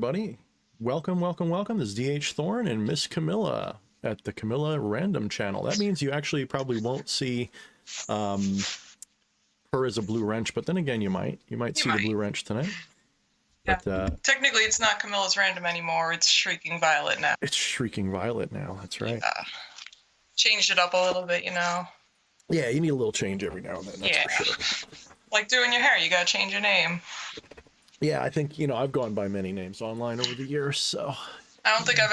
everybody. Welcome, welcome, welcome. This is DH Thorne and Miss Camilla at the Camilla Random channel. That means you actually probably won't see her as a blue wrench, but then again, you might see the blue wrench tonight. Yeah. But technically, it's not Camilla's Random anymore. It's Shrieking Violet now. it's Shrieking Violet now. That's right. Yeah. Changed it up a little bit, you know. Yeah, you need a little change every now and then. That's for sure. Like doing your hair, you gotta change your name. Yeah, I think, you know, I've gone by many names online over the years, so. I don't think I've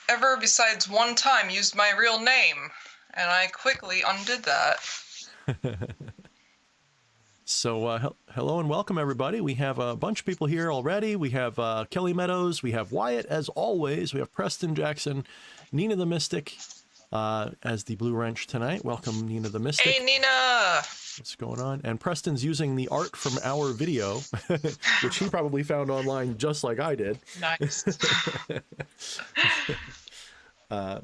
ever besides one time, used my real name, and I quickly undid that. So hello and welcome, everybody. We have a bunch of people here already. We have Kelly Meadows. We have Wyatt, as always. We have Preston Jackson, Nina the Mystic as the Blue Wrench tonight. Welcome, Nina the Mystic. Hey, Nina! What's going on? And Preston's using the art from our video, which he probably found online just like I did. Nice.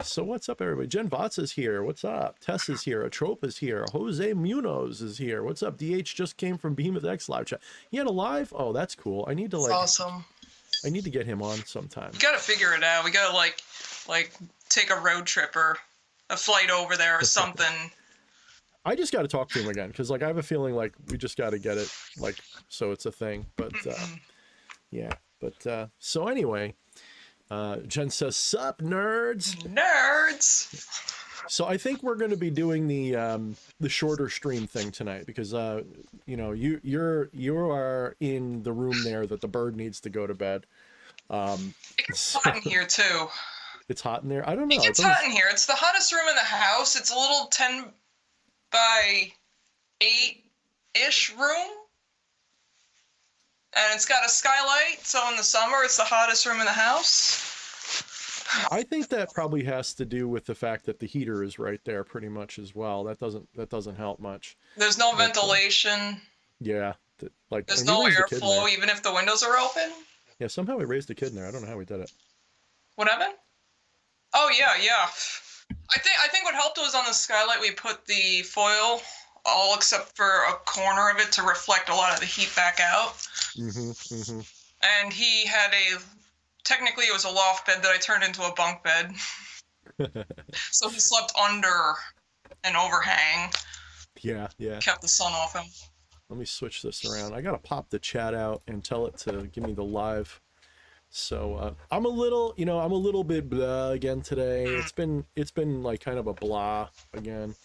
So what's up, everybody? Jen Votz is here. What's up? Tess is here. Atrope is here. Jose Munoz is here. What's up? DH just came from Behemoth X live chat. He had a live? Oh, that's cool. I need to That's awesome. I need to get him on sometime. You gotta figure it out. We gotta like take a road trip or a flight over there or something. I just got to talk to him again because, like, I have a feeling like we just got to get it, like, so it's a thing. But yeah. But so anyway, Jen says, "Sup, nerds." Nerds. So I think we're going to be doing the shorter stream thing tonight because you know you are in the room there that the bird needs to go to bed. It's hot in here too. It's hot in there. I don't know. It gets hot in here. It's the hottest room in the house. It's a little 10 by 8-ish room, and it's got a skylight, so in the summer it's the hottest room in the house. I think that probably has to do with the fact that the heater is right there pretty much as well. That doesn't help much. There's no ventilation. Yeah, like there's no airflow even if the windows are open. Yeah, somehow we raised a kid in there. I don't know how we did it. What happened? Oh yeah. I think what helped was on the skylight we put the foil, all except for a corner of it to reflect a lot of the heat back out. And he had technically it was a loft bed that I turned into a bunk bed. So he slept under an overhang. Yeah. Kept the sun off him. Let me switch this around. I gotta pop the chat out and tell it to give me the live. So I'm a little bit blah again today. It's been like kind of a blah again.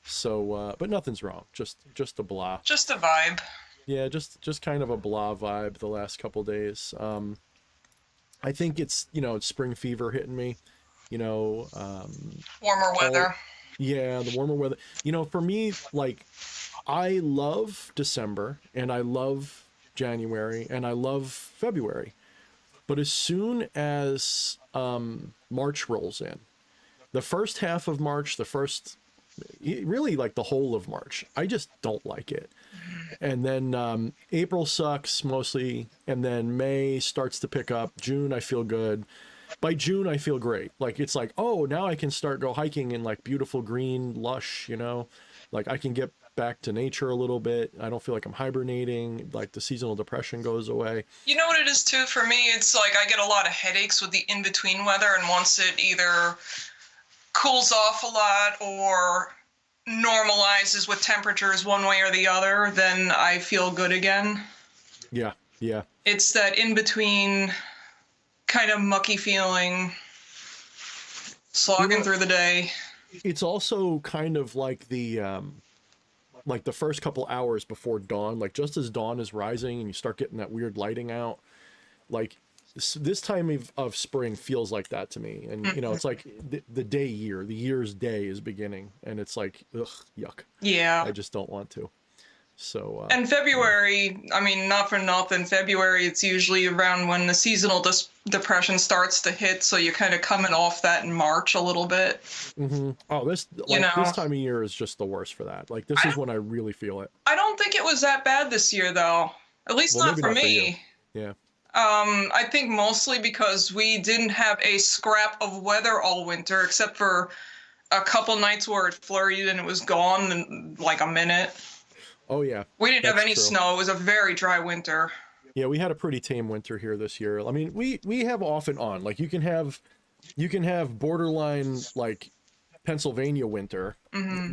So but nothing's wrong. Just a blah. Just a vibe. Yeah, just kind of a blah vibe the last couple days. I think it's spring fever hitting me. Warmer weather. The warmer weather. For me, like, I love December and I love January and I love February. But as soon as March rolls in, the first half of March, really like the whole of March, I just don't like it. And then April sucks mostly, and then May starts to pick up. June, I feel good. By June, I feel great. Like, it's like, oh, now I can start go hiking in like beautiful green lush, like I can get back to nature a little bit. I don't feel like I'm hibernating. Like, the seasonal depression goes away. You know what it is too for me? It's like I get a lot of headaches with the in-between weather, and once it either cools off a lot or normalizes with temperatures one way or the other, then I feel good again. Yeah. It's that in-between kind of mucky feeling, slogging through the day. It's also kind of like the first couple hours before dawn, like just as dawn is rising and you start getting that weird lighting out, like this time of spring feels like that to me. And it's like the year's day is beginning, and it's like, ugh, yuck. Yeah, I just don't want to. So and February, I mean, not for nothing, February, it's usually around when the seasonal depression starts to hit, so you're kind of coming off that in March a little bit. Oh, this time of year is just the worst for that. Like, this is when I really feel it. I don't think it was that bad this year, though. At least not for me. Yeah. I think mostly because we didn't have a scrap of weather all winter, except for a couple nights where it flurried and it was gone in like a minute. Oh, yeah. We didn't have any snow. It was a very dry winter. Yeah, we had a pretty tame winter here this year. I mean, we have off and on. Like you can have borderline like Pennsylvania winter.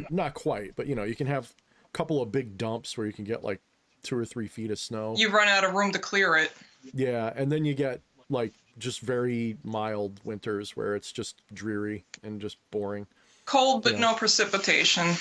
Not quite, but you know, you can have a couple of big dumps where you can get like 2 or 3 feet of snow. You run out of room to clear it. Yeah, and then you get like just very mild winters where it's just dreary and just boring. Cold, but You know. no precipitation.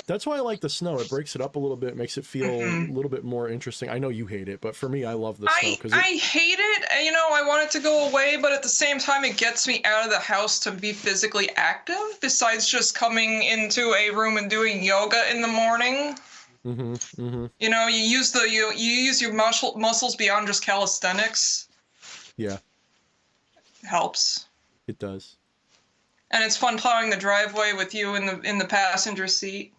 That's why I like the snow. It breaks it up a little bit, makes it feel a little bit more interesting. I know you hate it, but for me, I love the snow because I hate it. You know, I want it to go away, but at the same time, it gets me out of the house to be physically active. Besides just coming into a room and doing yoga in the morning. You know, you use your muscles beyond just calisthenics. Yeah, it helps. It does. And it's fun plowing the driveway with you in the passenger seat.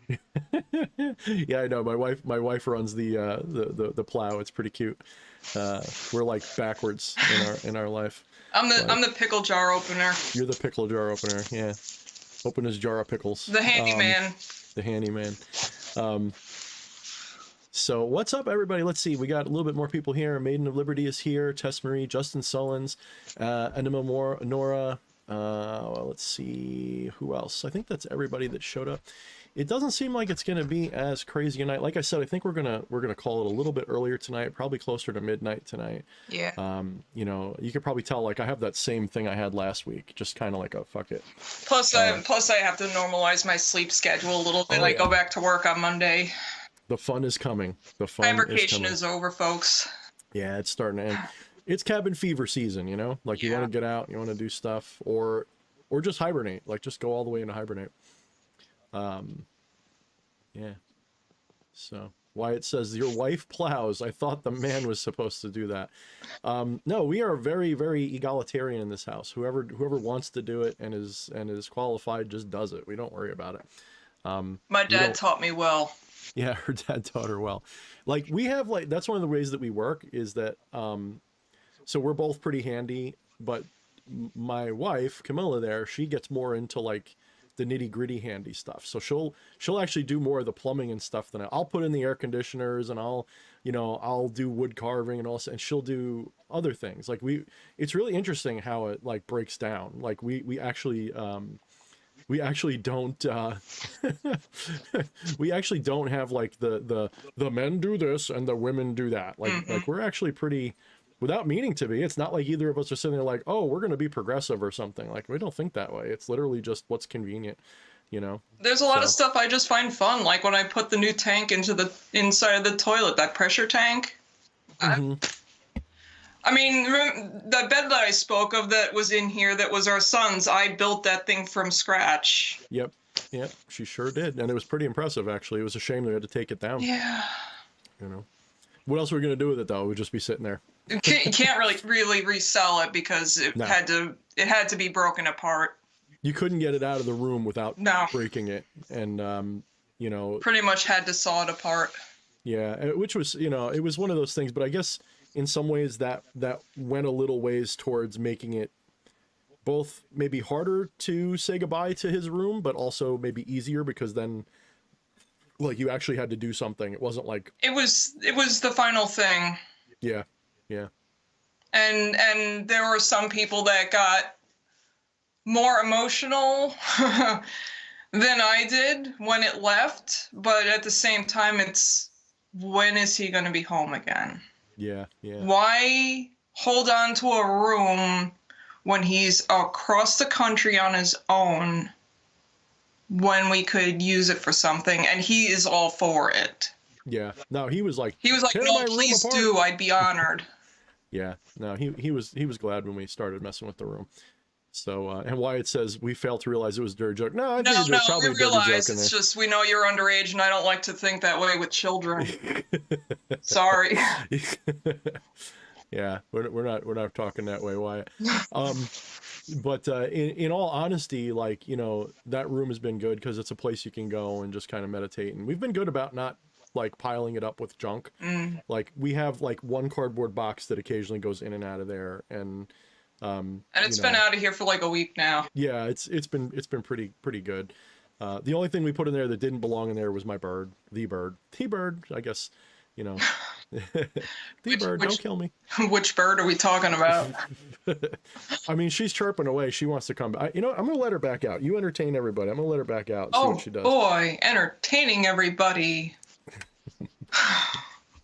Yeah, I know. My wife runs the plow. It's pretty cute. We're like backwards in our life. I'm the pickle jar opener. You're the pickle jar opener. Yeah, open his jar of pickles. The handyman. The handyman. So what's up, everybody? Let's see. We got a little bit more people here. Maiden of Liberty is here. Tess Marie, Justin Sullins, Anima Nora. Well, let's see who else. I think that's everybody that showed up. It doesn't seem like it's going to be as crazy a night. Like I said, I think we're gonna call it a little bit earlier tonight, probably closer to midnight tonight. Yeah. You know, you could probably tell like I have that same thing I had last week, just kind of like a fuck it. Plus I have to normalize my sleep schedule a little bit. I go back to work on Monday. The fun is coming. The fun Fabrication is coming. is over, folks. Yeah, it's starting to end. It's cabin fever season, you know? Like you want to get out, you want to do stuff, or just hibernate. Like just go all the way into hibernate. Yeah. So Wyatt says your wife plows. I thought the man was supposed to do that. No, we are very, very egalitarian in this house. Whoever wants to do it and is qualified just does it. We don't worry about it. My dad taught me well. Yeah, her dad taught her well. Like we have like that's one of the ways that we work is that so we're both pretty handy, but my wife Camilla there, she gets more into like the nitty gritty handy stuff. So she'll actually do more of the plumbing and stuff than I'll put in the air conditioners and I'll do wood carving and all that, and she'll do other things. Like it's really interesting how it like breaks down. Like we actually don't we actually don't have like the men do this and the women do that. Like we're actually pretty, without meaning to be. It's not like either of us are sitting there like, oh, we're going to be progressive or something. Like we don't think that way. It's literally just what's convenient, you know. There's a lot of stuff I just find fun, like when I put the new tank into the inside of the toilet, that pressure tank. I mean, the bed that I spoke of that was in here, that was our son's, I built that thing from scratch. Yep, she sure did. And it was pretty impressive, actually. It was a shame we had to take it down. Yeah. You know. What else were we going to do with it, though? It would just be sitting there. You can't really resell it because it had to be broken apart. You couldn't get it out of the room without breaking it. And, you know. Pretty much had to saw it apart. Yeah, which was, you know, it was one of those things. But I guess in some ways that went a little ways towards making it both maybe harder to say goodbye to his room, but also maybe easier because then like you actually had to do something. It wasn't like it was the final thing. Yeah. And there were some people that got more emotional than I did when it left, but at the same time it's, when is he going to be home again? Yeah. Why hold on to a room when he's across the country on his own when we could use it for something? And he is all for it. Yeah. No, he was like, no, please do. I'd be honored. Yeah. No, he was glad when we started messing with the room. So, and Wyatt says we failed to realize it was a dirty joke. No, we realize it's just we know you're underage, and I don't like to think that way with children. Sorry. Yeah, we're not talking that way, Wyatt. But in all honesty, like, you know, that room has been good because it's a place you can go and just kind of meditate, and we've been good about not like piling it up with junk. Like we have like one cardboard box that occasionally goes in and out of there, and it's been out of here for like a week now. Yeah, it's been pretty good. The only thing we put in there that didn't belong in there was my bird, the bird, I guess, you know. T-Bird, don't kill me. Which bird are we talking about? I mean, she's chirping away. She wants to come back. You know, I'm gonna let her back out. You entertain everybody. I'm gonna let her back out and see what Oh she does. boy, entertaining everybody.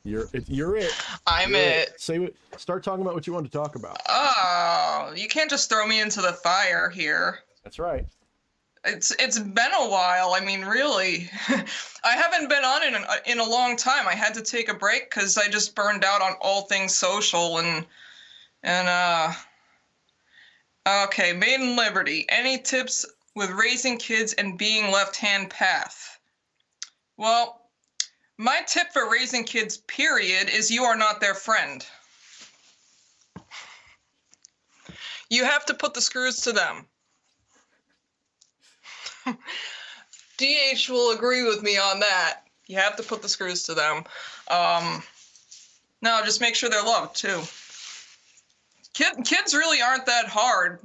You're it. I'm it. Say what. Start talking about what you want to talk about. Oh, you can't just throw me into the fire here. That's right. It's been a while. I mean, really, I haven't been on in a long time. I had to take a break because I just burned out on all things social and okay, Maiden Liberty. Any tips with raising kids and being left-hand path? Well, my tip for raising kids, period, is you are not their friend. You have to put the screws to them. DH will agree with me on that. You have to put the screws to them. No, just make sure they're loved too. Kids really aren't that hard.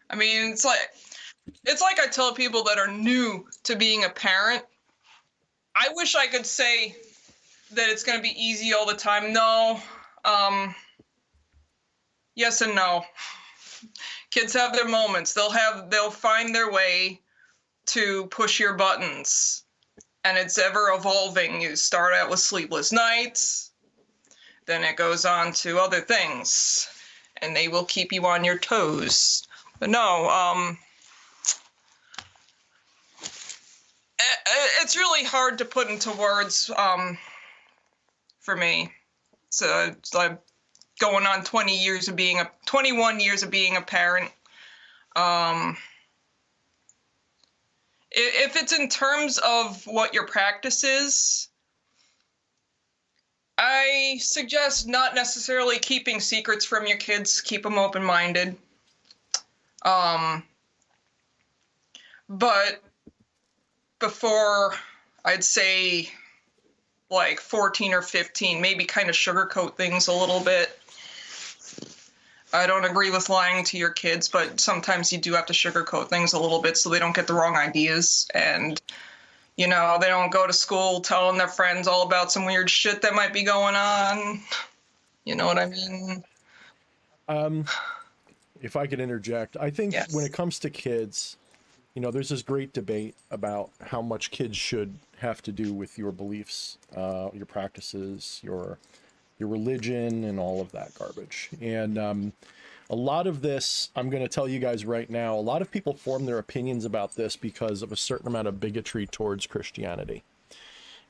I mean, it's like I tell people that are new to being a parent. I wish I could say that it's going to be easy all the time. No. Yes and no. Kids have their moments. They'll find their way to push your buttons, and it's ever evolving. You start out with sleepless nights, then it goes on to other things, and they will keep you on your toes. But no, it's really hard to put into words for me. So it's like going on 21 years of being a parent. If it's in terms of what your practice is, I suggest not necessarily keeping secrets from your kids. Keep them open-minded. But before, I'd say, like 14 or 15, maybe kind of sugarcoat things a little bit. I don't agree with lying to your kids, but sometimes you do have to sugarcoat things a little bit so they don't get the wrong ideas. And, you know, they don't go to school telling their friends all about some weird shit that might be going on. You know what I mean? If I could interject, I think Yes. when it comes to kids, you know, there's this great debate about how much kids should have to do with your beliefs, your practices, your religion, and all of that garbage. And a lot of this, I'm going to tell you guys right now, a lot of people form their opinions about this because of a certain amount of bigotry towards Christianity.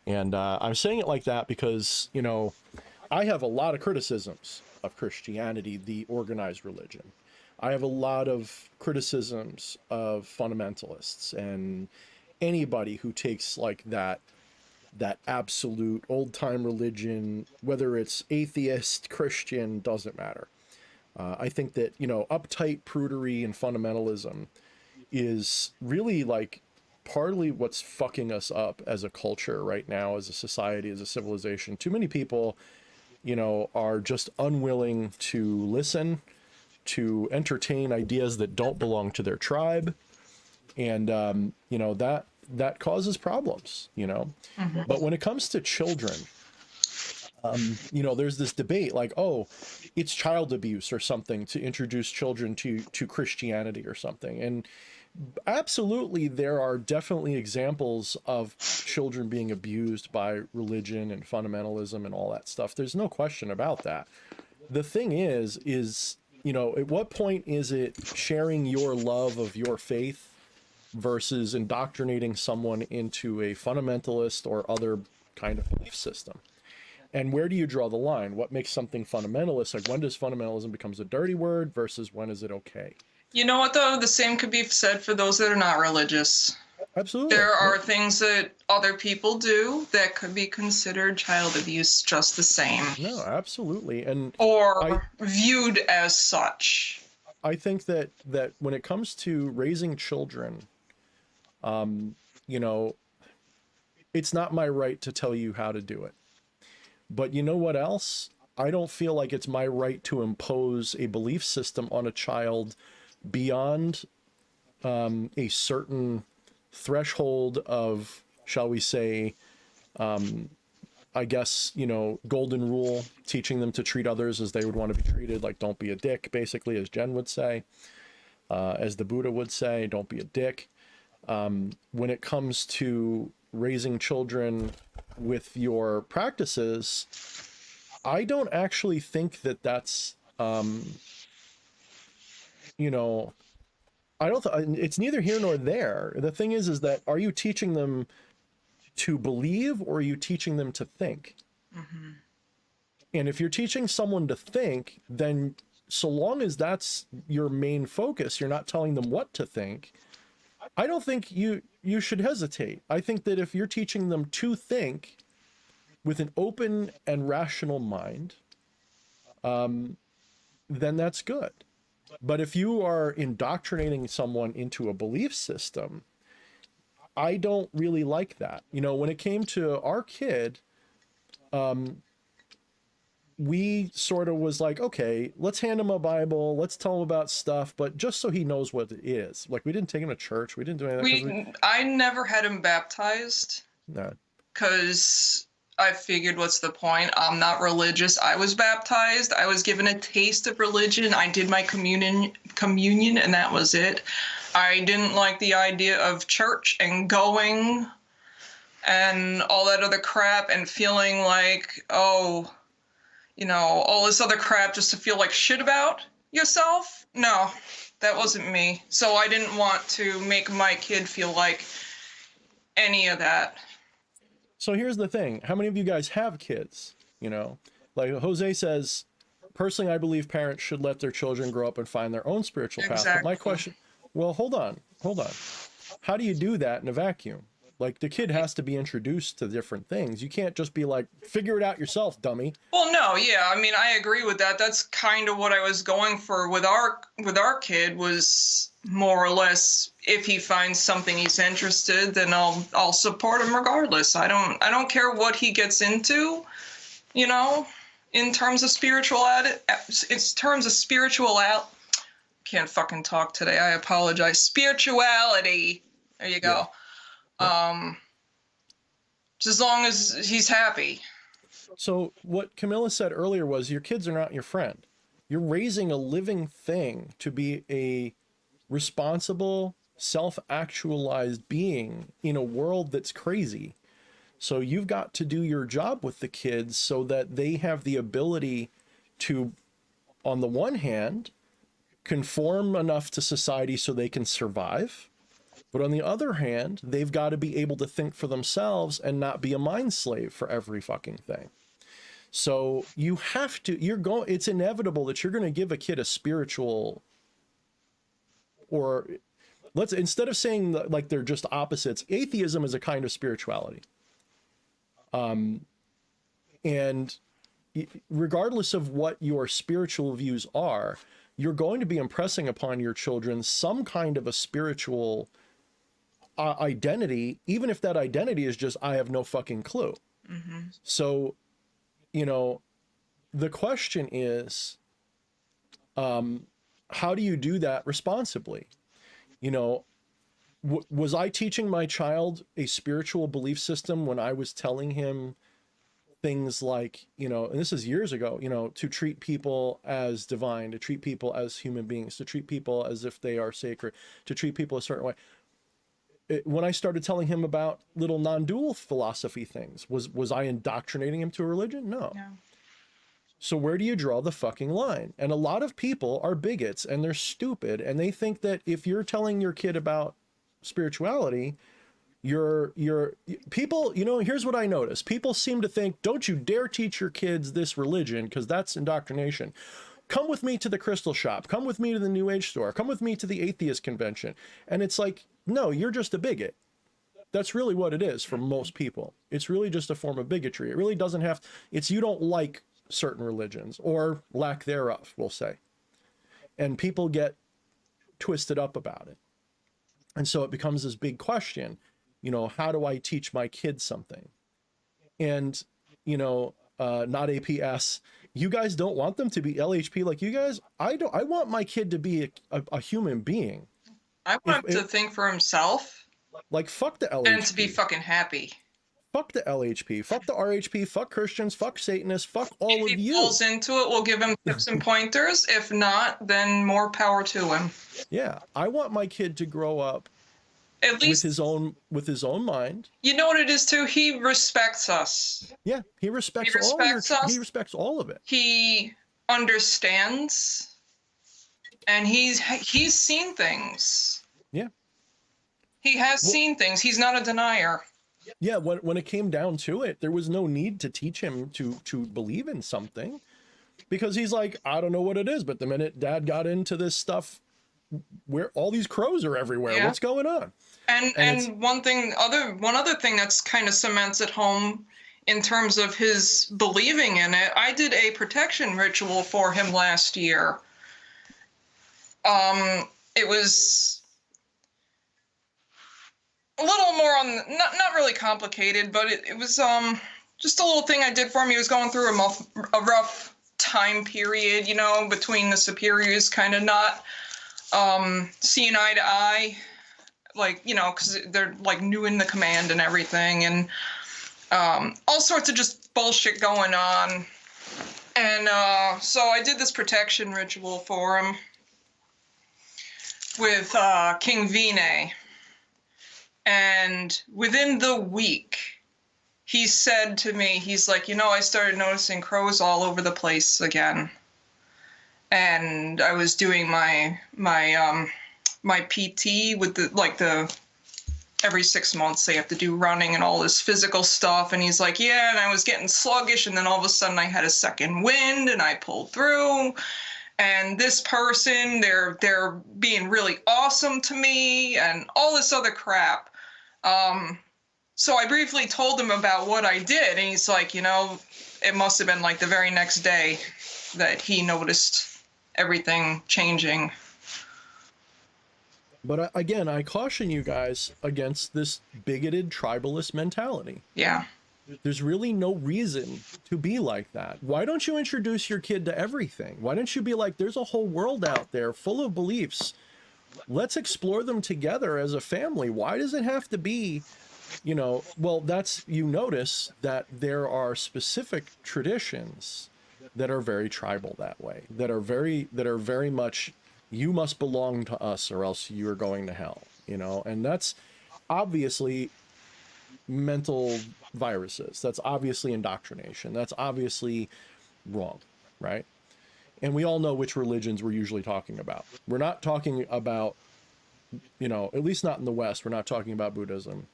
And I'm saying it like that because, you know, I have a lot of criticisms of Christianity, the organized religion. I have a lot of criticisms of fundamentalists and anybody who takes like that absolute old time religion, whether it's atheist, Christian, doesn't matter. I think that, you know, uptight prudery and fundamentalism is really like partly what's fucking us up as a culture right now, as a society, as a civilization. Too many people, you know, are just unwilling to listen, to entertain ideas that don't belong to their tribe. And, you know, that causes problems, you know. Mm-hmm. But when it comes to children, you know, there's this debate like, oh, it's child abuse or something to introduce children to Christianity or something. And absolutely, there are definitely examples of children being abused by religion and fundamentalism and all that stuff. There's no question about that. The thing is, you know, at what point is it sharing your love of your faith versus indoctrinating someone into a fundamentalist or other kind of belief system? And where do you draw the line? What makes something fundamentalist? Like, when does fundamentalism becomes a dirty word versus when is it okay? You know what, though? The same could be said for those that are not religious. Absolutely. There are things that other people do that could be considered child abuse just the same. No, absolutely. And or viewed as such. I think that when it comes to raising children, you know, it's not my right to tell you how to do it. But you know what else? I don't feel like it's my right to impose a belief system on a child beyond a certain threshold of, shall we say, I guess, you know, golden rule, teaching them to treat others as they would want to be treated. Like, don't be a dick, basically, as Jen would say, as the Buddha would say, don't be a dick. When it comes to raising children with your practices, I don't actually think that that's, you know, I don't, it's neither here nor there. The thing is that, are you teaching them to believe, or are you teaching them to think? Mm-hmm. And if you're teaching someone to think, then so long as that's your main focus, you're not telling them what to think, I don't think you should hesitate. I think that if you're teaching them to think with an open and rational mind, then that's good. But if you are indoctrinating someone into a belief system, I don't really like that. You know, when it came to our kid, we sort of was like, okay, let's hand him a Bible, let's tell him about stuff, but just so he knows what it is. Like, we didn't take him to church, we didn't do anything. I never had him baptized. No. Because I figured, what's the point? I'm not religious. I was baptized. I was given a taste of religion. I did my communion, and that was it. I didn't like the idea of church and going and all that other crap and feeling like, oh, you know, all this other crap just to feel like shit about yourself. No, that wasn't me. So I didn't want to make my kid feel like any of that. So here's the thing. How many of you guys have kids? You know, like Jose says, personally, I believe parents should let their children grow up and find their own spiritual path. Exactly. But my question, well, hold on. How do you do that in a vacuum? Like, the kid has to be introduced to different things. You can't just be like, figure it out yourself, dummy. Well, no, yeah, I mean, I agree with that. That's kind of what I was going for with our kid, was more or less, if he finds something he's interested, then I'll support him regardless. I don't care what he gets into, you know, in terms of can't fucking talk today. I apologize. Spirituality. There you go. Yeah. Just as long as he's happy. So what Camilla said earlier was, your kids are not your friend. You're raising a living thing to be a responsible, self-actualized being in a world that's crazy. So you've got to do your job with the kids so that they have the ability to, on the one hand, conform enough to society so they can survive. But on the other hand, they've got to be able to think for themselves and not be a mind slave for every fucking thing. So you have to, it's inevitable that you're going to give a kid a spiritual, or instead of saying like they're just opposites, atheism is a kind of spirituality. And regardless of what your spiritual views are, you're going to be impressing upon your children some kind of a spiritual identity, even if that identity is just, I have no fucking clue. Mm-hmm. So, you know, the question is, how do you do that responsibly? You know, was I teaching my child a spiritual belief system when I was telling him things like, you know, and this is years ago, you know, to treat people as divine, to treat people as human beings, to treat people as if they are sacred, to treat people a certain way? When I started telling him about little non-dual philosophy things, was I indoctrinating him to a religion? No. So where do you draw the fucking line? And a lot of people are bigots and they're stupid, and they think that if you're telling your kid about spirituality, you're people, you know, here's what I notice. People seem to think, don't you dare teach your kids this religion, because that's indoctrination. Come with me to the crystal shop. Come with me to the New Age store. Come with me to the atheist convention. And it's like, no, you're just a bigot. That's really what it is for most people. It's really just a form of bigotry. It really doesn't have, it's you don't like certain religions, or lack thereof, we'll say. And people get twisted up about it. And so it becomes this big question, you know, how do I teach my kids something? And, you know, not APS, you guys don't want them to be LHP like you guys? I want my kid to be a human being. I want him to think for himself. Like, fuck the LHP. And to be fucking happy. Fuck the LHP, fuck the RHP, fuck Christians, fuck Satanists, fuck all If of he you. falls into it, we'll give him tips and pointers. If not, then more power to him. Yeah, I want my kid to grow up At with least, his own mind. you know what it is too? He respects us. Yeah, he respects us. he respects all of it. He understands, and he's seen things. Yeah. He has seen things. He's not a denier. Yeah, when it came down to it, there was no need to teach him to believe in something, because he's like, I don't know what it is, but the minute Dad got into this stuff, where all these crows are everywhere, Yeah. what's going on? And one other thing that's kind of cements at home in terms of his believing in it, I did a protection ritual for him last year. It was a little more on not really complicated, but it was just a little thing I did for him. He was going through a rough time period, you know, between the superiors kind of not seeing eye to eye, like, you know, because they're like new in the command and everything, and all sorts of just bullshit going on. And so I did this protection ritual for him with King Vine. And within the week, he said to me, he's like, you know, I started noticing crows all over the place again. And I was doing my PT with the every 6 months they have to do running and all this physical stuff. And he's like, yeah, and I was getting sluggish, and then all of a sudden I had a second wind and I pulled through. And this person, they're being really awesome to me and all this other crap. So I briefly told him about what I did, and he's like, you know, it must have been like the very next day that he noticed everything changing. But again, I caution you guys against this bigoted tribalist mentality. Yeah. There's really no reason to be like that. Why don't you introduce your kid to everything? Why don't you be like, there's a whole world out there full of beliefs. Let's explore them together as a family. Why does it have to be, you know, well, you notice that there are specific traditions that are very tribal that way, that are very much, you must belong to us or else you're going to hell, you know, and that's obviously mental viruses. That's obviously indoctrination. That's obviously wrong, right? And we all know which religions we're usually talking about. We're not talking about, you know, at least not in the West, we're not talking about Buddhism.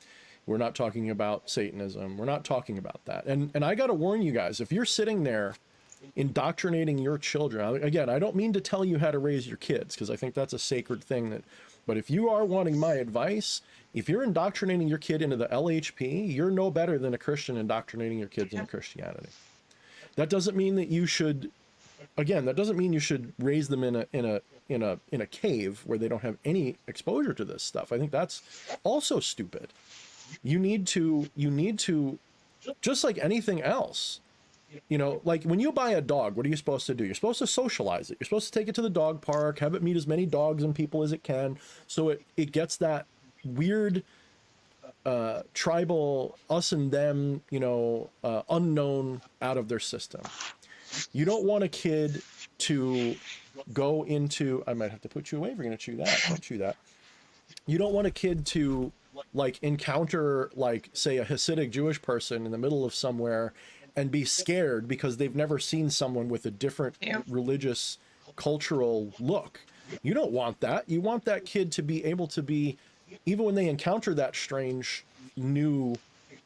We're not talking about Satanism. We're not talking about that. And I got to warn you guys, if you're sitting there indoctrinating your children, again, I don't mean to tell you how to raise your kids, because I think that's a sacred thing, but if you are wanting my advice, if you're indoctrinating your kid into the LHP, you're no better than a Christian indoctrinating your kids into Christianity. That doesn't mean that you should, again, that doesn't mean you should raise them in a cave where they don't have any exposure to this stuff. I think that's also stupid. You need to, just like anything else, you know, like when you buy a dog, what are you supposed to do? You're supposed to socialize it. You're supposed to take it to the dog park, have it meet as many dogs and people as it can, so it gets that weird tribal us and them, you know, unknown out of their system. You don't want a kid to go into, I might have to put you away if you're going to chew that. Don't chew that. You don't want a kid to like encounter, like, say, a Hasidic Jewish person in the middle of somewhere and be scared because they've never seen someone with a different religious, cultural look. You don't want that. You want that kid to be able to be, even when they encounter that strange new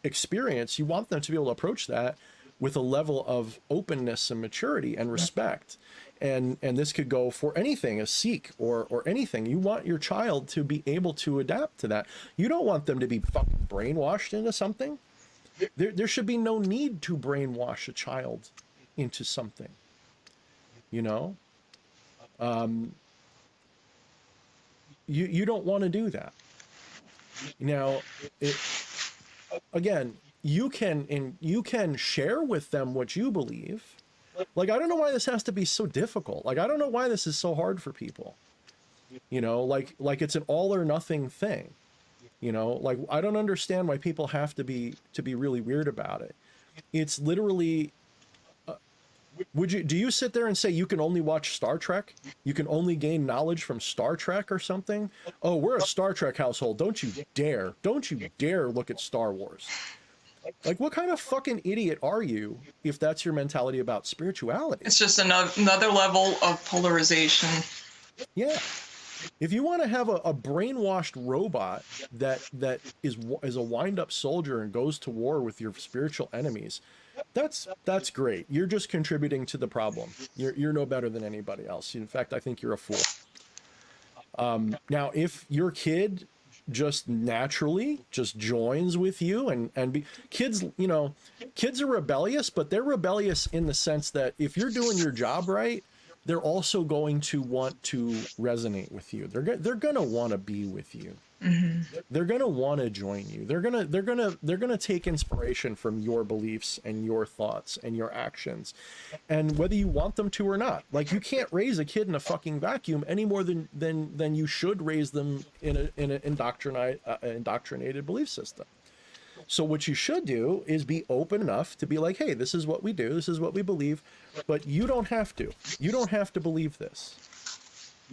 experience, you want them to be able to approach that with a level of openness and maturity and respect. And this could go for anything, a Sikh or anything. You want your child to be able to adapt to that. You don't want them to be fucking brainwashed into something. There should be no need to brainwash a child into something, you know? You don't want to do that. Now, again, you can share with them what you believe. Like, I don't know why this has to be so difficult. Like, I don't know why this is so hard for people. You know, like it's an all or nothing thing. You know, like, I don't understand why people have to be really weird about it. It's literally, do you sit there and say you can only watch Star Trek? You can only gain knowledge from Star Trek or something? Oh, we're a Star Trek household. Don't you dare look at Star Wars. Like, what kind of fucking idiot are you if that's your mentality about spirituality? It's just another level of polarization. Yeah. If you want to have a brainwashed robot that is a wind-up soldier and goes to war with your spiritual enemies, that's great. You're just contributing to the problem. You're no better than anybody else. In fact, I think you're a fool. Now, if your kid just naturally just joins with you and be kids, you know, kids are rebellious, but they're rebellious in the sense that if you're doing your job right, they're also going to want to resonate with you. They're going to want to be with you. Mm-hmm. They're going to want to join you. They're going to take inspiration from your beliefs and your thoughts and your actions. And whether you want them to or not, like, you can't raise a kid in a fucking vacuum any more than you should raise them in an indoctrinated belief system. So what you should do is be open enough to be like, hey, this is what we do. This is what we believe, but you don't have to. You don't have to believe this.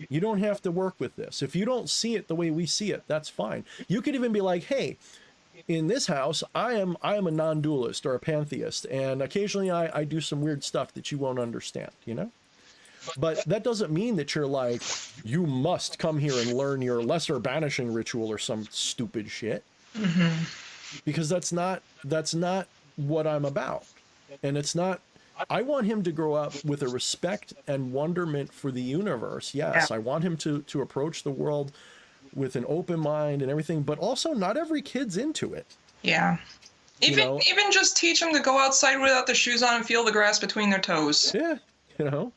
You don't have to work with this. If you don't see it the way we see it, that's fine. You could even be like, hey, in this house, I am a non-dualist or a pantheist, and occasionally I do some weird stuff that you won't understand, you know? But that doesn't mean that you're like, you must come here and learn your lesser banishing ritual or some stupid shit. Mm-hmm. Because that's not what I'm about. And it's not, I want him to grow up with a respect and wonderment for the universe. Yes, yeah. I want him to approach the world with an open mind and everything, but also not every kid's into it. Yeah. Even just teach them to go outside without their shoes on and feel the grass between their toes. Yeah, you know.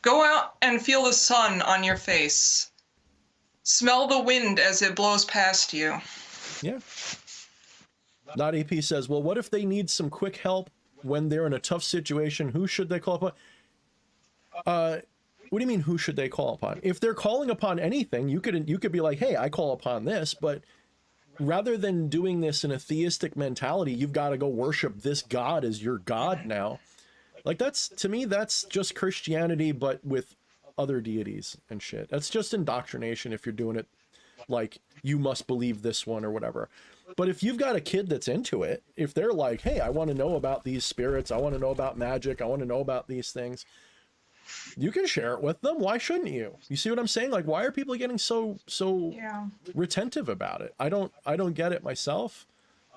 Go out and feel the sun on your face. Smell the wind as it blows past you. Yeah. Not AP says, well, what if they need some quick help when they're in a tough situation? Who should they call upon? What do you mean, who should they call upon? If they're calling upon anything, you could be like, hey, I call upon this, but rather than doing this in a theistic mentality, you've got to go worship this God as your God now. Like, to me, that's just Christianity, but with other deities and shit. That's just indoctrination if you're doing it like, you must believe this one or whatever. But if you've got a kid that's into it, if they're like, hey, I want to know about these spirits, I want to know about magic, I want to know about these things, you can share it with them. Why shouldn't you? You see what I'm saying? Like, why are people getting so retentive about it? I don't get it myself.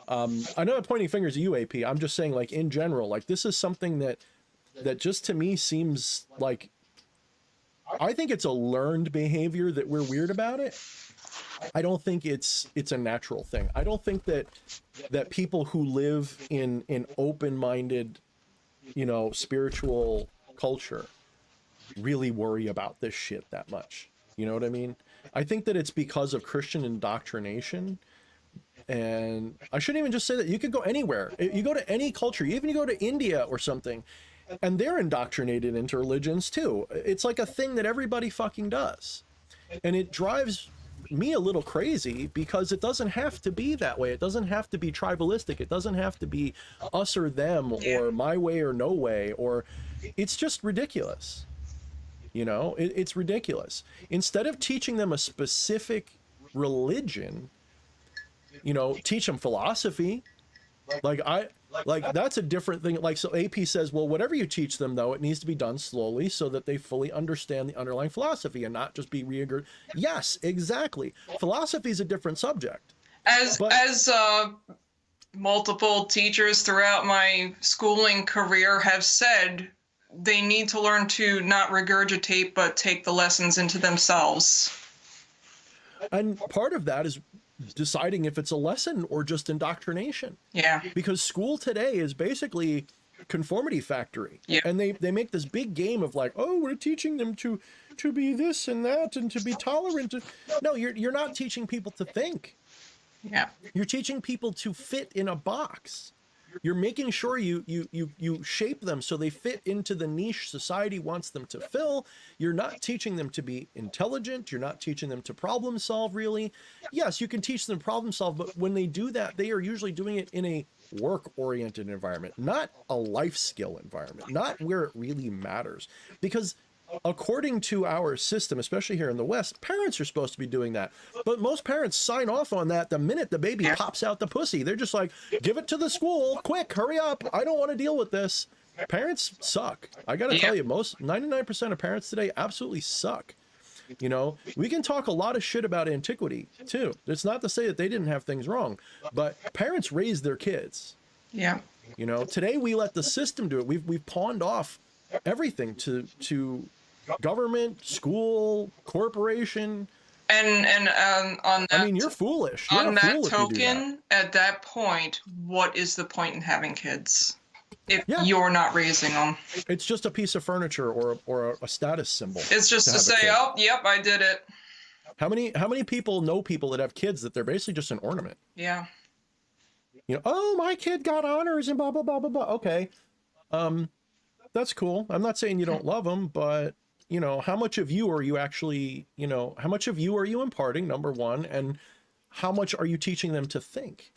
I know I'm pointing fingers at you, AP. I'm just saying, like, in general, like, this is something that just to me seems like, I think it's a learned behavior that we're weird about it. I don't think it's a natural thing. I don't think that people who live in open-minded, you know, spiritual culture really worry about this shit that much. You know what I mean? I think that it's because of Christian indoctrination. And I shouldn't even just say that. You could go anywhere. You go to any culture, even you go to India or something, and they're indoctrinated into religions too. It's like a thing that everybody fucking does. And it drives me a little crazy because it doesn't have to be that way. It doesn't have to be tribalistic. It doesn't have to be us or them or my way or no way, or it's just ridiculous. You know, it's ridiculous. Instead of teaching them a specific religion, you know, teach them philosophy. Like that's a different thing. Like, so AP says, well, whatever you teach them, though, it needs to be done slowly so that they fully understand the underlying philosophy and not just be regurgitated. Yes, exactly. Philosophy is a different subject. As multiple teachers throughout my schooling career have said, they need to learn to not regurgitate, but take the lessons into themselves. And part of that is deciding if it's a lesson or just indoctrination. Yeah. Because school today is basically conformity factory. Yeah. And they make this big game of like, oh, we're teaching them to be this and that and to be tolerant. No, you're not teaching people to think. Yeah. You're teaching people to fit in a box. You're making sure you shape them so they fit into the niche society wants them to fill. You're not teaching them to be intelligent. You're not teaching them to problem solve, really. Yes, you can teach them problem solve, but when they do that, they are usually doing it in a work-oriented environment, not a life skill environment, not where it really matters. Because according to our system, especially here in the West, parents are supposed to be doing that. But most parents sign off on that the minute the baby pops out the pussy. They're just like, give it to the school, quick, hurry up. I don't want to deal with this. Parents suck. I got to tell you, 99% of parents today absolutely suck. You know, we can talk a lot of shit about antiquity too. It's not to say that they didn't have things wrong, but parents raised their kids. Yeah. You know, today we let the system do it. We've pawned off everything to government, school, corporation. And on that, I mean, you're foolish. You're on a fool that if you do token, that. at that point, what is the point in having kids if Yeah. you're not raising them? It's just a piece of furniture or a status symbol. It's just to have a say, kid. oh, yep, I did it. How many people know people that have kids that they're basically just an ornament? Yeah. You know, oh, my kid got honors and blah blah blah blah blah. Okay, that's cool. I'm not saying you don't love them, but you know, how much of you are you actually, you know, how much of you are you imparting, number one, and how much are you teaching them to think?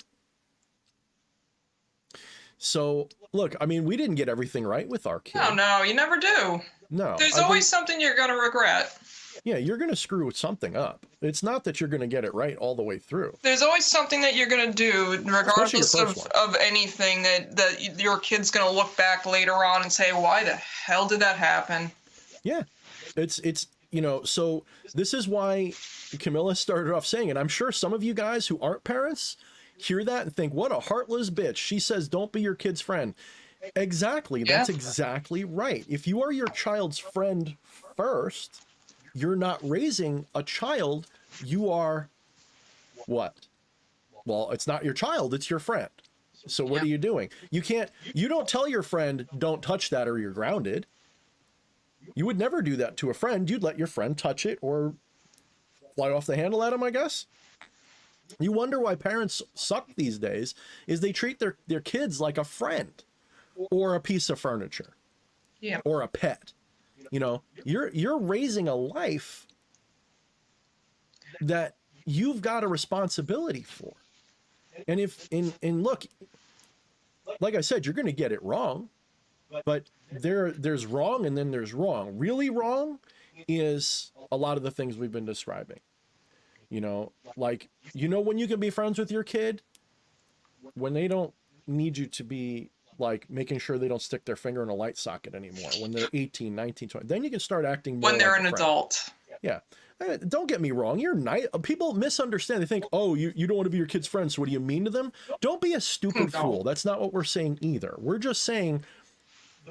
So, look, I mean, we didn't get everything right with our kid. No, you never do. No. There's always something you're going to regret. Yeah, you're going to screw something up. It's not that you're going to get it right all the way through. There's always something that you're going to do, regardless of anything, that your kid's going to look back later on and say, why the hell did that happen? Yeah, it's you know, so this is why Camilla started off saying it. I'm sure some of you guys who aren't parents hear that and think, what a heartless bitch. She says, don't be your kid's friend. Exactly. That's exactly right. If you are your child's friend first, you're not raising a child. You are what? Well, it's not your child. It's your friend. So what are you doing? You don't tell your friend, don't touch that or you're grounded. You would never do that to a friend. You'd let your friend touch it or fly off the handle at him, I guess. You wonder why parents suck these days is they treat their kids like a friend or a piece of furniture or a pet. You know, you're raising a life that you've got a responsibility for. And look, like I said, you're going to get it wrong, but there's wrong and then there's wrong. Really wrong is a lot of the things we've been describing. You know, like, you know, when you can be friends with your kid, when they don't need you to be like making sure they don't stick their finger in a light socket anymore, when they're 18, 19, 20, then you can start acting more when they're like an adult. Yeah. Don't get me wrong. You're nice. People misunderstand. They think, oh, you don't want to be your kid's friend. So what do you mean to them? Don't be a stupid fool. That's not what we're saying either. We're just saying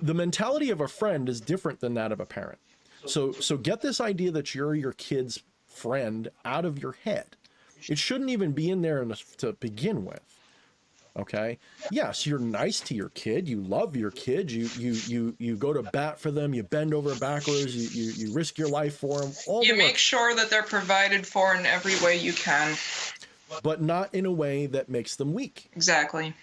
the mentality of a friend is different than that of a parent. So get this idea that you're your kid's friend out of your head. It shouldn't even be in there to begin with. Okay. Yes, you're nice to your kid. You love your kid. You go to bat for them. You bend over backwards. You risk your life for them. You make sure that they're provided for in every way you can, but not in a way that makes them weak. Exactly.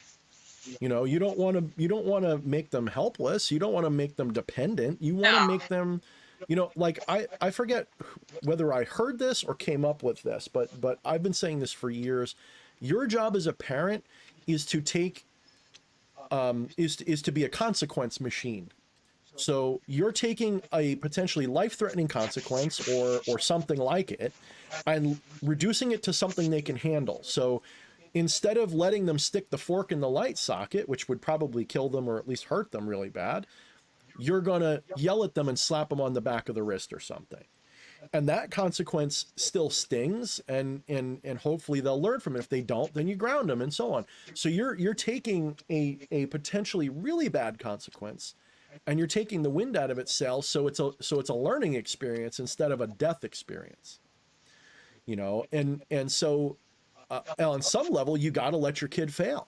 You know, you don't want to make them helpless. You don't want to make them dependent. You want to make them, you know, like I forget whether I heard this or came up with this, but I've been saying this for years. Your job as a parent is to take is to be a consequence machine. So you're taking a potentially life-threatening consequence or something like it and reducing it to something they can handle. So instead of letting them stick the fork in the light socket, which would probably kill them or at least hurt them really bad, you're going to yell at them and slap them on the back of the wrist or something. And that consequence still stings, and hopefully they'll learn from it. If they don't, then you ground them and so on. So you're taking a potentially really bad consequence, and you're taking the wind out of its sails. So it's a learning experience instead of a death experience. You know, and so on some level, you got to let your kid fail.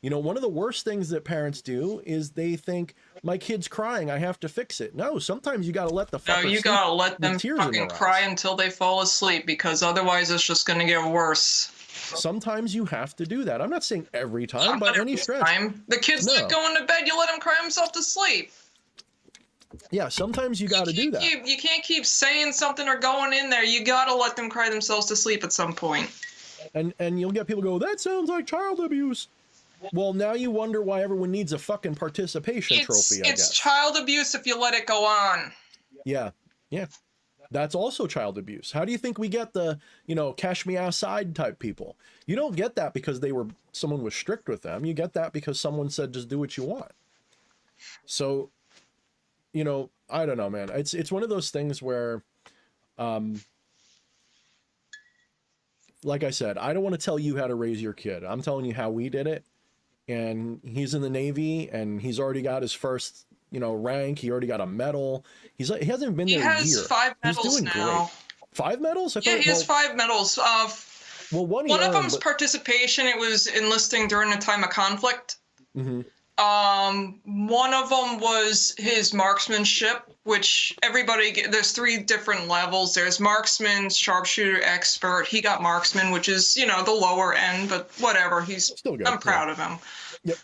You know, one of the worst things that parents do is they think, my kid's crying, I have to fix it. No, sometimes you got to let the fucker No, you got to let them fucking cry until they fall asleep, because otherwise it's just going to get worse. Sometimes you have to do that. I'm not saying every time by Not any every stretch. time. The kid's No. not going to bed. You let him cry himself to sleep. Yeah, sometimes you got to do that. You can't keep saying something or going in there. You got to let them cry themselves to sleep at some point. And you'll get people go, that sounds like child abuse. Well, now you wonder why everyone needs a fucking participation trophy, I guess. It's child abuse if you let it go on. Yeah, yeah. That's also child abuse. How do you think we get the, cash me outside type people? You don't get that because someone was strict with them. You get that because someone said, just do what you want. So, I don't know, man. It's one of those things where, like I said, I don't want to tell you how to raise your kid. I'm telling you how we did it. And he's in the Navy and he's already got his first, rank. He already got a medal. He hasn't been there a year. He has 5 medals he's doing now. Great. 5 medals? He has 5 medals. One of them's participation. It was enlisting during a time of conflict. Mm-hmm. One of them was his marksmanship, which there's 3 different levels. There's marksman, sharpshooter, expert. He got marksman, which is, the lower end, but whatever. He's still good. I'm proud of him. Yep.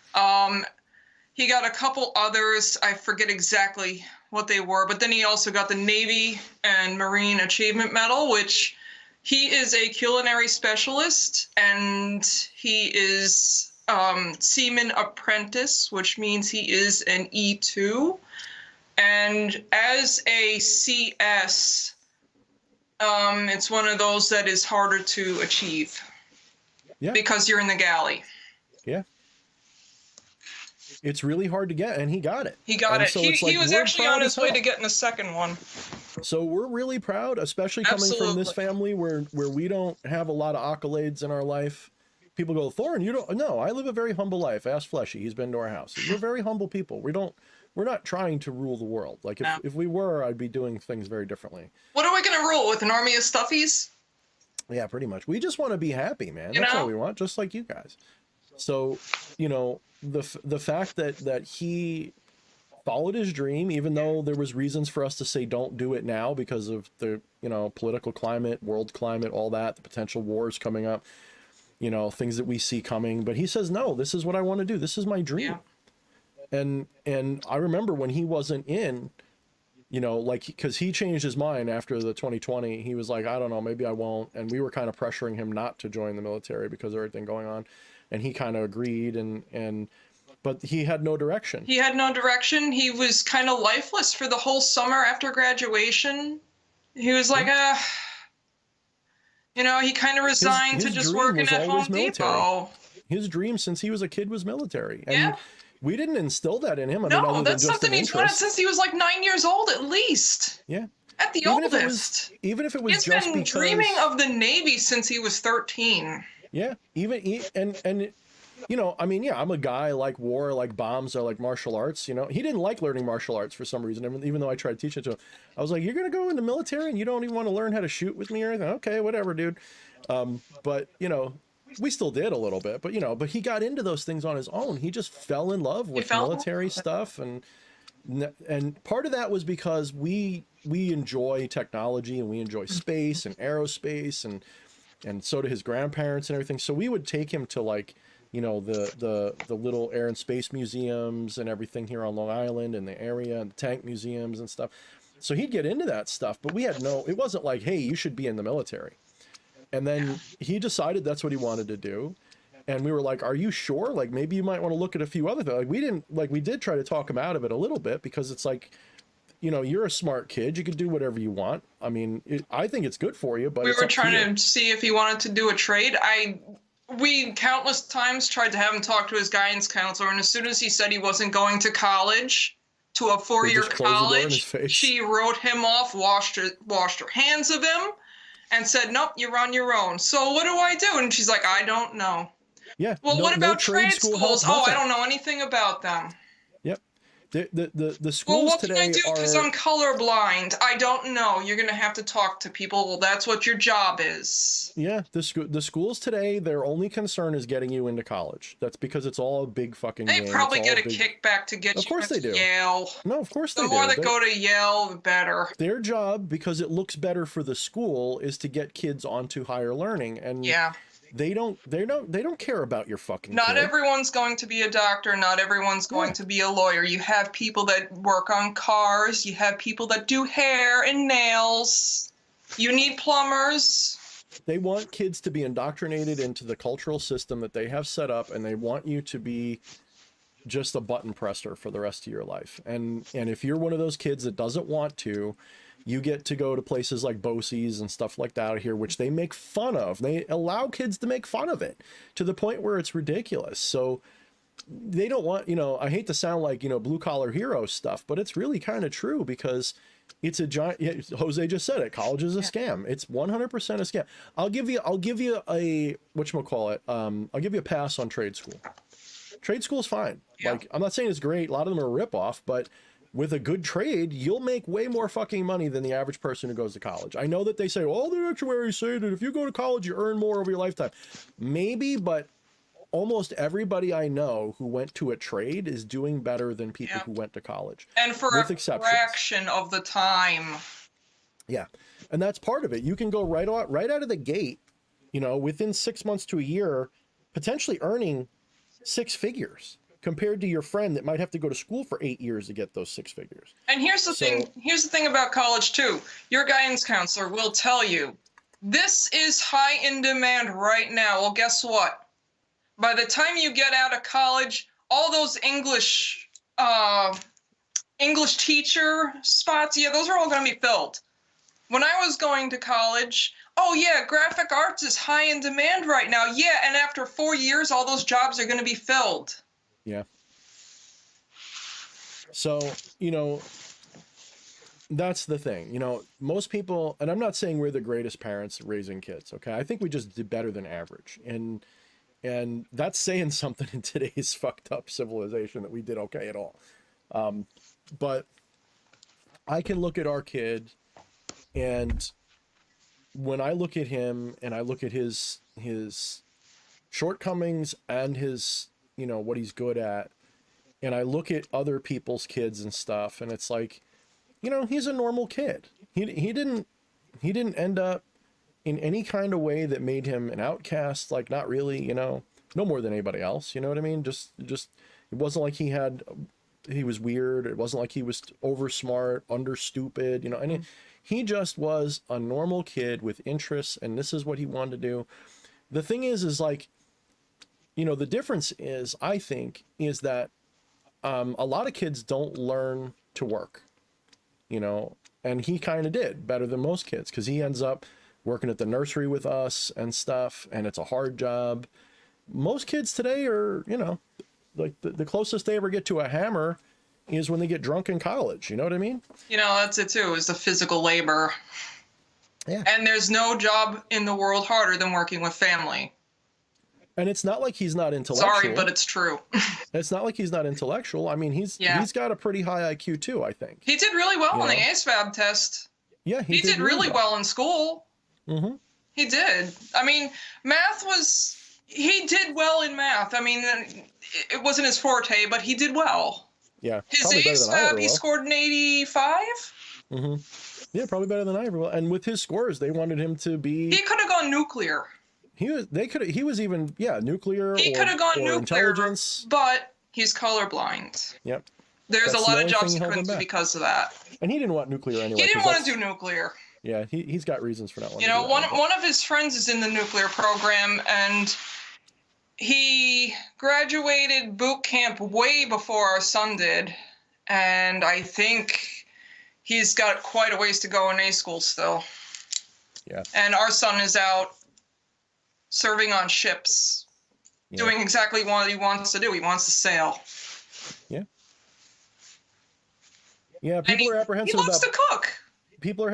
He got a couple others. I forget exactly what they were, but then he also got the Navy and Marine Achievement Medal, which he is a culinary specialist, and he is Seaman Apprentice, which means he is an E2. And as a CS, it's one of those that is harder to achieve. Yeah. Because you're in the galley. Yeah. It's really hard to get, and he got it. He got it. So he was actually on his way to getting a second one. So we're really proud, especially coming from this family where we don't have a lot of accolades in our life. People go, Thorne, you don't. No, I live a very humble life. Ask Fleshy. He's been to our house. We're very humble people. We're not trying to rule the world. Like if we were, I'd be doing things very differently. What are we gonna rule with? An army of stuffies? Yeah, pretty much. We just want to be happy, man. That's all we want, just like you guys. So, the fact that he followed his dream, even though there was reasons for us to say don't do it now because of the political climate, world climate, all that, the potential wars coming up, things that we see coming. But he says, no, this is what I want to do. This is my dream. Yeah. And I remember when he wasn't in, because he changed his mind after the 2020. He was like, I don't know, maybe I won't. And we were kind of pressuring him not to join the military because of everything going on. And he kind of agreed, but he had no direction. He had no direction. He was kind of lifeless for the whole summer after graduation. He was like, he kind of resigned to just working at Home Depot. His dream since he was a kid was military. And we didn't instill that in him. No, that's something he's wanted since he was like 9 years old at least. Yeah. At the oldest. Even if it was he's been dreaming of the Navy since he was 13. Yeah, I'm a guy, I like war, I like bombs, I like martial arts. He didn't like learning martial arts for some reason, even though I tried to teach it to him. I was like, you're gonna go in the military and you don't even want to learn how to shoot with me or anything? Okay, whatever, dude. But we still did a little bit, but he got into those things on his own. He just fell in love with military stuff, and part of that was because we enjoy technology and we enjoy space and aerospace and so do his grandparents and everything. So we would take him to the little air and space museums and everything here on Long Island and the area and the tank museums and stuff. So he'd get into that stuff, but it wasn't like, hey, you should be in the military. And then he decided that's what he wanted to do. And we were like, are you sure? Like, maybe you might want to look at a few other things. We did try to talk him out of it a little bit because it's like, you're a smart kid. You can do whatever you want. I mean, I think it's good for you, but we were trying to see if he wanted to do a trade. We countless times tried to have him talk to his guidance counselor, and as soon as he said he wasn't going to college, to a 4-year college, she wrote him off, washed her hands of him, and said, nope, you're on your own. So what do I do? And she's like, I don't know. Yeah. Well, what about trade schools? I don't know anything about them. Yep. The schools today can I do? Because I'm colorblind. I don't know. You're going to have to talk to people. Well, that's what your job is. Yeah, the schools today, their only concern is getting you into college. That's because it's all a big fucking game. They probably get a kickback to get you into Yale. No, of course they do. The more that go to Yale, the better. Their job, because it looks better for the school, is to get kids onto higher learning. And they don't care about your fucking Not kid. everyone's going to be a doctor. Not everyone's going to be a lawyer. You have people that work on cars. You have people that do hair and nails. You need plumbers. They want kids to be indoctrinated into the cultural system that they have set up, and they want you to be just a button presser for the rest of your life. And if you're one of those kids that doesn't want to, you get to go to places like BOCES and stuff like that here, which they make fun of. They allow kids to make fun of it to the point where it's ridiculous. So they don't want, I hate to sound like, blue collar hero stuff, but it's really kind of true, because it's a giant, Jose just said it, college is a scam. It's 100% a scam. I'll give you a, whatchamacallit, I'll give you a pass on trade school. Trade school is fine. Yeah. Like, I'm not saying it's great. A lot of them are a ripoff, but with a good trade, you'll make way more fucking money than the average person who goes to college. I know that they say, well, the actuaries say that if you go to college, you earn more over your lifetime. Maybe, but almost everybody I know who went to a trade is doing better than people who went to college. And for a fraction of the time. Yeah. And that's part of it. You can go right out of the gate, within 6 months to a year, potentially earning 6 figures compared to your friend that might have to go to school for 8 years to get those 6 figures. And here's the thing about college too. Your guidance counselor will tell you, this is high in demand right now. Well, guess what? By the time you get out of college, all those English teacher spots, those are all going to be filled. When I was going to college, oh yeah, graphic arts is high in demand right now. Yeah, and after 4 years, all those jobs are going to be filled. Yeah. So, that's the thing. Most people, and I'm not saying we're the greatest parents raising kids, okay? I think we just did better than average. And that's saying something in today's fucked up civilization that we did okay at all. But I can look at our kid, and when I look at him and I look at his shortcomings and his, what he's good at, and I look at other people's kids and stuff, and it's like, he's a normal kid. He didn't end up in any kind of way that made him an outcast, like not really, no more than anybody else, you know what I mean? Just it wasn't like he was weird. It wasn't like he was over smart, under stupid, and he just was a normal kid with interests, and this is what he wanted to do. The thing is like, the difference is, I think, is that a lot of kids don't learn to work, and he kind of did better than most kids, because he ends up working at the nursery with us and stuff, and it's a hard job. Most kids today are, like the closest they ever get to a hammer is when they get drunk in college. You know what I mean? That's it too, is the physical labor. Yeah. And there's no job in the world harder than working with family. And it's not like he's not intellectual. Sorry, but it's true. It's not like he's not intellectual. I mean, he's got a pretty high IQ too, I think. He did really well on the ASVAB test. Yeah, he did really well in school. Mm-hmm. He did. I mean, he did well in math. I mean, it wasn't his forte, but he did well. Yeah. His ASVAB, he scored an 85. Mm-hmm. Yeah, probably better than I ever will. And with his scores, they wanted him to be. He could have gone nuclear. He was even nuclear. He could have gone nuclear, intelligence. but he's colorblind. Yep. There's a lot of jobs he couldn't do because of that. And he didn't want nuclear anyway. He didn't want to do nuclear. Yeah, he's got reasons for not wanting to do that. One of his friends is in the nuclear program, and he graduated boot camp way before our son did, and I think he's got quite a ways to go in A school still. Yeah. And our son is out serving on ships, doing exactly what he wants to do. He wants to sail. Yeah. Yeah, people are apprehensive about... He loves to cook. People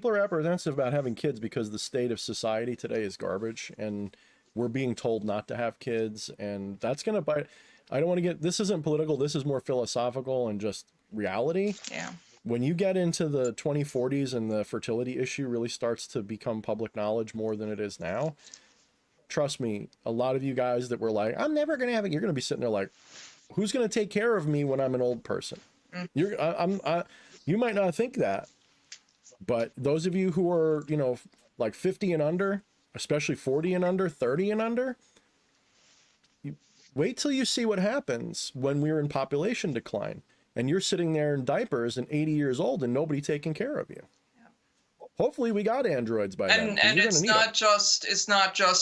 are apprehensive about having kids because the state of society today is garbage, and we're being told not to have kids, and that's going to bite. I don't want to get, this isn't political, this is more philosophical and just reality. Yeah. When you get into the 2040s and the fertility issue really starts to become public knowledge more than it is now, trust me, a lot of you guys that were like, I'm never going to have it, you're going to be sitting there like, who's going to take care of me when I'm an old person? You might not think that, but those of you who are, like 50 and under, especially 40 and under, 30 and under. Wait till you see what happens when we're in population decline and you're sitting there in diapers and 80 years old and nobody taking care of you. Hopefully we got androids by then. And it's not just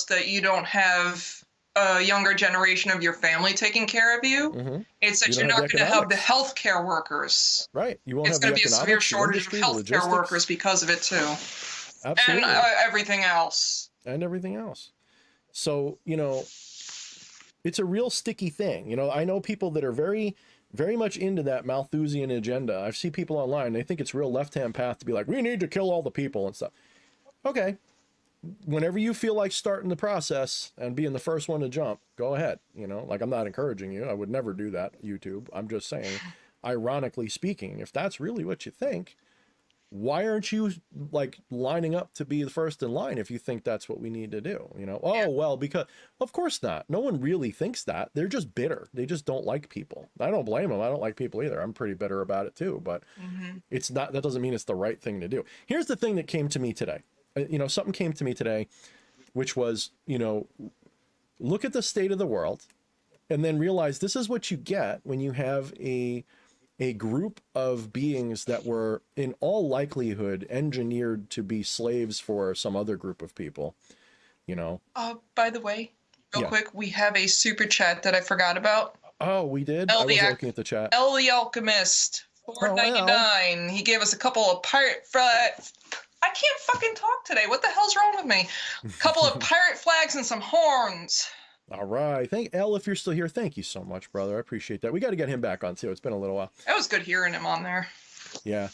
that you don't have a younger generation of your family taking care of you. It's that you're not going to have the healthcare workers. Right. You won't it's have going to be a severe shortage of healthcare workers because of it too. Absolutely. And everything else. So, you know, it's a real sticky thing. You know, I know people that are very, very much into that Malthusian agenda. I've seen people online, they think it's real left-hand path to be like, we need to kill all the people and stuff. Okay. Whenever you feel like starting the process and being the first one to jump, go ahead. You know, like, I'm not encouraging you. I would never do that, YouTube. I'm just saying, ironically speaking, if that's really what you think, why aren't you like lining up to be the first in line if you think that's what we need to do? You know, oh, well, because of course not. No one really thinks that. They're just bitter. They just don't like people. I don't blame them. I don't like people either. I'm pretty bitter about it too, but it's not, that doesn't mean it's the right thing to do. Here's the thing that came to me today. You know, something came to me today, which was, you know, look at the state of the world and then realize this is what you get when you have a group of beings that were in all likelihood engineered to be slaves for some other group of people, you know. By the way, real quick, we have a super chat that I forgot about. Oh, we did? I was looking at the chat. El the Alchemist, $4.99. He gave us a couple of pirate I can't fucking talk today. What the hell's wrong with me? A couple of pirate flags and some horns. All right. Thank Elle, if you're still here. Thank you so much, brother. I appreciate that. We got to get him back on too. It's been a little while. It was good hearing him on there. Yeah.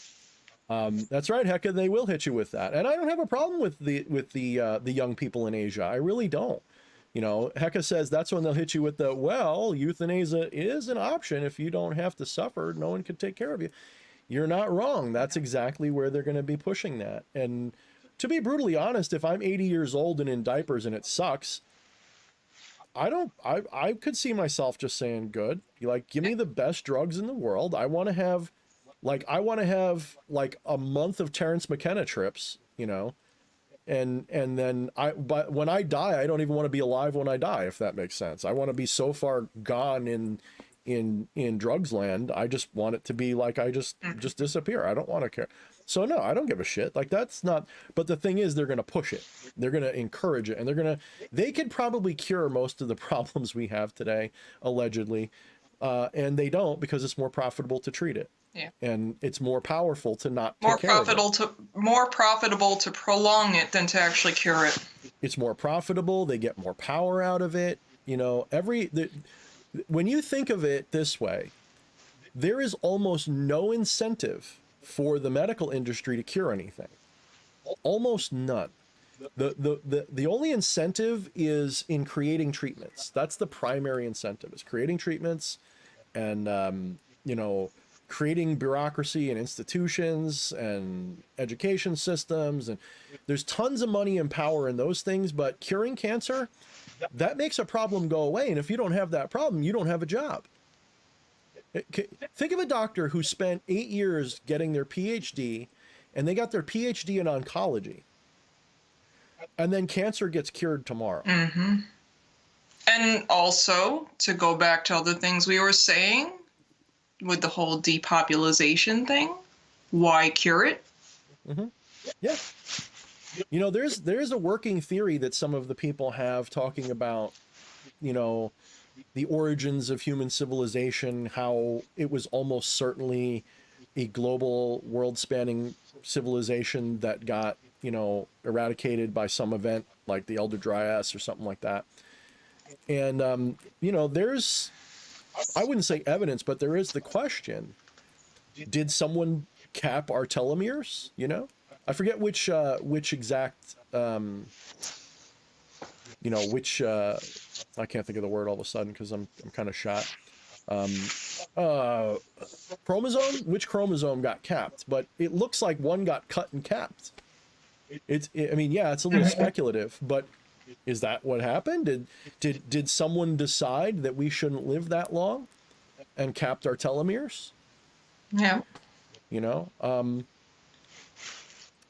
That's right, Hecka. They will hit you with that. And I don't have a problem with the young people in Asia. I really don't. You know, Hecka says that's when they'll hit you with the, well, euthanasia is an option. If you don't have to suffer, no one can take care of you. You're not wrong. That's exactly where they're going to be pushing that. And to be brutally honest, if I'm 80 years old and in diapers and it sucks, I could see myself just saying, good, you like, give me the best drugs in the world. I want to have like a month of Terrence McKenna trips, you know, and then but when I die, I don't even want to be alive when I die, if that makes sense. I want to be so far gone in drugs land. I just want it to be like, I just disappear. I don't want to care. So no, I don't give a shit. Like, that's not, but the thing is, they're going to push it. They're going to encourage it. And they could probably cure most of the problems we have today, allegedly. And they don't, because it's more profitable to treat it. Yeah. And it's more powerful to not take care of it. More profitable to prolong it than to actually cure it. It's more profitable. They get more power out of it. You know, when you think of it this way, there is almost no incentive for the medical industry to cure anything. Almost none. The only incentive is in creating treatments. That's the primary incentive, is creating treatments and, you know, creating bureaucracy and institutions and education systems. And there's tons of money and power in those things, but curing cancer, that makes a problem go away. And if you don't have that problem, you don't have a job. Think of a doctor who spent 8 years getting their PhD, and they got their PhD in oncology, and then cancer gets cured tomorrow. Mm-hmm. And also, to go back to other things we were saying, with the whole depopulation thing, why cure it? Mm-hmm. Yeah. You know, there's a working theory that some of the people have talking about, you know, the origins of human civilization, how it was almost certainly a global world-spanning civilization that got, you know, eradicated by some event like the Elder Dryas or something like that. And, you know, there's, I wouldn't say evidence, but there is the question, did someone cap our telomeres? You know, I forget which exact, you know, which, I can't think of the word all of a sudden because I'm kind of shot. Chromosome? Which chromosome got capped? But it looks like one got cut and capped. I mean, yeah, it's a little speculative, but is that what happened? Did someone decide that we shouldn't live that long and capped our telomeres? Yeah. You know,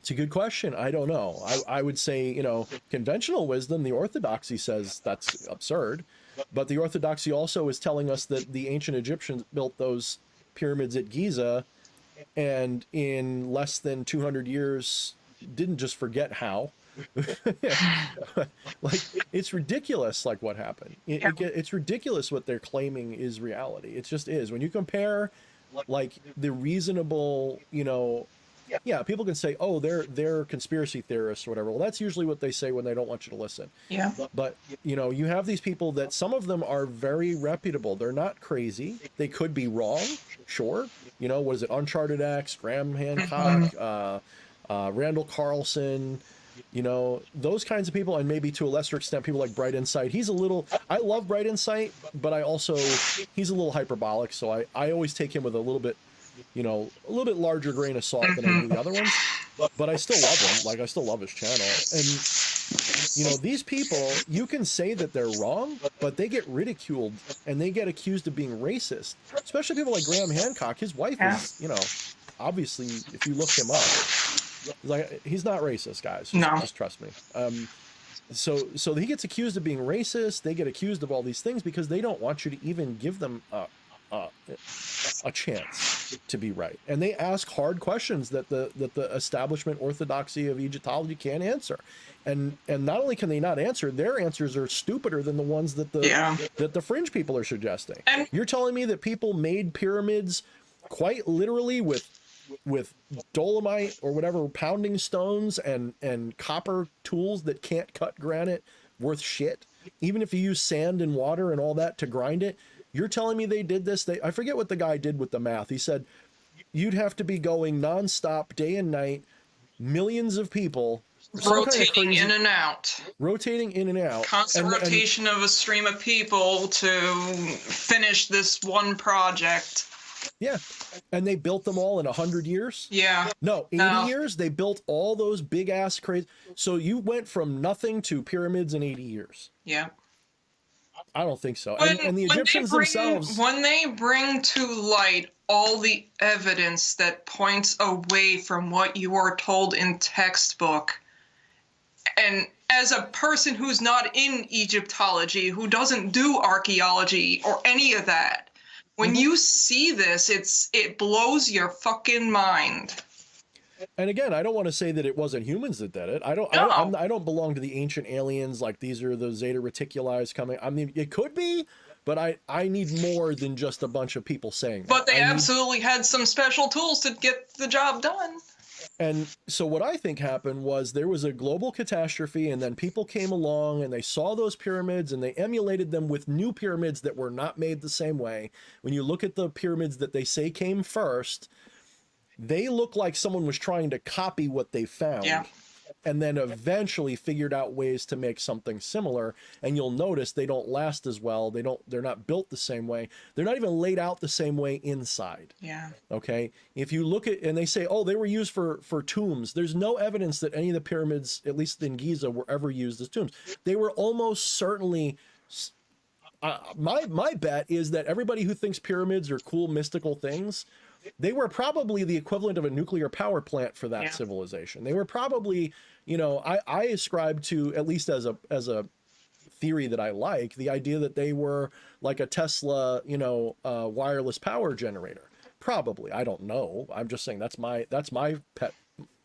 It's a good question. I don't know. I would say, you know, conventional wisdom, the orthodoxy says that's absurd. But the orthodoxy also is telling us that the ancient Egyptians built those pyramids at Giza and in less than 200 years didn't just forget how. Like, it's ridiculous, like what happened. It's ridiculous what they're claiming is reality. It just is. When you compare like the reasonable, you know, yeah, people can say, oh, they're conspiracy theorists or whatever. Well, that's usually what they say when they don't want you to listen. Yeah. But, you know, you have these people that some of them are very reputable. They're not crazy. They could be wrong, sure. You know, what is it? Uncharted X, Graham Hancock, Randall Carlson, you know, those kinds of people. And maybe to a lesser extent, people like Bright Insight. I love Bright Insight, but he's a little hyperbolic. So I always take him with a little bit, you know, a little bit larger grain of salt than I do the other ones, but I still love him. Like, I still love his channel. And, you know, these people, you can say that they're wrong, but they get ridiculed and they get accused of being racist, especially people like Graham Hancock. His wife is, you know, obviously, if you look him up, like, he's not racist, guys. Just trust me. So he gets accused of being racist. They get accused of all these things because they don't want you to even give them a chance to be right, and they ask hard questions that the establishment orthodoxy of Egyptology can't answer, and not only can they not answer, their answers are stupider than the ones that the fringe people are suggesting. And you're telling me that people made pyramids quite literally with dolomite or whatever pounding stones and copper tools that can't cut granite worth shit, even if you use sand and water and all that to grind it? You're telling me they did this? I forget what the guy did with the math. He said you'd have to be going nonstop, day and night, millions of people. Rotating in and out. Rotating in and out. Constant rotation of a stream of people to finish this one project. Yeah. And they built them all in 100 years? Yeah. No, 80 years? They built all those big-ass crazy... So you went from nothing to pyramids in 80 years? Yeah. I don't think so. And the Egyptians themselves... When they bring to light all the evidence that points away from what you are told in textbook, and as a person who's not in Egyptology, who doesn't do archaeology or any of that, when you see this, it blows your fucking mind. And again, I don't want to say that it wasn't humans that did it. I don't belong to the ancient aliens, like these are the Zeta Reticuli coming. I mean, it could be, but I need more than just a bunch of people saying that. But they absolutely had some special tools to get the job done. And so what I think happened was there was a global catastrophe, and then people came along and they saw those pyramids and they emulated them with new pyramids that were not made the same way. When you look at the pyramids that they say came first, they look like someone was trying to copy what they found, and then eventually figured out ways to make something similar. And you'll notice they don't last as well. They're not built the same way. They're not even laid out the same way inside. Yeah. Okay. If you look at, and they say, oh, they were used for tombs. There's no evidence that any of the pyramids, at least in Giza, were ever used as tombs. They were almost certainly, my bet is that everybody who thinks pyramids are cool, mystical things, they were probably the equivalent of a nuclear power plant for that civilization. They were probably, you know, I ascribe to, at least as a theory that I like, the idea that they were like a Tesla, you know, wireless power generator. Probably. I don't know. I'm just saying that's my pet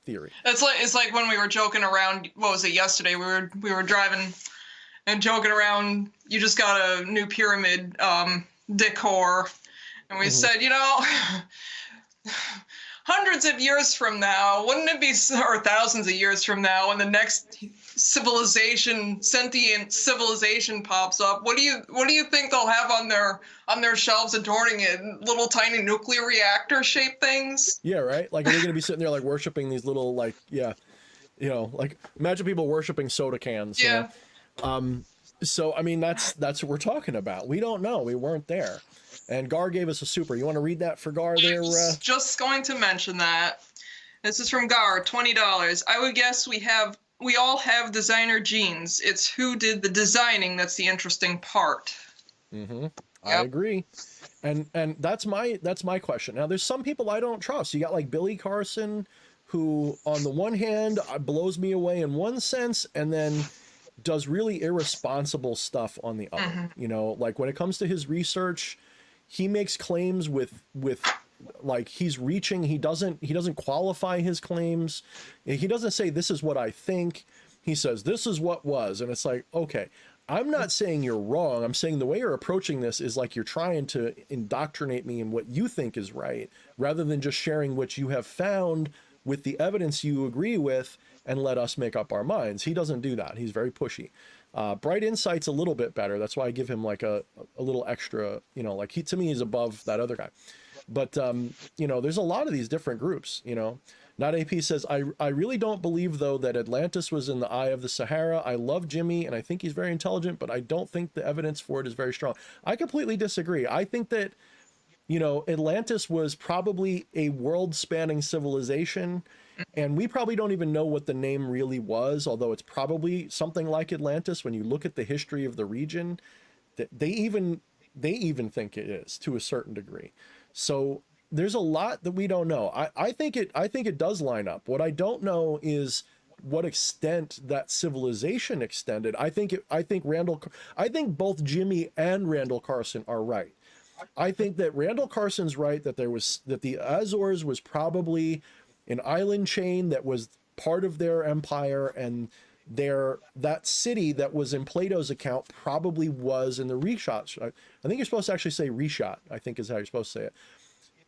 theory. It's like when we were joking around, what was it, yesterday? We were driving and joking around, you just got a new pyramid decor. And we said, you know, hundreds of years from now, wouldn't it be, or thousands of years from now, when the next sentient civilization pops up, what do you think they'll have on their shelves adorning it? Little tiny nuclear reactor shaped things? Yeah, right. Like, are they going to be sitting there like worshiping these little, like, you know, like, imagine people worshiping soda cans. Yeah. You know? So I mean, that's what we're talking about. We don't know. We weren't there. And Gar gave us a super. You want to read that for Gar there? I was just going to mention that. This is from Gar, $20. I would guess we all have designer genes. It's who did the designing that's the interesting part. Mm-hmm. I agree. And that's my question. Now, there's some people I don't trust. You got like Billy Carson, who, on the one hand, blows me away in one sense, and then does really irresponsible stuff on the other. You know, like when it comes to his research, he makes claims with like he's reaching. He doesn't qualify his claims. He doesn't say this is what I think. He says this is what was, and it's like, okay, I'm not saying you're wrong. I'm saying the way you're approaching this is like you're trying to indoctrinate me in what you think is right, rather than just sharing what you have found with the evidence you agree with and let us make up our minds. He doesn't do that. He's very pushy. Bright Insight's a little bit better. That's why I give him like a little extra, you know, like to me, he's above that other guy. But, you know, there's a lot of these different groups, you know. Not AP says, I really don't believe, though, that Atlantis was in the eye of the Sahara. I love Jimmy, and I think he's very intelligent, but I don't think the evidence for it is very strong. I completely disagree. I think that, you know, Atlantis was probably a world-spanning civilization, and we probably don't even know what the name really was, although it's probably something like Atlantis when you look at the history of the region. They even think it is, to a certain degree. So there's a lot that we don't know. I think it does line up. What I don't know is what extent that civilization extended. I think both Jimmy and Randall Carson are right. I think that Randall Carson's right that the Azores was probably an island chain that was part of their empire, and that city that was in Plato's account probably was in the Reshat. I think you're supposed to actually say Reshat, I think is how you're supposed to say it.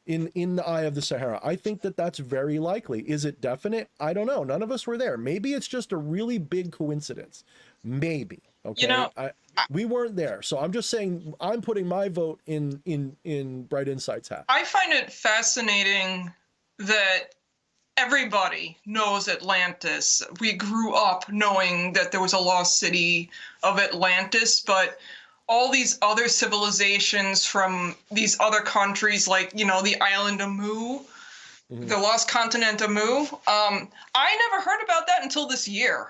In the eye of the Sahara. I think that that's very likely. Is it definite? I don't know. None of us were there. Maybe it's just a really big coincidence. Maybe. Okay. You know, we weren't there. So I'm just saying I'm putting my vote in Bright Insight's hat. I find it fascinating that everybody knows Atlantis. We grew up knowing that there was a lost city of Atlantis, but all these other civilizations from these other countries, like, you know, the island of Mu, the lost continent of Mu, I never heard about that until this year.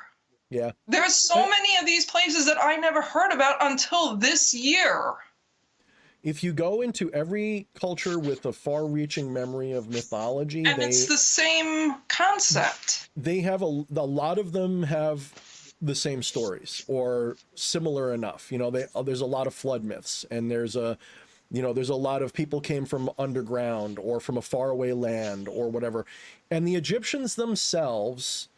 Yeah. There's so many of these places that I never heard about until this year. If you go into every culture with a far-reaching memory of mythology, and it's the same concept. They have a lot of them have the same stories or similar enough. You know, there's a lot of flood myths, and there's a lot of people came from underground or from a faraway land or whatever. And the Egyptians themselves,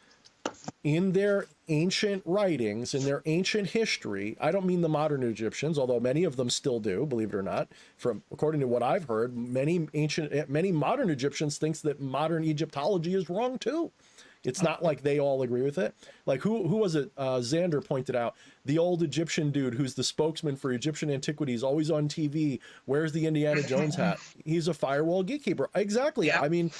in their ancient writings, in their ancient history, I don't mean the modern Egyptians, although many of them still do, believe it or not, according to what I've heard, many modern Egyptians thinks that modern Egyptology is wrong too. It's not like they all agree with it. Like who was it? Xander pointed out the old Egyptian dude who's the spokesman for Egyptian antiquities, always on TV. Wears the Indiana Jones hat. He's a firewall gatekeeper. Exactly. Yeah. I mean,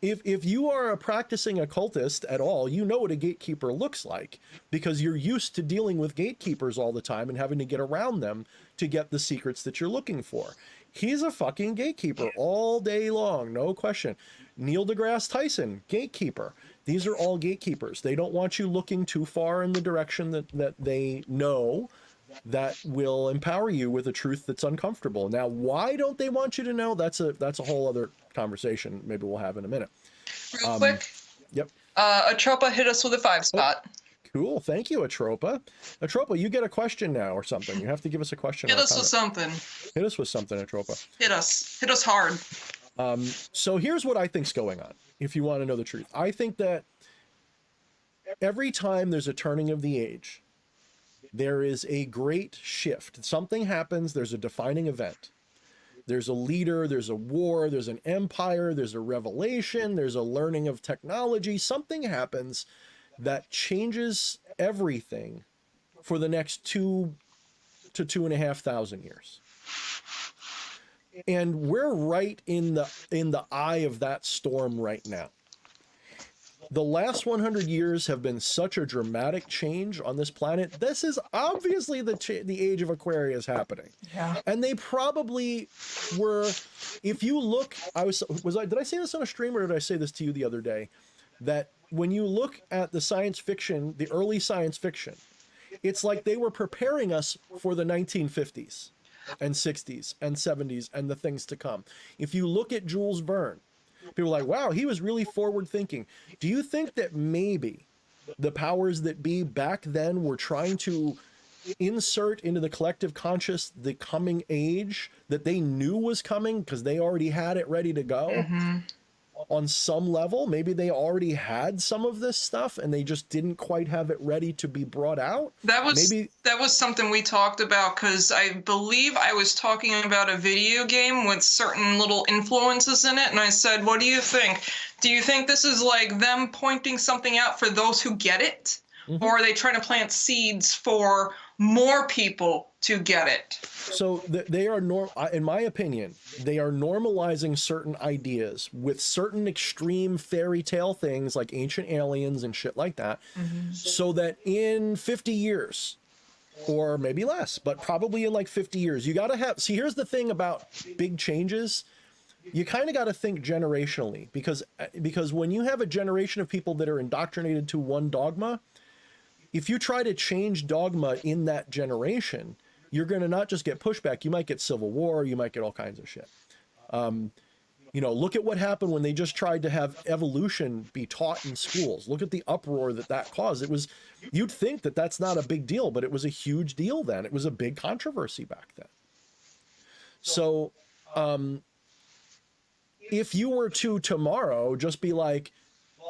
if you are a practicing occultist at all, you know what a gatekeeper looks like because you're used to dealing with gatekeepers all the time and having to get around them to get the secrets that you're looking for. He's a fucking gatekeeper all day long, no question. Neil deGrasse Tyson, gatekeeper. These are all gatekeepers. They don't want you looking too far in the direction that they know that will empower you with a truth that's uncomfortable. Now, why don't they want you to know? That's a whole other conversation maybe we'll have in a minute. Real quick. Yep. Atropa hit us with a 5 spot. Oh, cool. Thank you, Atropa. Atropa, you get a question now or something. You have to give us a question. Hit us with something. Hit us with something, Atropa. Hit us hard. So here's what I think's going on, if you want to know the truth. I think that every time there's a turning of the age, there is a great shift. Something happens, there's a defining event. There's a leader, there's a war, there's an empire, there's a revelation, there's a learning of technology. Something happens that changes everything for the next 2 to 2,500 years. And we're right in the eye of that storm right now. The last 100 years have been such a dramatic change on this planet. This is obviously the age of Aquarius happening. Yeah. And they probably were, if you look, did I say this on a stream or did I say this to you the other day? That when you look at the science fiction, the early science fiction, it's like they were preparing us for the 1950s and 60s and 70s and the things to come. If you look at Jules Verne, People are like, wow, he was really forward thinking. Do you think that maybe the powers that be back then were trying to insert into the collective conscious the coming age that they knew was coming because they already had it ready to go? On some level, maybe they already had some of this stuff and they just didn't quite have it ready to be brought out. That was something we talked about, because I believe I was talking about a video game with certain little influences in it, and I said, what do you think? Do you think this is like them pointing something out for those who get it? Or are they trying to plant seeds for more people to get it? So they are, in my opinion, they are normalizing certain ideas with certain extreme fairy tale things like ancient aliens and shit like that, so that in 50 years, or maybe less, but probably in like 50 years, you got to have, see, here's the thing about big changes. You kind of got to think generationally, because when you have a generation of people that are indoctrinated to one dogma, if you try to change dogma in that generation, you're going to not just get pushback, you might get civil war, you might get all kinds of shit. You know, look at what happened when they just tried to have evolution be taught in schools. Look at the uproar that caused. It was, you'd think that that's not a big deal, but it was a huge deal then. It was a big controversy back then. So if you were to tomorrow just be like,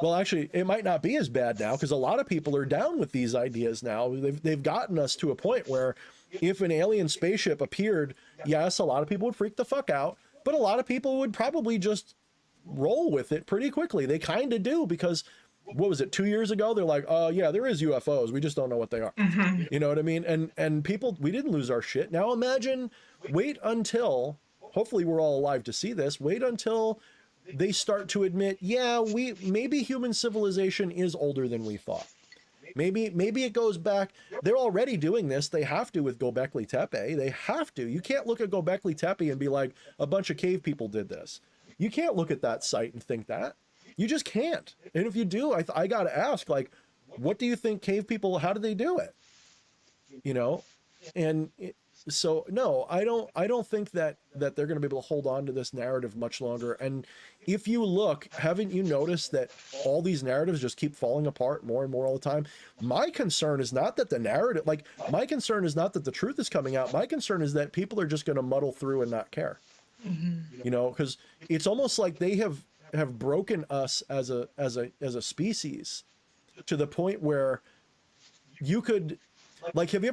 well, actually, it might not be as bad now, because a lot of people are down with these ideas now. They've gotten us to a point where if an alien spaceship appeared, yes, a lot of people would freak the fuck out, but a lot of people would probably just roll with it pretty quickly. They kind of do, because what was it, 2 years ago? They're like, yeah, there is UFOs. We just don't know what they are. You know what I mean? And people, we didn't lose our shit. Now imagine, wait until, hopefully we're all alive to see this, wait until they start to admit, yeah, maybe human civilization is older than we thought. Maybe it goes back. They're already doing this. They have to with Göbekli Tepe. They have to. You can't look at Göbekli Tepe and be like, a bunch of cave people did this. You can't look at that site and think that. You just can't. And if you do, I got to ask, like, what do you think cave people, how did they do it? You know? And so no, I don't think that they're going to be able to hold on to this narrative much longer. And if you look, haven't you noticed that all these narratives just keep falling apart more and more all the time? My concern is not that the narrative, like, my concern is not that the truth is coming out. My concern is that people are just going to muddle through and not care. You know, because it's almost like they have broken us as a species to the point where you could, like, have you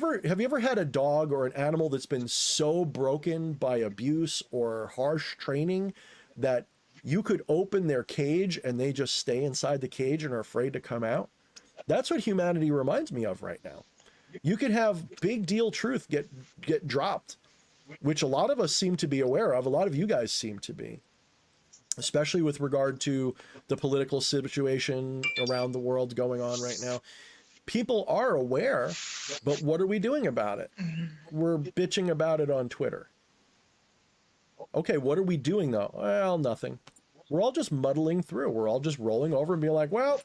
ever had a dog or an animal that's been so broken by abuse or harsh training that you could open their cage and they just stay inside the cage and are afraid to come out? That's what humanity reminds me of right now. You could have big deal truth get dropped, which a lot of us seem to be aware of. A lot of you guys seem to be, especially with regard to the political situation around the world going on right now. People are aware, but what are we doing about it? We're bitching about it on Twitter. Okay, what are we doing though? Well, nothing. We're all just muddling through. We're all just rolling over and being like, well,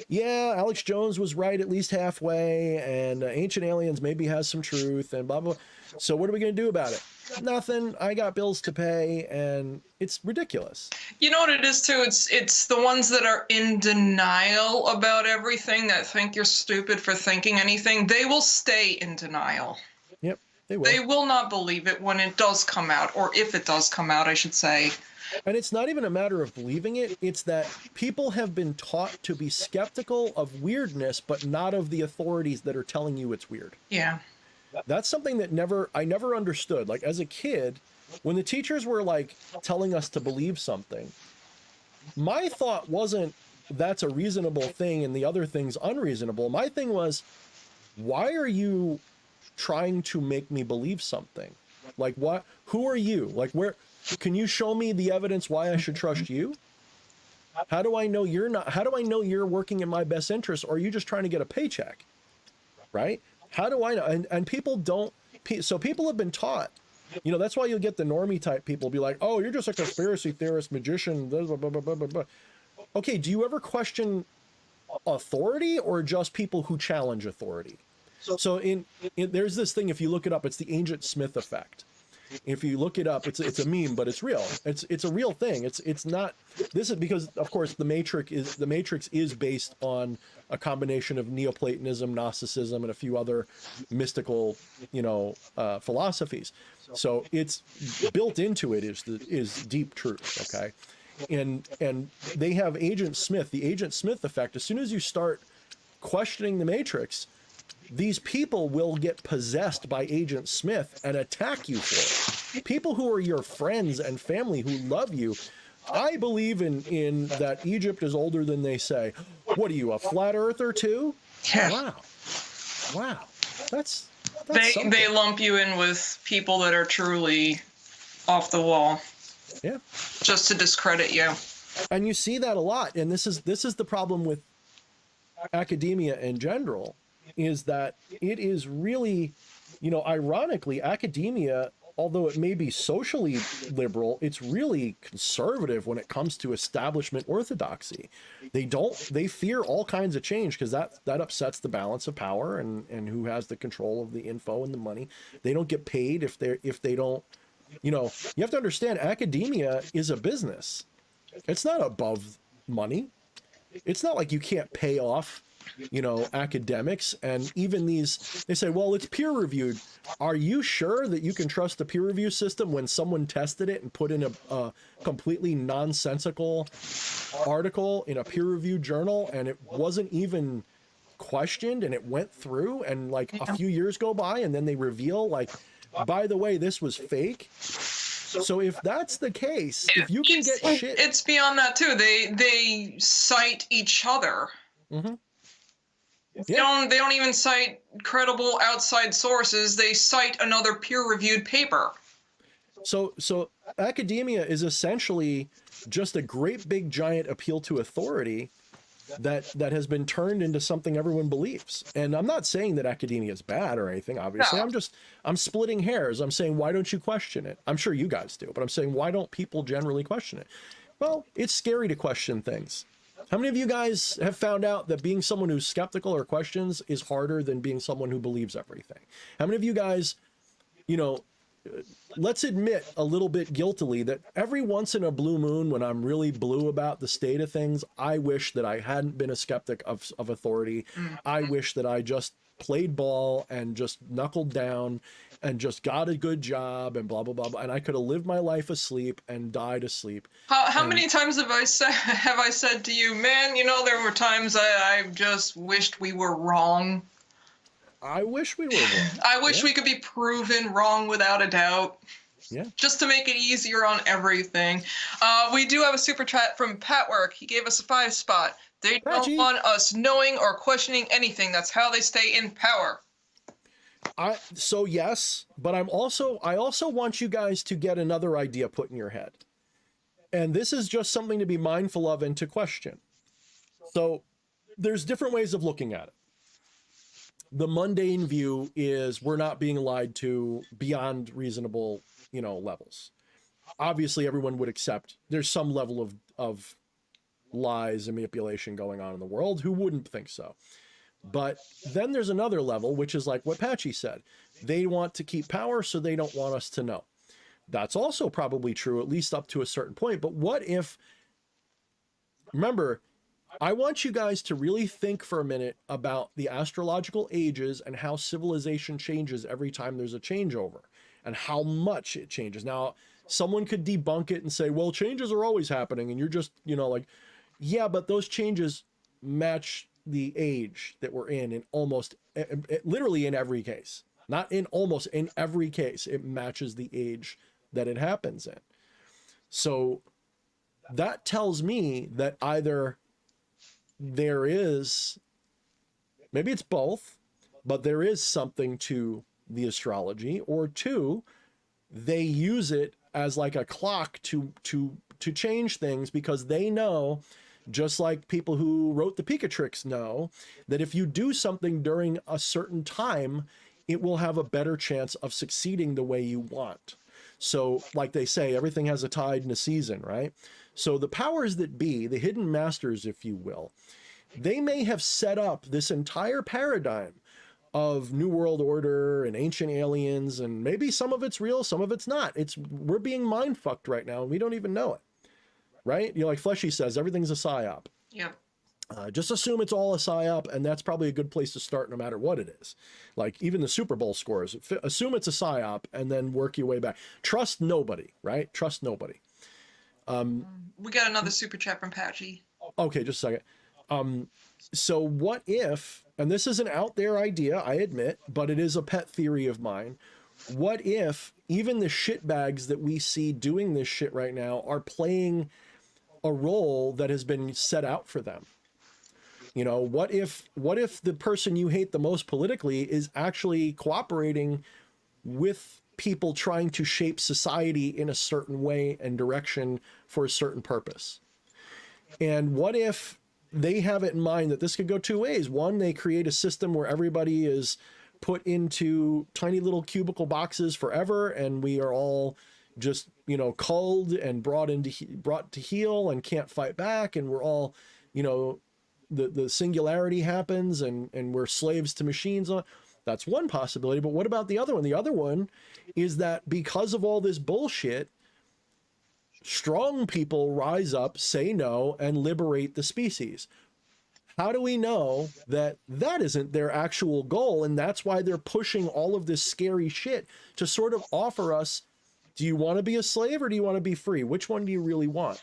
yeah, Alex Jones was right at least halfway, and Ancient Aliens maybe has some truth, and blah, blah. So what are we going to do about it? Nothing. I got bills to pay, and it's ridiculous. You know what it is too? It's the ones that are in denial about everything, that think you're stupid for thinking anything. They will stay in denial. Yep, they will. They will not believe it when it does come out, or if it does come out, I should say. And it's not even a matter of believing it. It's that people have been taught to be skeptical of weirdness, but not of the authorities that are telling you it's weird. Yeah. That's something that I never understood. Like, as a kid, when the teachers were like telling us to believe something, my thought wasn't that's a reasonable thing and the other thing's unreasonable. My thing was, why are you trying to make me believe something? Like, what? Who are you? Like, where? Can you show me the evidence why I should trust you? How do I know you're not? How do I know you're working in my best interest, or are you just trying to get a paycheck? Right? How do I know? And people don't. So people have been taught. You know, that's why you'll get the normie type people be like, oh, you're just a conspiracy theorist, magician, blah, blah, blah, blah, blah, blah. Okay, do you ever question authority or just people who challenge authority? So in there's this thing, if you look it up, it's the Agent Smith effect. If you look it up, it's a meme, but it's real. It's a real thing. It's not. This is because, of course, the Matrix is based on a combination of Neoplatonism, Gnosticism, and a few other mystical, philosophies. So it's built into it is deep truth. Okay, and they have Agent Smith, the Agent Smith effect. As soon as you start questioning the Matrix, these people will get possessed by Agent Smith and attack you for it. People who are your friends and family who love you. I believe in that Egypt is older than they say. What are you, a flat earther too? Yeah. Wow. That's they lump you in with people that are truly off the wall. Yeah. Just to discredit you. And you see that a lot. And this is the problem with academia in general, is that it is really, ironically, academia, although it may be socially liberal, it's really conservative when it comes to establishment orthodoxy. They fear all kinds of change because that upsets the balance of power and who has the control of the info and the money. They don't get paid if they don't, you have to understand, academia is a business. It's not above money. It's not like you can't pay off, academics. And even they say, well, it's peer reviewed. Are you sure that you can trust the peer review system when someone tested it and put in a completely nonsensical article in a peer reviewed journal and it wasn't even questioned and it went through, and like a few years go by and then they reveal, like, by the way, this was fake? So if that's the case, if you can get shit, it's beyond that too. They cite each other. Mm-hmm. Yeah. They don't even cite credible outside sources. They cite another peer-reviewed paper. So academia is essentially just a great big giant appeal to authority that has been turned into something everyone believes. And I'm not saying that academia is bad or anything, obviously. No. I'm splitting hairs. I'm saying, why don't you question it? I'm sure you guys do, but I'm saying, why don't people generally question it? Well, it's scary to question things. How many of you guys have found out that being someone who's skeptical or questions is harder than being someone who believes everything? How many of you guys, let's admit a little bit guiltily that every once in a blue moon, when I'm really blue about the state of things, I wish that I hadn't been a skeptic of authority. Mm-hmm. I wish that I just played ball and just knuckled down and just got a good job and blah, blah, blah, blah. And I could have lived my life asleep and died asleep. How many times have I said to you, man, there were times I just wished we were wrong. I wish we were wrong. I wish we could be proven wrong without a doubt. Yeah. Just to make it easier on everything. We do have a super chat from Patwork. He gave us a 5 spot. They don't want us knowing or questioning anything. That's how they stay in power. So yes, but I also want you guys to get another idea put in your head. And this is just something to be mindful of and to question. So there's different ways of looking at it. The mundane view is we're not being lied to beyond reasonable, levels. Obviously, everyone would accept there's some level of lies and manipulation going on in the world. Who wouldn't think so? But then there's another level, which is like what Patchy said. They want to keep power, so they don't want us to know. That's also probably true, at least up to a certain point. But what if, remember, I want you guys to really think for a minute about the astrological ages and how civilization changes every time there's a changeover and how much it changes. Now, someone could debunk it and say, well, changes are always happening. And you're just, yeah, but those changes match the age that we're in almost, literally in every case. Not in almost, in every case, it matches the age that it happens in. So that tells me that either there is, maybe it's both, but there is something to the astrology, or two, they use it as like a clock to change things because they know, just like people who wrote the Picatrix know, that if you do something during a certain time, it will have a better chance of succeeding the way you want. So like they say, everything has a tide and a season, right? So the powers that be, the hidden masters, if you will, they may have set up this entire paradigm of New World Order and ancient aliens, and maybe some of it's real, some of it's not. We're being mind fucked right now, and we don't even know it, right? You know, like Fleshy says, everything's a psyop. Yep. Just assume it's all a psyop, and that's probably a good place to start no matter what it is. Like even the Super Bowl scores, assume it's a psyop and then work your way back. Trust nobody, right? Trust nobody. We got another super chat from Patchy. Okay, just a second. So what if, and this is an out there idea, I admit, but it is a pet theory of mine. What if even the shitbags that we see doing this shit right now are playing a role that has been set out for them? You know, what if the person you hate the most politically is actually cooperating with people trying to shape society in a certain way and direction for a certain purpose? And what if they have it in mind that this could go two ways? One, they create a system where everybody is put into tiny little cubicle boxes forever, and we are all just, you know, culled and brought to heel and can't fight back, and we're all, you know, the singularity happens and we're slaves to machines. That's one possibility. But what about the other one? The other one is that because of all this bullshit, strong people rise up, say no, and liberate the species. How do we know that that isn't their actual goal? And that's why they're pushing all of this scary shit to sort of offer us, do you want to be a slave or do you want to be free? Which one do you really want?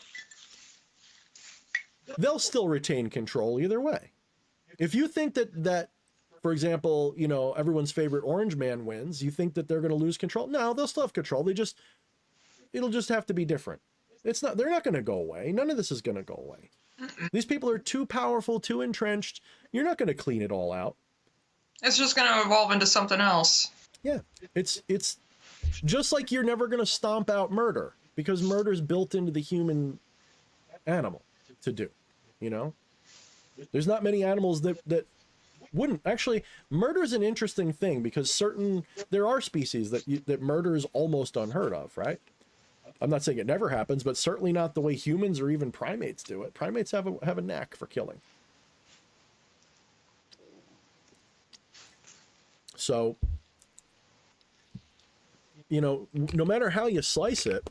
They'll still retain control either way. If you think that, for example, you know, everyone's favorite Orange Man wins, you think that they're going to lose control? No, they'll still have control. It'll just have to be different. They're not going to go away. None of this is going to go away. These people are too powerful, too entrenched. You're not going to clean it all out. It's just going to evolve into something else. Yeah. It's just like you're never going to stomp out murder, because murder is built into the human animal to do, you know? There's not many animals that wouldn't. Actually, murder is an interesting thing, because there are species that murder is almost unheard of, right? I'm not saying it never happens, but certainly not the way humans or even primates do it. Primates have a knack for killing. So, you know, no matter how you slice it,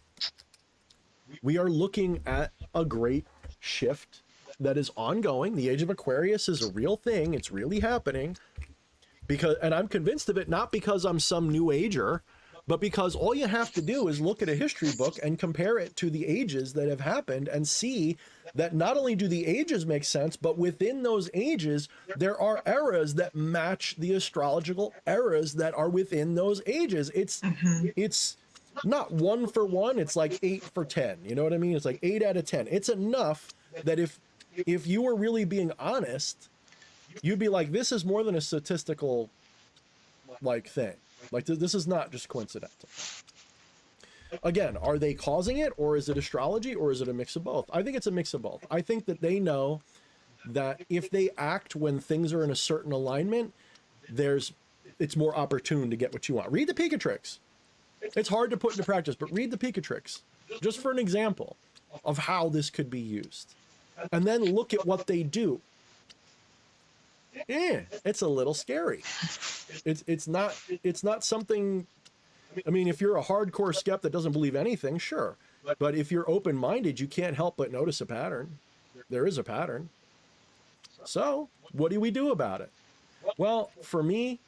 we are looking at a great shift that is ongoing. The age of Aquarius is a real thing. It's really happening. And I'm convinced of it, not because I'm some new ager, but because all you have to do is look at a history book and compare it to the ages that have happened and see that not only do the ages make sense, but within those ages, there are eras that match the astrological eras that are within those ages. It's not 1 for 1, it's like 8 for 10. You know what I mean? It's like 8 out of 10. It's enough that if you were really being honest, you'd be like, this is more than a statistical like thing. Like, this is not just coincidental. Again, are they causing it, or is it astrology, or is it a mix of both? I think it's a mix of both. I think that they know that if they act when things are in a certain alignment, it's more opportune to get what you want. Read the Picatrix. It's hard to put into practice, but read the Picatrix just for an example of how this could be used. And then look at what they do. It's a little scary. It's not something. I mean, if you're a hardcore skeptic that doesn't believe anything, sure. But if you're open-minded, you can't help but notice a pattern. There is a pattern. So what do we do about it? Well, for me,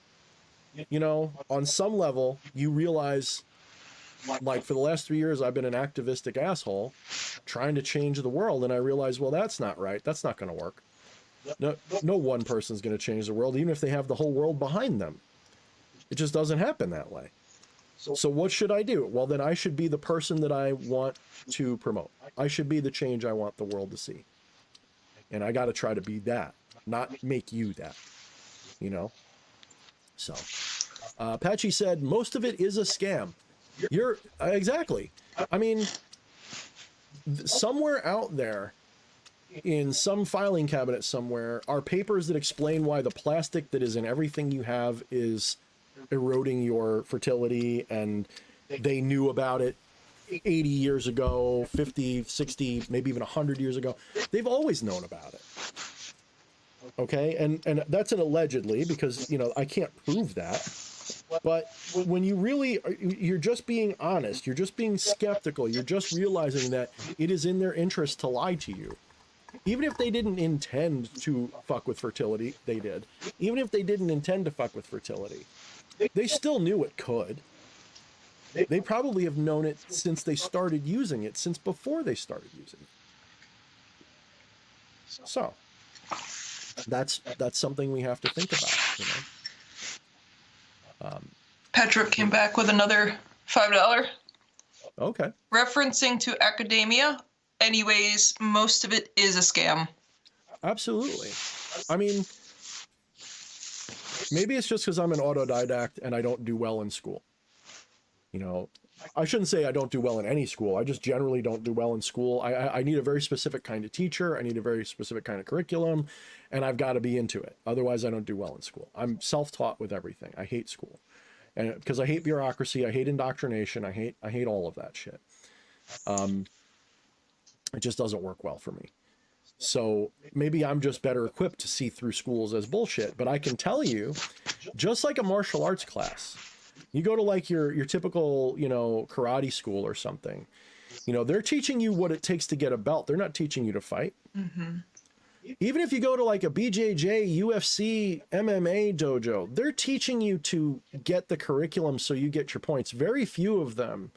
you know, on some level, you realize, like, for the last 3 years, I've been an activistic asshole trying to change the world. And I realized, well, that's not right. That's not going to work. No one person's going to change the world, even if they have the whole world behind them. It just doesn't happen that way. So what should I do? Well, then I should be the person that I want to promote. I should be the change I want the world to see. And I got to try to be that, not make you that, you know? So, Patchy said, most of it is a scam. Exactly. I mean, somewhere out there, in some filing cabinet somewhere, are papers that explain why the plastic that is in everything you have is eroding your fertility, and they knew about it 80 years ago, 50, 60, maybe even 100 years ago. They've always known about it. Okay, and that's an allegedly, because you know I can't prove that. But when you really, you're just being honest, you're just being skeptical, you're just realizing that it is in their interest to lie to you. Even if they didn't intend to fuck with fertility, they did. Even if they didn't intend to fuck with fertility, they still knew it could. They probably have known it since they started using it, since before they started using it. So that's something we have to think about, you know. Patrick came back with another $5. Okay. Referencing to academia, anyways, most of it is a scam. Absolutely. I mean, maybe it's just because I'm an autodidact and I don't do well in school. You know, I shouldn't say I don't do well in any school. I just generally don't do well in school. I need a very specific kind of teacher. I need a very specific kind of curriculum, and I've got to be into it. Otherwise, I don't do well in school. I'm self-taught with everything. I hate school. And because I hate bureaucracy, I hate indoctrination, I hate all of that shit. It just doesn't work well for me. So maybe I'm just better equipped to see through schools as bullshit. But I can tell you, just like a martial arts class, you go to like your typical, you know, karate school or something, you know, they're teaching you what it takes to get a belt. They're not teaching you to fight. Mm-hmm. Even if you go to like a BJJ, UFC, MMA dojo, they're teaching you to get the curriculum so you get your points. Very few of them,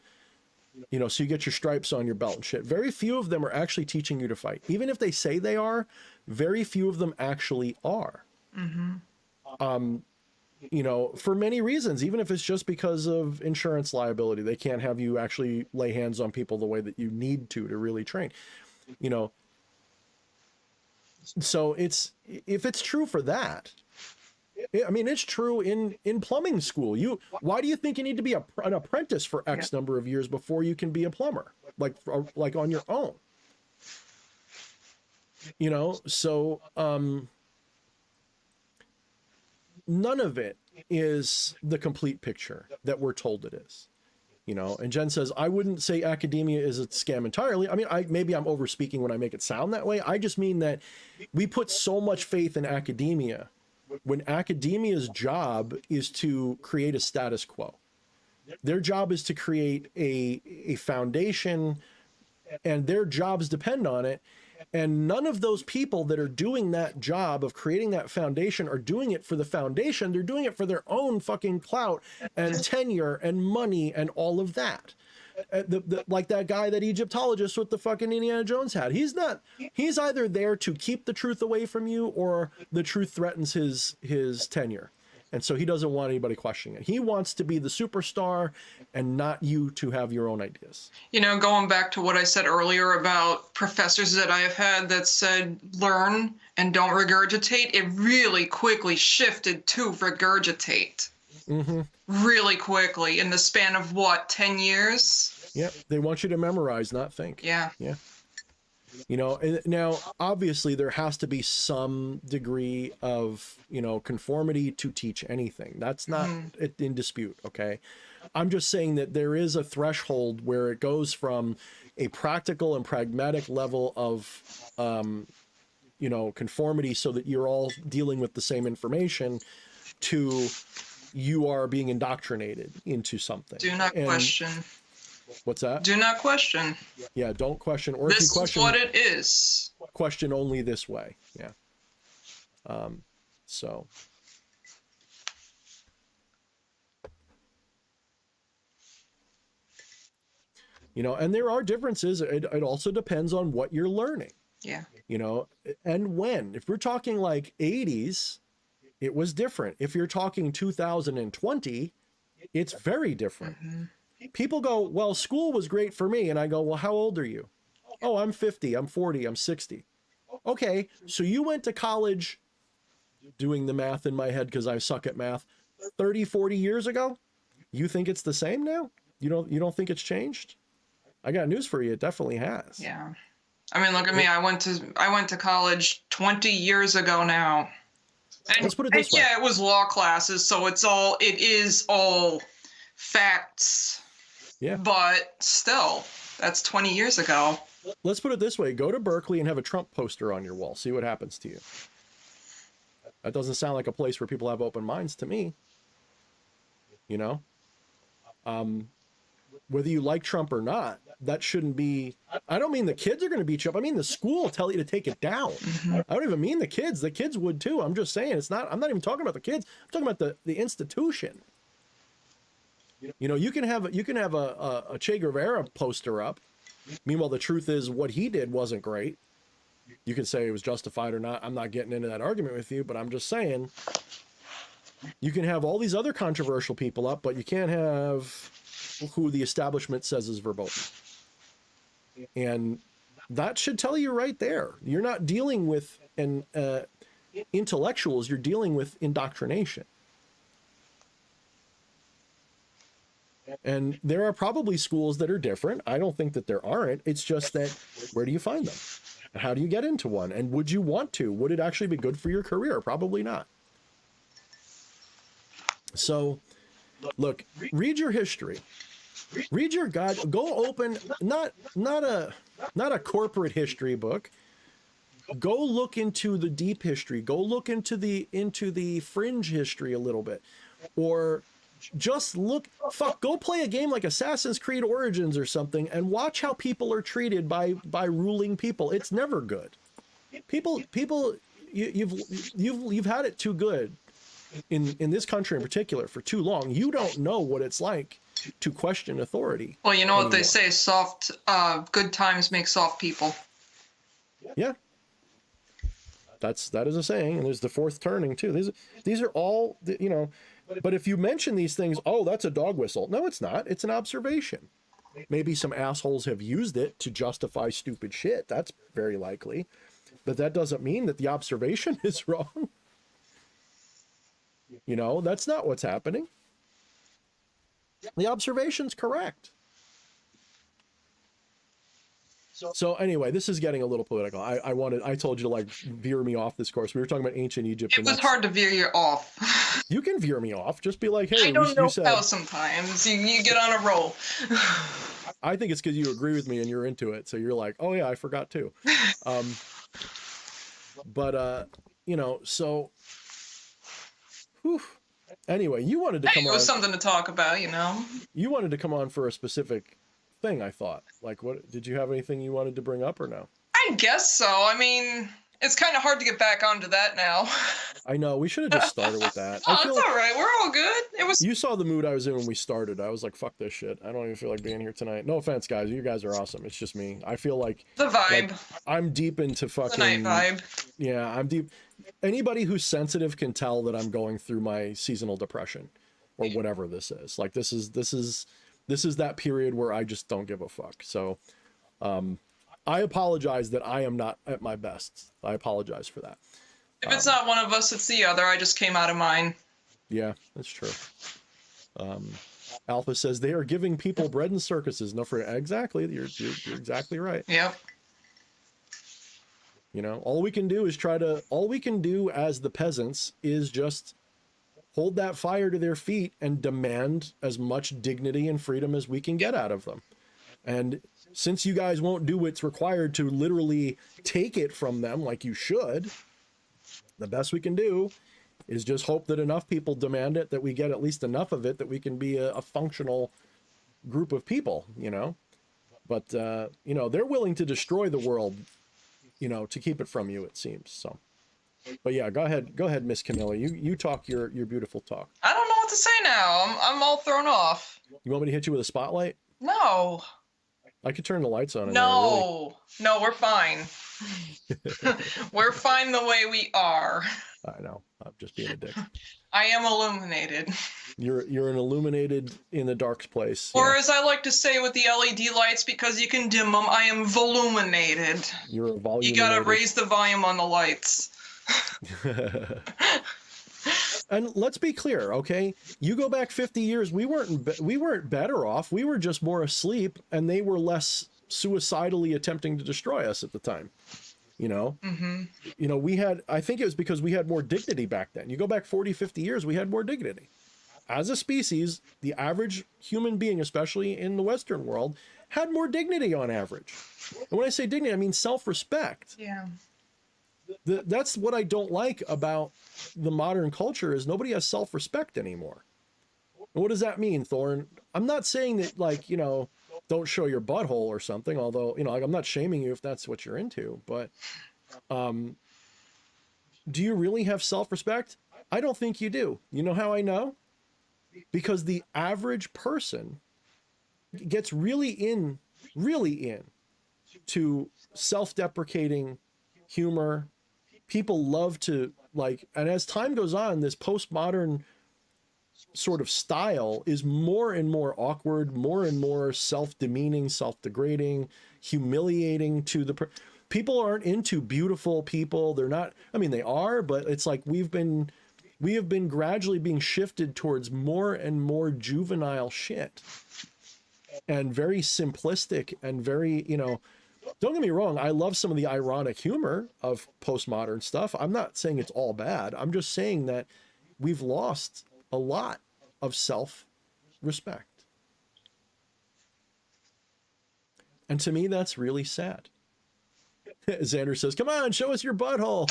you know, so you get your stripes on your belt and shit. Very few of them are actually teaching you to fight. Even if they say they are, very few of them actually are. Mm-hmm. You know, for many reasons, even if it's just because of insurance liability, they can't have you actually lay hands on people the way that you need to really train, you know. So it's, if it's true for that, I mean, it's true in plumbing school. Why do you think you need to be an apprentice for X number of years before you can be a plumber, like on your own? You know, so none of it is the complete picture that we're told it is. You know, and Jen says, I wouldn't say academia is a scam entirely. I mean, maybe I'm over speaking when I make it sound that way. I just mean that we put so much faith in academia when academia's job is to create a status quo. Their job is to create a foundation, and their jobs depend on it. And none of those people that are doing that job of creating that foundation are doing it for the foundation. They're doing it for their own fucking clout and tenure and money and all of that. Like that guy, that Egyptologist with the fucking Indiana Jones hat. He's either there to keep the truth away from you, or the truth threatens his tenure. And so he doesn't want anybody questioning it. He wants to be the superstar and not you to have your own ideas. You know, going back to what I said earlier about professors that I have had that said, learn and don't regurgitate, it really quickly shifted to regurgitate. Mm-hmm. Really quickly, in the span of what, 10 years? Yep. They want you to memorize, not think. Yeah. Yeah. You know, and now obviously there has to be some degree of, you know, conformity to teach anything. That's not in dispute. Okay. I'm just saying that there is a threshold where it goes from a practical and pragmatic level of, you know, conformity so that you're all dealing with the same information, to you are being indoctrinated into something. Do not question. What's that? Do not question. Yeah, don't question. Or this if you question, is what it is. Question only this way. Yeah. So. You know, and there are differences. It also depends on what you're learning. Yeah. You know, and when. If we're talking like 80s, it was different. If you're talking 2020, it's very different. Mm-hmm. People go, well, school was great for me. And I go, well, how old are you? Oh, I'm 50, I'm 40, I'm 60. Okay, so you went to college, doing the math in my head because I suck at math, 30, 40 years ago? You think it's the same now? You don't think it's changed? I got news for you. It definitely has. Yeah. I mean, look at me. I went to college 20 years ago now. And, let's put it this way. Yeah, it was law classes, so it is all facts. Yeah. But still, that's 20 years ago. Let's put it this way. Go to Berkeley and have a Trump poster on your wall. See what happens to you. That doesn't sound like a place where people have open minds to me. You know, whether you like Trump or not, that shouldn't be, I don't mean the kids are going to beat you up. I mean, the school will tell you to take it down. I don't even mean the kids. The kids would too. I'm just saying I'm not even talking about the kids. I'm talking about the institution. You know, you can have a Che Guevara poster up. Meanwhile, the truth is what he did wasn't great. You can say it was justified or not. I'm not getting into that argument with you, but I'm just saying you can have all these other controversial people up, but you can't have who the establishment says is verboten. And that should tell you right there. You're not dealing with intellectuals, you're dealing with indoctrination. And there are probably schools that are different. I don't think that there aren't. It's just that, where do you find them? How do you get into one? And would you want to? Would it actually be good for your career? Probably not. So, look, read your history. Read your God. Go open, not a corporate history book. Go look into the deep history. Go look into the fringe history a little bit. Or just go play a game like Assassin's Creed Origins or something and watch how people are treated by ruling people. It's never good. People, you've had it too good in this country in particular for too long. You don't know what it's like to question authority. Well, you know what they say, good times make soft people. Yeah. That is a saying, and there's the fourth turning too. These are all, you know, but if you mention these things, oh, that's a dog whistle. No, it's not. It's an observation. Maybe some assholes have used it to justify stupid shit. That's very likely. But that doesn't mean that the observation is wrong. You know, that's not what's happening. The observation's correct. So anyway, this is getting a little political. I told you to like veer me off this course. We were talking about ancient Egypt. It was hard to veer you off. You can veer me off. Just be like, hey, I don't know how sometimes. You get on a roll. I think it's because you agree with me and you're into it. So you're like, oh yeah, I forgot too. You know, so whew. Anyway, you wanted to come on. It was something to talk about, you know. You wanted to come on for a specific thing, I thought. Like, what did you have anything you wanted to bring up or no? I guess so. I mean, it's kind of hard to get back onto that now. I know. We should have just started with that. Oh, it's all right. We're all good. It was. You saw the mood I was in when we started. I was like, fuck this shit. I don't even feel like being here tonight. No offense, guys. You guys are awesome. It's just me. I feel like the vibe. Like, I'm deep into fucking the night vibe. Yeah, I'm deep. Anybody who's sensitive can tell that I'm going through my seasonal depression or whatever this is. Like this is that period where I just don't give a fuck. So I apologize that I am not at my best. I apologize for that. If it's not one of us, it's the other. I just came out of mine. Yeah, that's true. Alpha says they are giving people bread and circuses. No, for exactly. You're exactly right. Yep. You know, all we can do as the peasants is just hold that fire to their feet and demand as much dignity and freedom as we can get out of them. And since you guys won't do what's required to literally take it from them like you should, the best we can do is just hope that enough people demand it, that we get at least enough of it, that we can be a functional group of people, you know. But, you know, they're willing to destroy the world, you know, to keep it from you, it seems. So, but yeah, go ahead, Miss Camilla. You talk your beautiful talk. I don't know what to say now. I'm all thrown off. You want me to hit you with a spotlight? No. I could turn the lights on. No, no, we're fine. We're fine the way we are. I know. I'm just being a dick. I am illuminated. You're an illuminated in the dark place. Or yeah. as I like to say with the LED lights, because you can dim them, I am voluminated. You're a voluminated. You gotta raise the volume on the lights. And let's be clear, okay? You go back 50 years, we weren't better off. We were just more asleep, and they were less suicidally attempting to destroy us at the time. You know, you know, I think it was because we had more dignity back then. You go back 40, 50 years, we had more dignity. As a species, the average human being, especially in the Western world, had more dignity on average. And when I say dignity, I mean self-respect. Yeah. That's what I don't like about the modern culture is nobody has self-respect anymore. And what does that mean, Thorne? I'm not saying that, like, you know, don't show your butthole or something, although, you know, like, I'm not shaming you if that's what you're into, but do you really have self-respect? I don't think you do. You know how I know? Because the average person gets really in to self-deprecating humor. People love to, like, and as time goes on, this postmodern sort of style is more and more awkward, more and more self-demeaning, self-degrading, humiliating to the people aren't into beautiful people. They're not, I mean, they are, but it's like we have been gradually being shifted towards more and more juvenile shit and very simplistic and very, you know, don't get me wrong, I love some of the ironic humor of postmodern stuff. I'm not saying it's all bad. I'm just saying that we've lost a lot of self-respect. And to me, that's really sad. Xander says, come on, show us your butthole.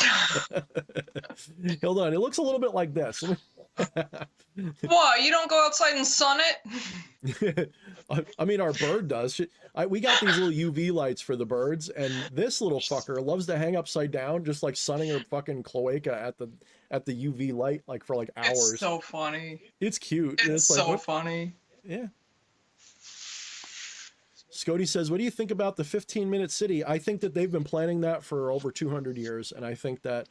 Hold on, it looks a little bit like this. What, you don't go outside and sun it? I mean, our bird does. We got these little UV lights for the birds, and this little fucker loves to hang upside down, just like sunning her fucking cloaca at the UV light, like for like hours. It's so funny. It's cute. It's like, so funny. Yeah. Scotty says, what do you think about the 15-minute city? I think that they've been planning that for over 200 years. And I think that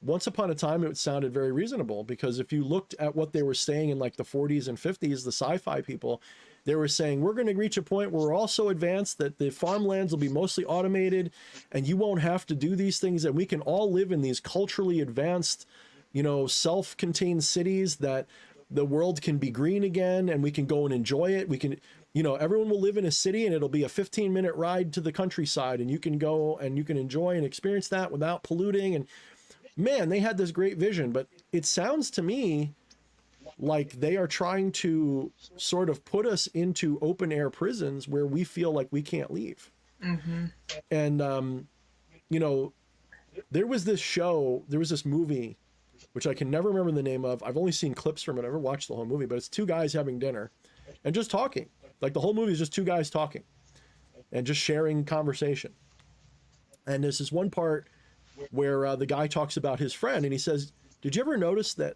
once upon a time, it sounded very reasonable, because if you looked at what they were saying in like the 40s and 50s, the sci-fi people, they were saying, we're going to reach a point where we're all so advanced that the farmlands will be mostly automated and you won't have to do these things. And we can all live in these culturally advanced, you know, self-contained cities that the world can be green again and we can go and enjoy it. We can, you know, everyone will live in a city and it'll be a 15-minute ride to the countryside and you can go and you can enjoy and experience that without polluting. And man, they had this great vision, but it sounds to me like they are trying to sort of put us into open air prisons where we feel like we can't leave. Mm-hmm. And, you know, there was this movie, which I can never remember the name of. I've only seen clips from it. I never watched the whole movie, but it's two guys having dinner and just talking. Like the whole movie is just two guys talking and just sharing conversation. And there's this one part where the guy talks about his friend and he says, did you ever notice that,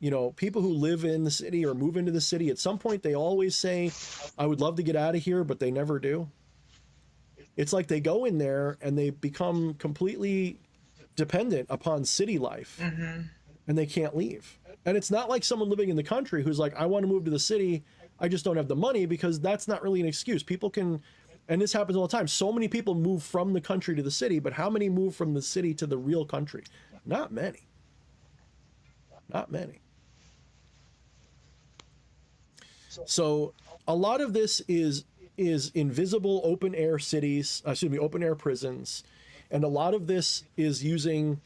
you know, people who live in the city or move into the city, at some point they always say, I would love to get out of here, but they never do. It's like they go in there and they become completely dependent upon city life. Mm-hmm. And they can't leave. And it's not like someone living in the country who's like, I want to move to the city, I just don't have the money, because that's not really an excuse. People can, and this happens all the time. So many people move from the country to the city, but how many move from the city to the real country? Not many. Not many. So a lot of this is invisible open air cities, open air prisons. And a lot of this is using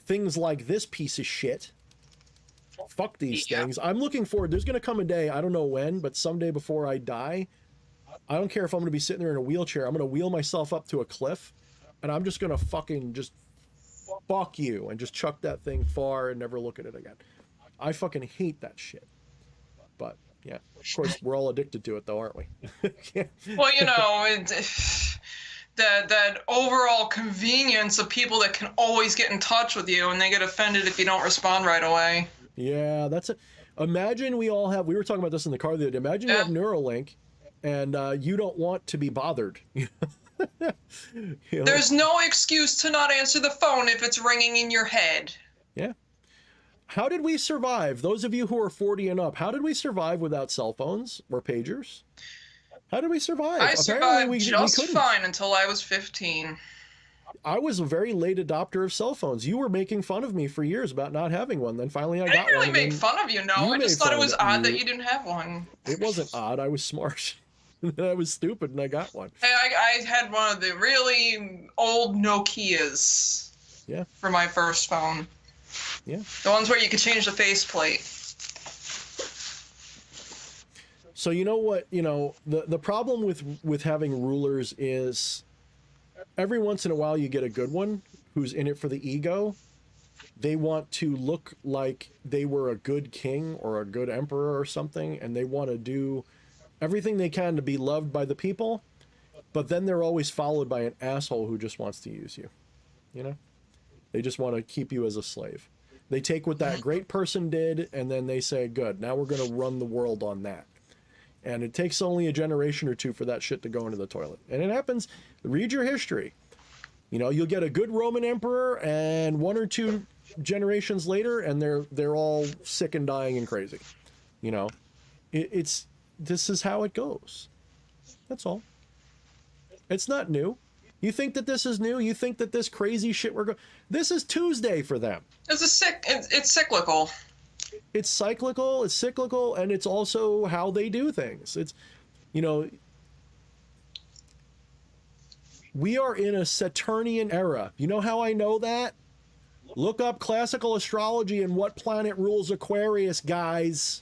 things like this piece of shit. Fuck these things. I'm looking forward. There's going to come a day, I don't know when, but someday before I die, I don't care if I'm going to be sitting there in a wheelchair. I'm going to wheel myself up to a cliff and I'm just going to fucking just fuck you and just chuck that thing far and never look at it again. I fucking hate that shit. But yeah, of course, we're all addicted to it though, aren't we? Well, you know, that overall convenience of people that can always get in touch with you and they get offended if you don't respond right away. Yeah, that's it. Imagine we all have, we were talking about this in the car the other day. Imagine you have Neuralink and you don't want to be bothered. You know? There's no excuse to not answer the phone if it's ringing in your head. Yeah. How did we survive? Those of you who are 40 and up, how did we survive without cell phones or pagers? How did we survive? I survived just fine until I was 15. I was a very late adopter of cell phones. You were making fun of me for years about not having one. Then finally I got one. I didn't really make fun of you, no. I just thought it was odd that you didn't have one. It wasn't odd. I was smart. I was stupid and I got one. I had one of the really old Nokias. Yeah. For my first phone. Yeah. The ones where you could change the faceplate. So you know what, you know, the problem with having rulers is every once in a while you get a good one who's in it for the ego. They want to look like they were a good king or a good emperor or something, and they want to do everything they can to be loved by the people, but then they're always followed by an asshole who just wants to use you. You know? They just want to keep you as a slave. They take what that great person did, and then they say, good, now we're going to run the world on that. And it takes only a generation or two for that shit to go into the toilet. And it happens, read your history. You know, you'll get a good Roman emperor, and 1 or 2 generations later, and they're all sick and dying and crazy. You know, this is how it goes. That's all. It's not new. You think that this is new? You think that this crazy shit this is Tuesday for them. It's cyclical. It's cyclical, it's cyclical, and it's also how they do things. It's, you know, we are in a Saturnian era. You know how I know that? Look up classical astrology and what planet rules Aquarius, guys.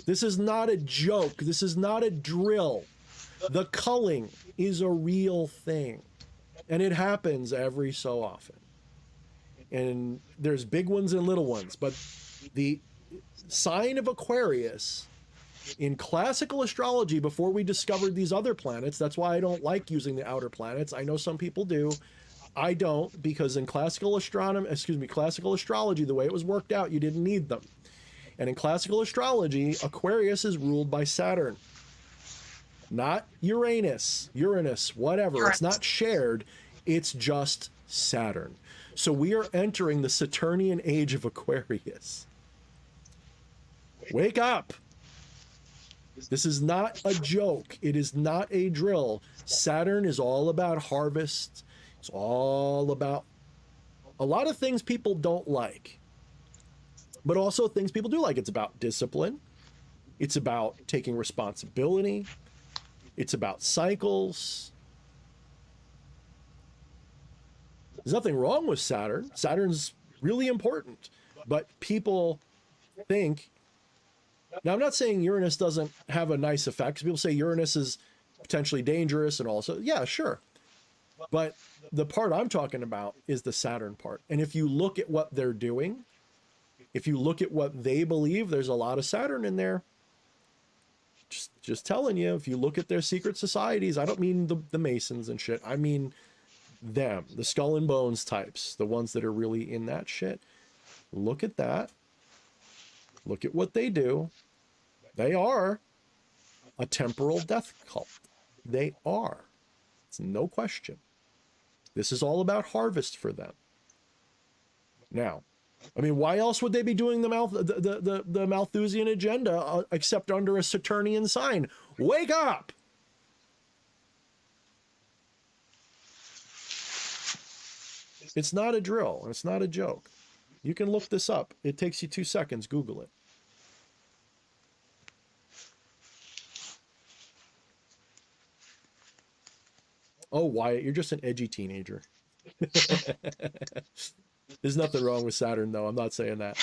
This is not a joke. This is not a drill. The culling is a real thing, and it happens every so often. And there's big ones and little ones, but the sign of Aquarius in classical astrology, before we discovered these other planets, that's why I don't like using the outer planets. I know some people do. I don't, because in classical astrology, the way it was worked out, you didn't need them. And in classical astrology, Aquarius is ruled by Saturn, not Uranus, whatever. It's not shared. It's just Saturn. So we are entering the Saturnian age of Aquarius. Wake up. This is not a joke. It is not a drill. Saturn is all about harvest. It's all about a lot of things people don't like, but also things people do like. It's about discipline. It's about taking responsibility. It's about cycles. There's nothing wrong with Saturn. Saturn's really important, but people think, now I'm not saying Uranus doesn't have a nice effect. People say Uranus is potentially dangerous and also, yeah, sure. But the part I'm talking about is the Saturn part. And if you look at what they're doing, if you look at what they believe, there's a lot of Saturn in there. Just telling you, if you look at their secret societies, I don't mean the Masons and shit. I mean them, the skull and bones types, the ones that are really in that shit. Look at that. Look at what they do. They are a temporal death cult. They are. It's no question. This is all about harvest for them. Now, I mean, why else would they be doing the Malthusian agenda except under a Saturnian sign? Wake up! It's not a drill. It's not a joke. You can look this up. It takes you 2 seconds. Google it. Oh, Wyatt, you're just an edgy teenager. There's nothing wrong with Saturn, though. I'm not saying that.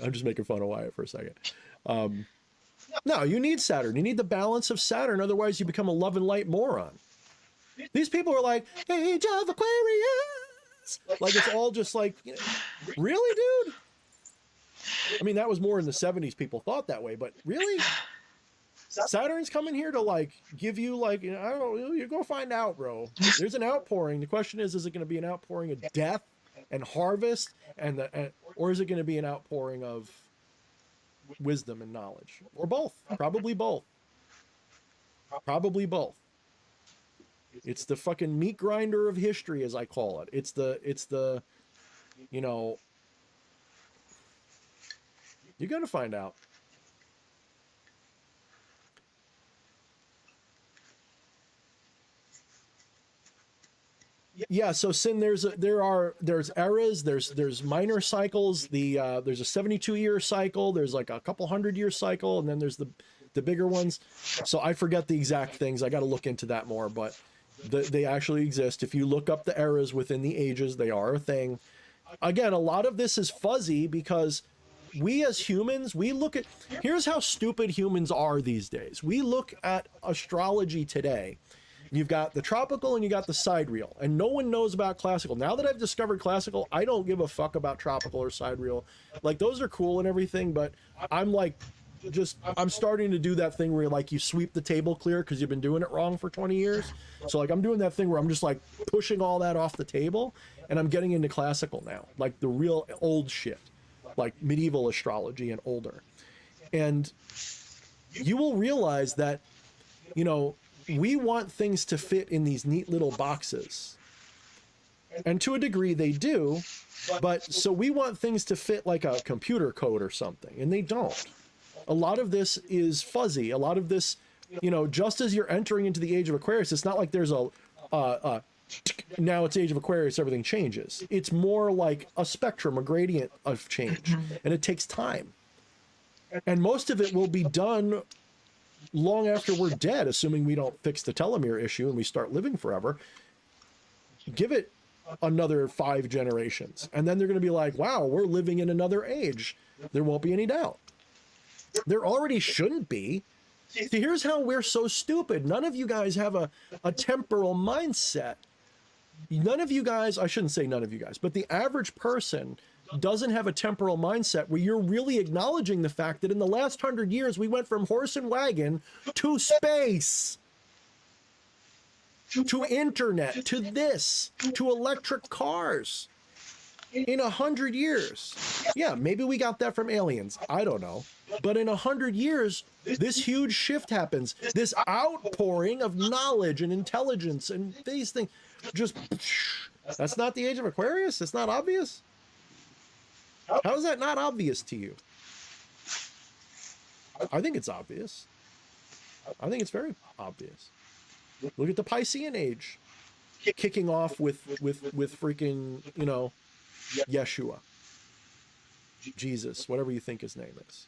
I'm just making fun of Wyatt for a second. No, you need Saturn. You need the balance of Saturn. Otherwise, you become a love and light moron. These people are like, Age of Aquarius. Like, it's all just like, you know, really, dude? I mean, that was more in the 70s. People thought that way, but really? Saturn's coming here to like give you like, you know, I don't know, you go find out, bro. There's an outpouring. The question is it going to be an outpouring of death and harvest, or is it going to be an outpouring of wisdom and knowledge, or both? Probably both. Probably both. It's the fucking meat grinder of history, as I call it. It's the, you know, you're going to find out. Yeah, so Sin, there's eras, there's minor cycles, there's a 72-year cycle, there's like a couple 100-year cycle, and then there's the bigger ones. So I forget the exact things. I got to look into that more, but they actually exist. If you look up the eras within the ages, they are a thing. Again, a lot of this is fuzzy because we as humans, here's how stupid humans are these days. We look at astrology today You've got the tropical and you got the sidereal, and no one knows about classical. Now that I've discovered classical, I don't give a fuck about tropical or sidereal. Like, those are cool and everything, but I'm like, I'm starting to do that thing where like you sweep the table clear because you've been doing it wrong for 20 years. So like I'm doing that thing where I'm just like pushing all that off the table, and I'm getting into classical now, like the real old shit, like medieval astrology and older. And you will realize that, you know, we want things to fit in these neat little boxes. And to a degree they do, but so we want things to fit like a computer code or something, and they don't. A lot of this is fuzzy. A lot of this, you know, just as you're entering into the age of Aquarius, it's not like there's now it's age of Aquarius, everything changes. It's more like a spectrum, a gradient of change, and it takes time. And most of it will be done long after we're dead, assuming we don't fix the telomere issue and we start living forever. Give it another 5 generations, and then they're going to be like, wow, we're living in another age. There won't be any doubt. There already shouldn't be. See, here's how we're so stupid. None of you guys have a temporal mindset. None of you guys, I shouldn't say none of you guys, but the average person doesn't have a temporal mindset where you're really acknowledging the fact that in the last 100 years, we went from horse and wagon to space, to internet, to this, to electric cars. In 100 years. Yeah, maybe we got that from aliens. I don't know. But in 100 years, this huge shift happens. This outpouring of knowledge and intelligence and these things. Just, that's not the age of Aquarius? It's not obvious? How is that not obvious to you? I think it's obvious. I think it's very obvious. Look at the Piscean age. Kicking off with freaking, you know, Yeshua, Jesus, whatever you think his name is,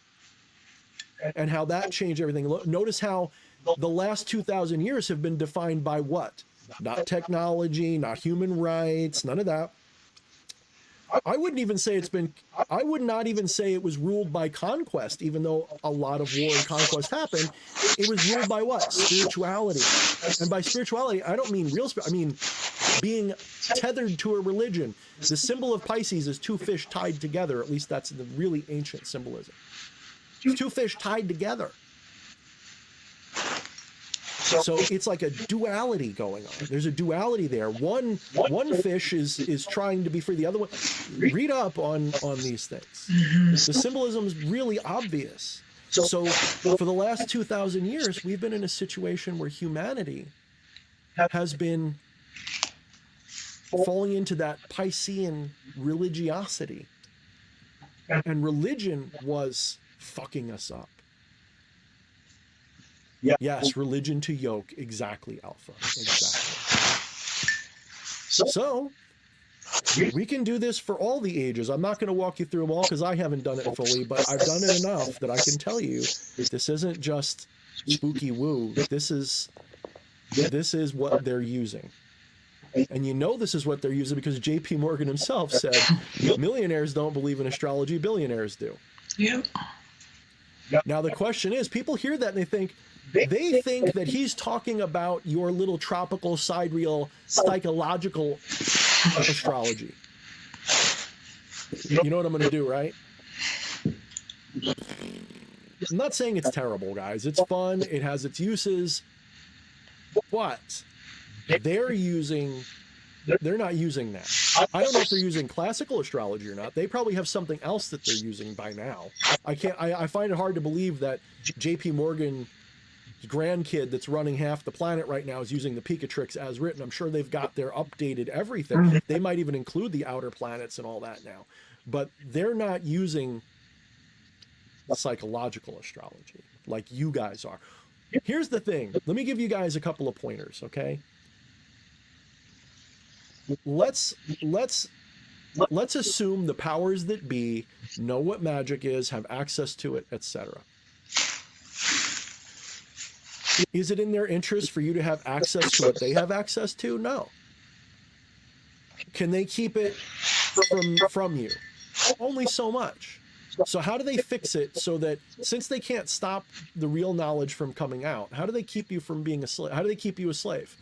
and how that changed everything. Notice how the last 2,000 years have been defined by what? Not technology, not human rights, none of that. I wouldn't even say I would not even say it was ruled by conquest, even though a lot of war and conquest happened. It was ruled by what? Spirituality. And by spirituality, I don't mean real spirit. I mean being tethered to a religion. The symbol of Pisces is 2 fish tied together. At least that's the really ancient symbolism. 2 fish tied together. So it's like a duality going on. There's a duality there. One fish is trying to be free. The other one, read up on these things. The symbolism is really obvious. So for the last 2,000 years, we've been in a situation where humanity has been falling into that Piscean religiosity. And religion was fucking us up. Yeah. Yes, religion to yoke. Exactly, Alpha. Exactly. So, we can do this for all the ages. I'm not going to walk you through them all because I haven't done it fully, but I've done it enough that I can tell you this isn't just spooky woo. This is what they're using. And you know this is what they're using because J.P. Morgan himself said, millionaires don't believe in astrology, billionaires do. Yep. Now the question is, people hear that and they think that he's talking about your little tropical sidereal psychological astrology. You know what I'm going to do, right? I'm not saying it's terrible, guys. It's fun. It has its uses. But they're not using that. I don't know if they're using classical astrology or not. They probably have something else that they're using by now. I find it hard to believe that J.P. Morgan's grandkid that's running half the planet right now is using the Picatrix as written. I'm sure they've got their updated everything. They might even include the outer planets and all that now. But they're not using psychological astrology like you guys are. Here's the thing. Let me give you guys a couple of pointers, okay? Let's assume the powers that be know what magic is, have access to it, etc. Is it in their interest for you to have access to what they have access to? No. Can they keep it from you? Only so much. So how do they fix it so that, since they can't stop the real knowledge from coming out, how do they keep you from being a slave? How do they keep you a slave?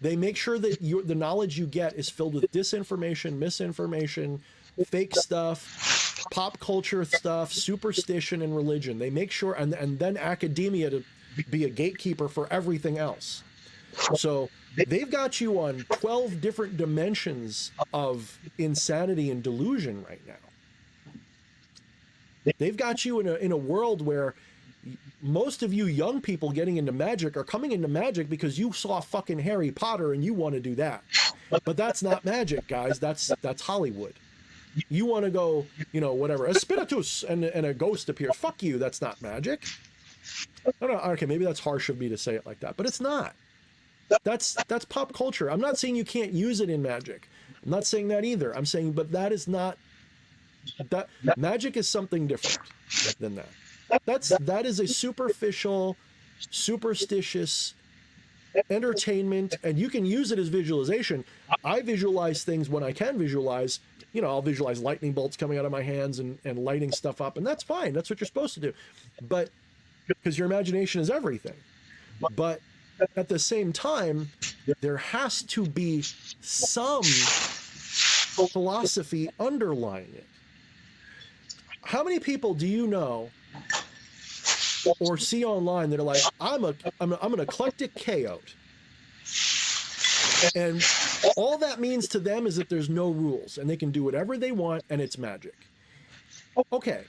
They make sure that the knowledge you get is filled with disinformation, misinformation, fake stuff, pop culture stuff, superstition, and religion. They make sure, and then academia to be a gatekeeper for everything else. So they've got you on 12 different dimensions of insanity and delusion right now. They've got you in a world where most of you young people getting into magic are coming into magic because you saw fucking Harry Potter and you want to do that. But that's not magic, guys. That's Hollywood. You want to go, you know, whatever, a spiritus and a ghost appears. Fuck you. That's not magic. I don't know. Okay, maybe that's harsh of me to say it like that, but it's not. That's pop culture. I'm not saying you can't use it in magic. I'm not saying that either. I'm saying, but that is not, that magic is something different than that. That is a superficial, superstitious entertainment, and you can use it as visualization. I visualize things when I can visualize. You know, I'll visualize lightning bolts coming out of my hands and lighting stuff up, and that's fine. That's what you're supposed to do. But because your imagination is everything. But at the same time, there has to be some philosophy underlying it. How many people do you know or see online that are like, I'm an eclectic chaot, and all that means to them is that there's no rules and they can do whatever they want and it's magic? Okay,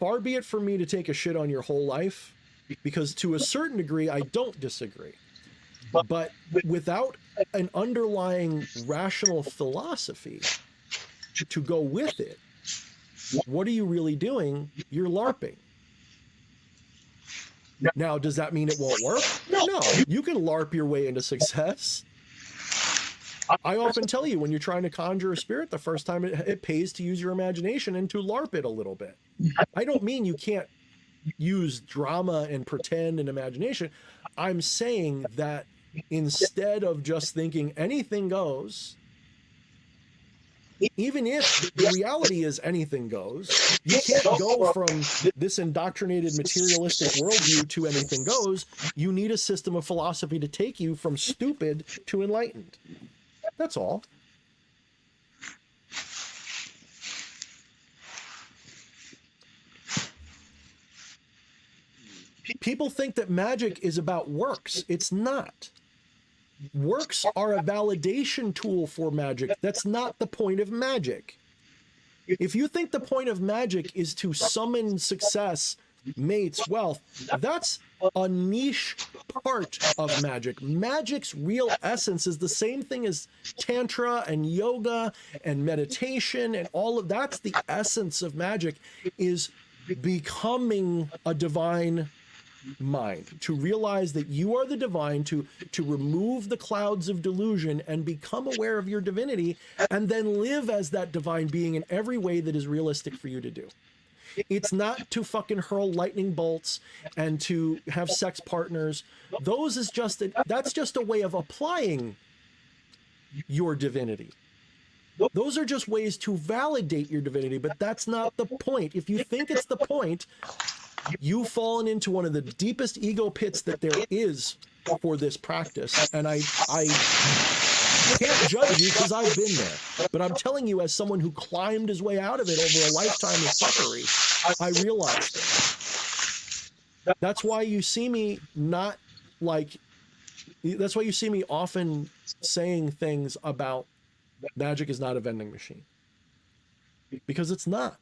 far be it for me to take a shit on your whole life, because to a certain degree I don't disagree, but without an underlying rational philosophy to go with it, what are you really doing? You're LARPing. Now, does that mean it won't work? No, you can LARP your way into success. I often tell you, when you're trying to conjure a spirit the first time, it pays to use your imagination and to LARP it a little bit. I don't mean you can't use drama and pretend and imagination. I'm saying that instead of just thinking anything goes, even if the reality is anything goes, you can't go from this indoctrinated materialistic worldview to anything goes. You need a system of philosophy to take you from stupid to enlightened. That's all. People think that magic is about works. It's not. Works are a validation tool for magic. That's not the point of magic. If you think the point of magic is to summon success, mates, wealth, that's a niche part of magic. Magic's real essence is the same thing as tantra and yoga and meditation and all of that's the essence of magic, is becoming a divine mind, to realize that you are the divine, to remove the clouds of delusion and become aware of your divinity, and then live as that divine being in every way that is realistic for you to do. It's not to fucking hurl lightning bolts and to have sex partners. That's just a way of applying your divinity. Those are just ways to validate your divinity, but that's not the point. If you think it's the point, you've fallen into one of the deepest ego pits that there is for this practice. And I can't judge you because I've been there. But I'm telling you, as someone who climbed his way out of it over a lifetime of suffering, I realized it. That's why you see me that's why you see me often saying things about magic is not a vending machine. Because it's not.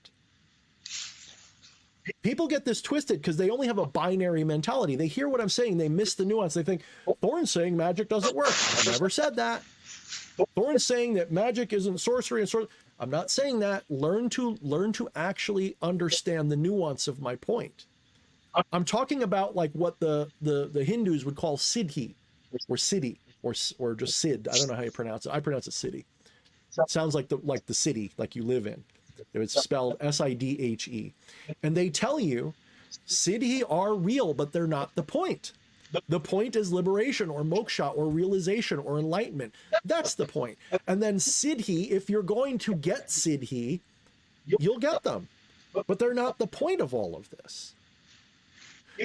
People get this twisted because they only have a binary mentality. They hear what I'm saying, they miss the nuance. They think, Thorne's saying magic doesn't work. I never said that. Thorne's saying that magic isn't sorcery and I'm not saying that. Learn to actually understand the nuance of my point. I'm talking about like what the Hindus would call siddhi or siddhi or just Sid. I don't know how you pronounce it. I pronounce it siddhi. It sounds like the city, like you live in. It's spelled S-I-D-H-E. And they tell you siddhi are real, but they're not the point. The point is liberation or moksha or realization or enlightenment. That's the point. And then siddhi, if you're going to get siddhi, you'll get them. but they're not the point of all of this.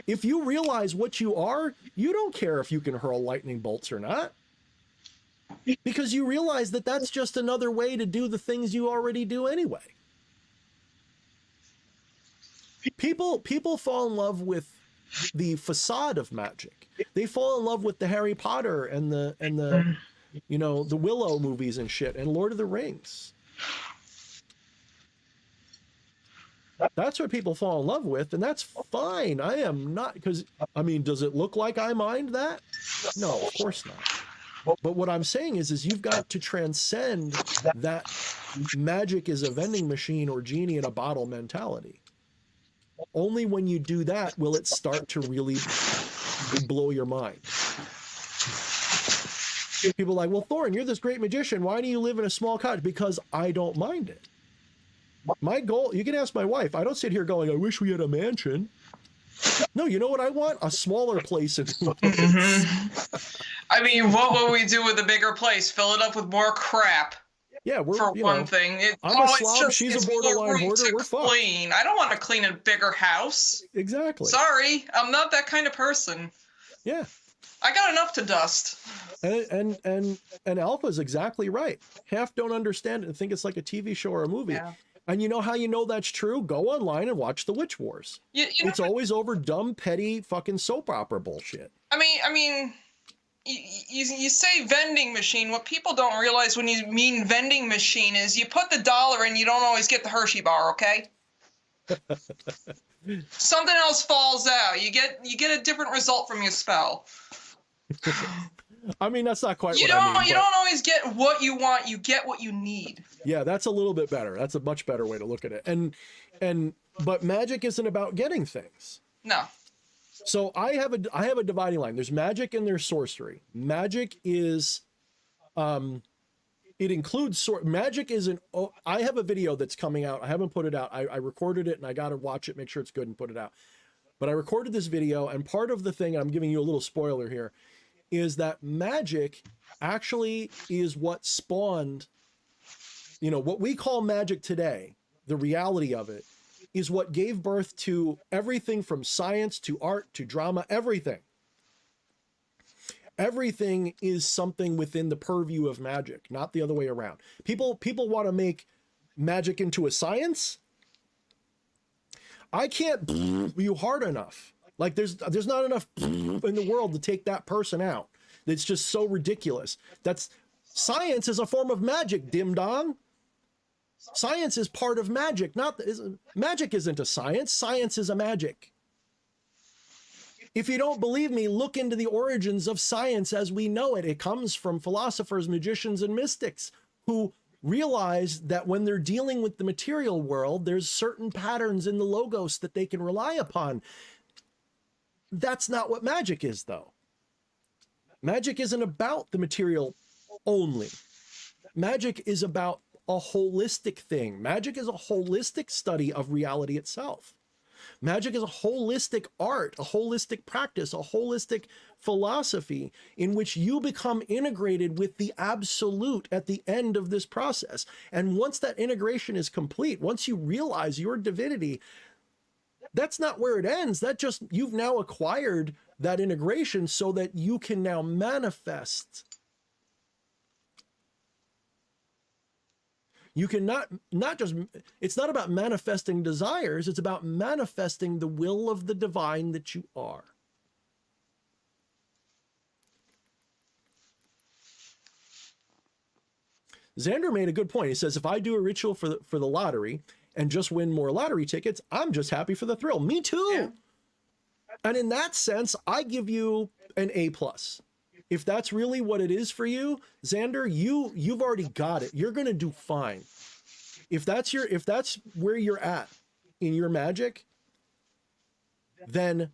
If you realize what you are, you don't care if you can hurl lightning bolts or not, because you realize that that's just another way to do the things you already do anyway. People fall in love with the facade of magic. They fall in love with the Harry Potter and the you know, the Willow movies and shit and Lord of the Rings. That's what people fall in love with, and that's fine. I am not, because, I mean, does it look like I mind that? No, of course not. But what I'm saying is you've got to transcend that magic is a vending machine or genie in a bottle mentality. Only when you do that will it start to really blow your mind. People are like, well, Thorne, you're this great magician. Why do you live in a small cottage? Because I don't mind it. My goal, you can ask my wife, I don't sit here going, I wish we had a mansion. No, you know what I want? A smaller place. I mean, what will we do with a bigger place? Fill it up with more crap. Yeah, we're, for one thing. I'm a slob, she's a borderline hoarder, we're fucked. I don't want to clean a bigger house. Exactly. Sorry, I'm not that kind of person. Yeah. I got enough to dust. And Alpha's exactly right. Half don't understand it and think it's like a TV show or a movie. Yeah. And you know how you know that's true? Go online and watch the Witch Wars. It's always over dumb, petty, fucking soap opera bullshit. I mean, you say vending machine. What people don't realize when you mean vending machine is you put the dollar in, you don't always get the Hershey bar, okay? Something else falls out. You get a different result from your spell. I mean, that's not quite you what don't, I mean. You don't always get what you want. You get what you need. Yeah, that's a little bit better. That's a much better way to look at it. But magic isn't about getting things. No. So I have a dividing line. There's magic and there's sorcery. Magic is, it includes magic is I have a video that's coming out. I haven't put it out. I recorded it and I got to watch it, make sure it's good and put it out. But I recorded this video, and part of the thing, and I'm giving you a little spoiler here, is that magic actually is what spawned, you know, what we call magic today, the reality of it, is what gave birth to everything from science to art to drama, everything. Everything is something within the purview of magic, not the other way around. People want to make magic into a science. I can't you hard enough. Like there's not enough in the world to take that person out. It's just so ridiculous. Science is a form of magic, dim dong. Science is part of magic. Magic isn't a science. Science is a magic. If you don't believe me, look into the origins of science as we know it. It comes from philosophers, magicians, and mystics who realize that when they're dealing with the material world, there's certain patterns in the logos that they can rely upon. That's not what magic is, though. Magic isn't about the material only. Magic is about a holistic thing. Magic is a holistic study of reality itself. Magic is a holistic art, a holistic practice, a holistic philosophy in which you become integrated with the absolute at the end of this process. And once that integration is complete, once you realize your divinity, that's not where it ends. That just, you've now acquired that integration so that you can now manifest. You can not just, it's not about manifesting desires, it's about manifesting the will of the divine that you are. Xander made a good point. He says, if I do a ritual for the lottery and just win more lottery tickets, I'm just happy for the thrill. Me too. Yeah. And in that sense, I give you an A+. If that's really what it is for you, Xander, you've already got it. You're going to do fine. If that's where you're at in your magic, then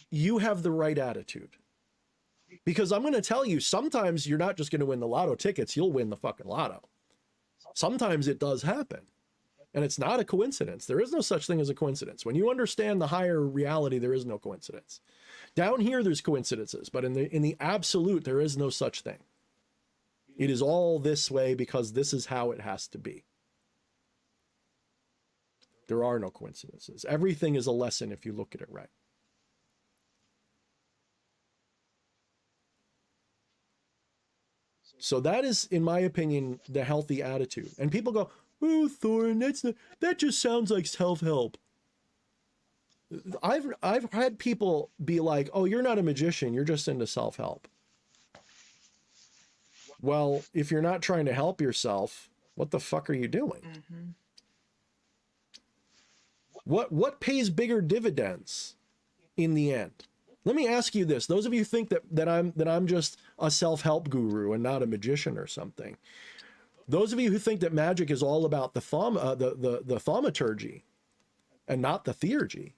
you have the right attitude. Because I'm going to tell you, sometimes you're not just going to win the lotto tickets, you'll win the fucking lotto. Sometimes it does happen. And it's not a coincidence. There is no such thing as a coincidence. When you understand the higher reality, there is no coincidence. Down here, there's coincidences, but in the absolute, there is no such thing. It is all this way because this is how it has to be. There are no coincidences. Everything is a lesson if you look at it right. So that is, in my opinion, the healthy attitude. And people go, "Oh, Thorne, that just sounds like self-help." I've had people be like, "Oh, you're not a magician, you're just into self-help." Well, if you're not trying to help yourself, what the fuck are you doing? Mm-hmm. What pays bigger dividends in the end? Let me ask you this. Those of you who think that I'm just a self-help guru and not a magician or something. Those of you who think that magic is all about the thaumaturgy and not the theurgy.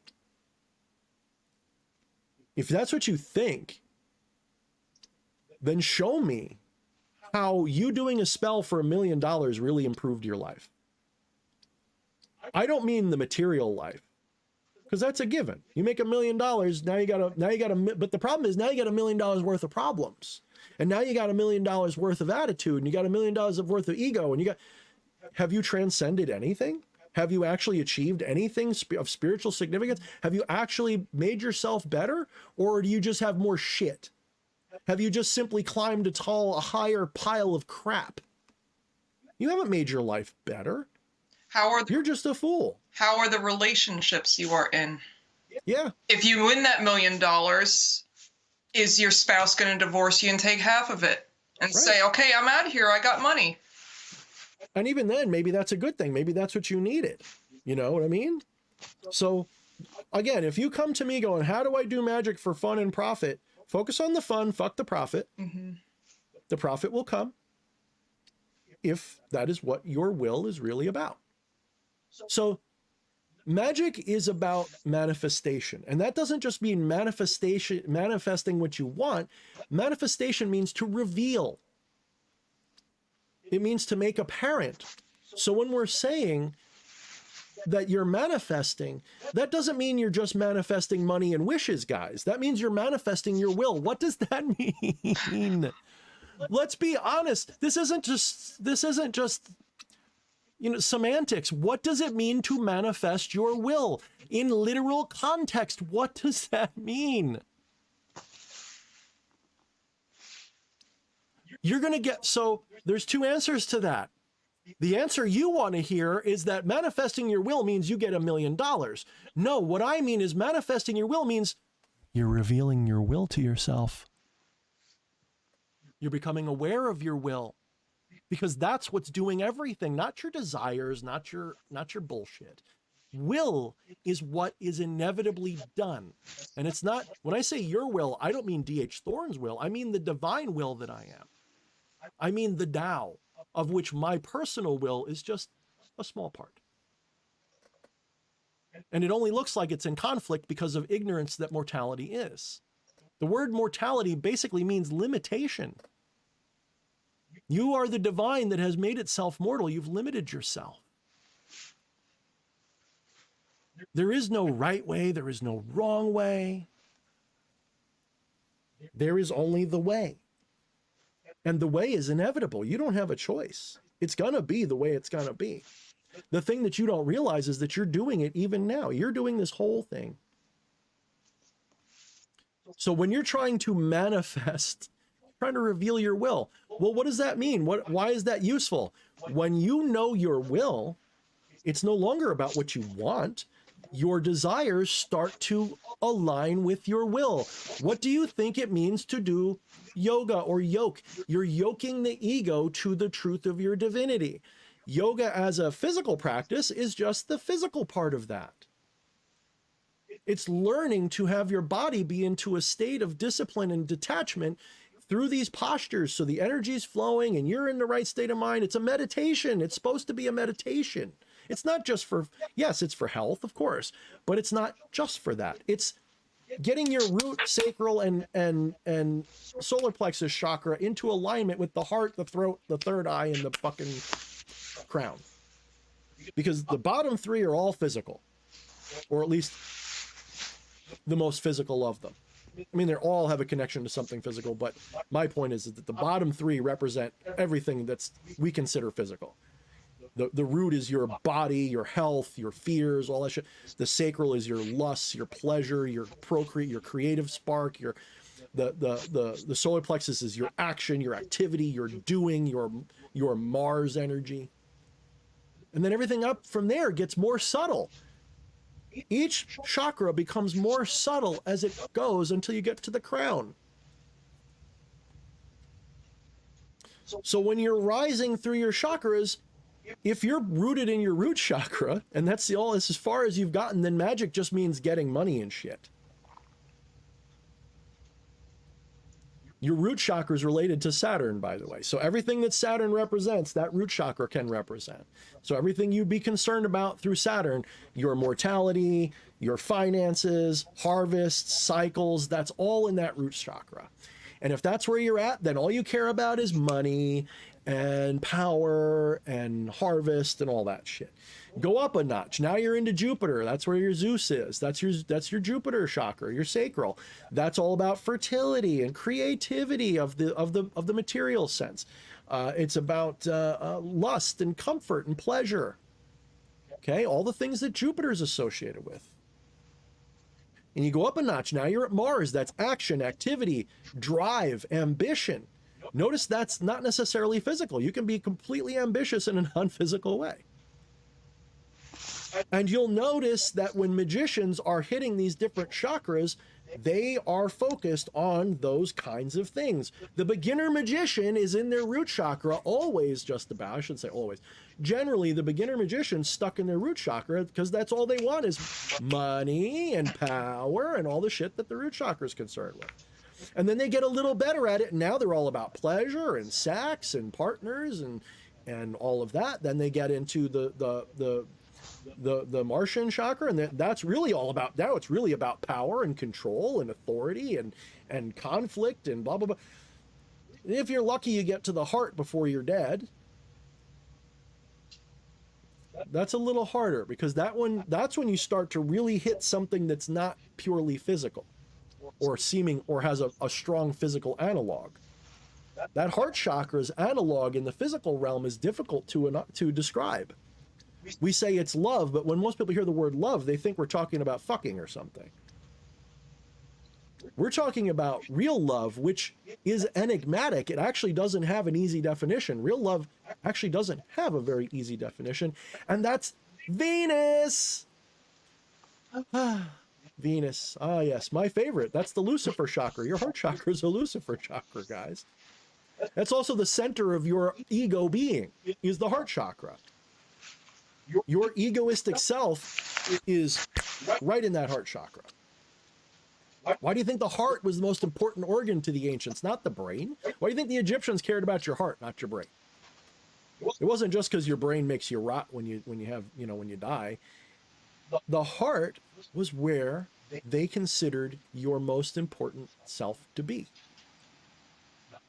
If that's what you think, then show me how you doing a spell for $1 million really improved your life. I don't mean the material life, because that's a given. You make $1 million, now you got but the problem is now you got $1 million worth of problems. And now you got $1 million worth of attitude, and you got $1 million worth of ego, and have you transcended anything? Have you actually achieved anything of spiritual significance? Have you actually made yourself better? Or do you just have more shit? Have you just simply climbed a higher pile of crap? You haven't made your life better. You're just a fool. How are the relationships you are in? Yeah. If you win that $1 million, is your spouse going to divorce you and take half of it and say, "Okay, I'm out of here, I got money"? And even then, maybe that's a good thing. Maybe that's what you needed. You know what I mean? So again, if you come to me going, "How do I do magic for fun and profit?" Focus on the fun, fuck the profit. Mm-hmm. The profit will come if that is what your will is really about. So magic is about manifestation. And that doesn't just mean manifesting what you want. Manifestation means to reveal. It means to make apparent. So when we're saying that you're manifesting, that doesn't mean you're just manifesting money and wishes, guys. That means you're manifesting your will. What does that mean? Let's be honest. This isn't just semantics. What does it mean to manifest your will? In literal context, what does that mean? You're going to get, so there's two answers to that. The answer you want to hear is that manifesting your will means you get $1 million. No, what I mean is manifesting your will means you're revealing your will to yourself. You're becoming aware of your will, because that's what's doing everything, not your desires, not your bullshit. Will is what is inevitably done. And it's not, when I say your will, I don't mean D.H. Thorne's will. I mean the divine will that I am. I mean the Tao, of which my personal will is just a small part. And it only looks like it's in conflict because of ignorance that mortality is. The word mortality basically means limitation. You are the divine that has made itself mortal. You've limited yourself. There is no right way. There is no wrong way. There is only the way. And the way is inevitable. You don't have a choice. It's going to be the way it's going to be. The thing that you don't realize is that you're doing it even now. You're doing this whole thing. So when you're trying to manifest, trying to reveal your will, well, what does that mean? Why is that useful? When you know your will, it's no longer about what you want. Your desires start to align with your will. What do you think it means to do yoga or yoke? You're yoking the ego to the truth of your divinity. Yoga as a physical practice is just the physical part of that. It's learning to have your body be into a state of discipline and detachment through these postures, so the energy is flowing and you're in the right state of mind. It's a meditation. It's supposed to be a meditation. It's not just for, yes, it's for health, of course, but it's not just for that. It's getting your root, sacral, and solar plexus chakra into alignment with the heart, the throat, the third eye, and the fucking crown. Because the bottom three are all physical, or at least the most physical of them. I mean, they all have a connection to something physical, but my point is that the bottom three represent everything that's we consider physical. The root is your body, your health, your fears, all that shit. The sacral is your lusts, your pleasure, your procreate, your creative spark, your the solar plexus is your action, your activity, your doing, your Mars energy. And then everything up from there gets more subtle. Each chakra becomes more subtle as it goes until you get to the crown. So when you're rising through your chakras, if you're rooted in your root chakra, and that's as far as you've gotten, then magic just means getting money and shit. Your root chakra is related to Saturn, by the way. So everything that Saturn represents, that root chakra can represent. So everything you'd be concerned about through Saturn, your mortality, your finances, harvests, cycles, that's all in that root chakra. And if that's where you're at, then all you care about is money and power and harvest and all that shit. Go up a notch. Now you're into Jupiter. That's where your Zeus is. That's your Jupiter chakra, your sacral. That's all about fertility and creativity of the material sense. It's about lust and comfort and pleasure. Okay, all the things that Jupiter is associated with. And you go up a notch. Now you're at Mars. That's action, activity, drive, ambition. Notice that's not necessarily physical. You can be completely ambitious in a non-physical way. And you'll notice that when magicians are hitting these different chakras, they are focused on those kinds of things. The beginner magician is in their root chakra always, just about, I should say always. Generally, the beginner magician's stuck in their root chakra because that's all they want is money and power and all the shit that the root chakra is concerned with. And then they get a little better at it, and now they're all about pleasure and sex and partners and all of that. Then they get into the Martian chakra, and that's really all about, now it's really about power and control and authority and conflict and blah blah blah. If you're lucky, you get to the heart before you're dead. That's a little harder because that's when you start to really hit something that's not purely physical or seeming or has a strong physical analog. That heart chakra's analog in the physical realm is difficult to describe. We say it's love, but when most people hear the word love, they think we're talking about fucking or something. We're talking about real love, which is enigmatic. It actually doesn't have an easy definition. Real love actually doesn't have a very easy definition, and that's Venus. Venus. Ah, yes, my favorite. That's the Lucifer chakra. Your heart chakra is a Lucifer chakra, guys. That's also the center of your ego being, is the heart chakra. Your egoistic self is right in that heart chakra. Why do you think the heart was the most important organ to the ancients, not the brain? Why do you think the Egyptians cared about your heart, not your brain? It wasn't just because your brain makes you rot when you die. The heart was where they considered your most important self to be.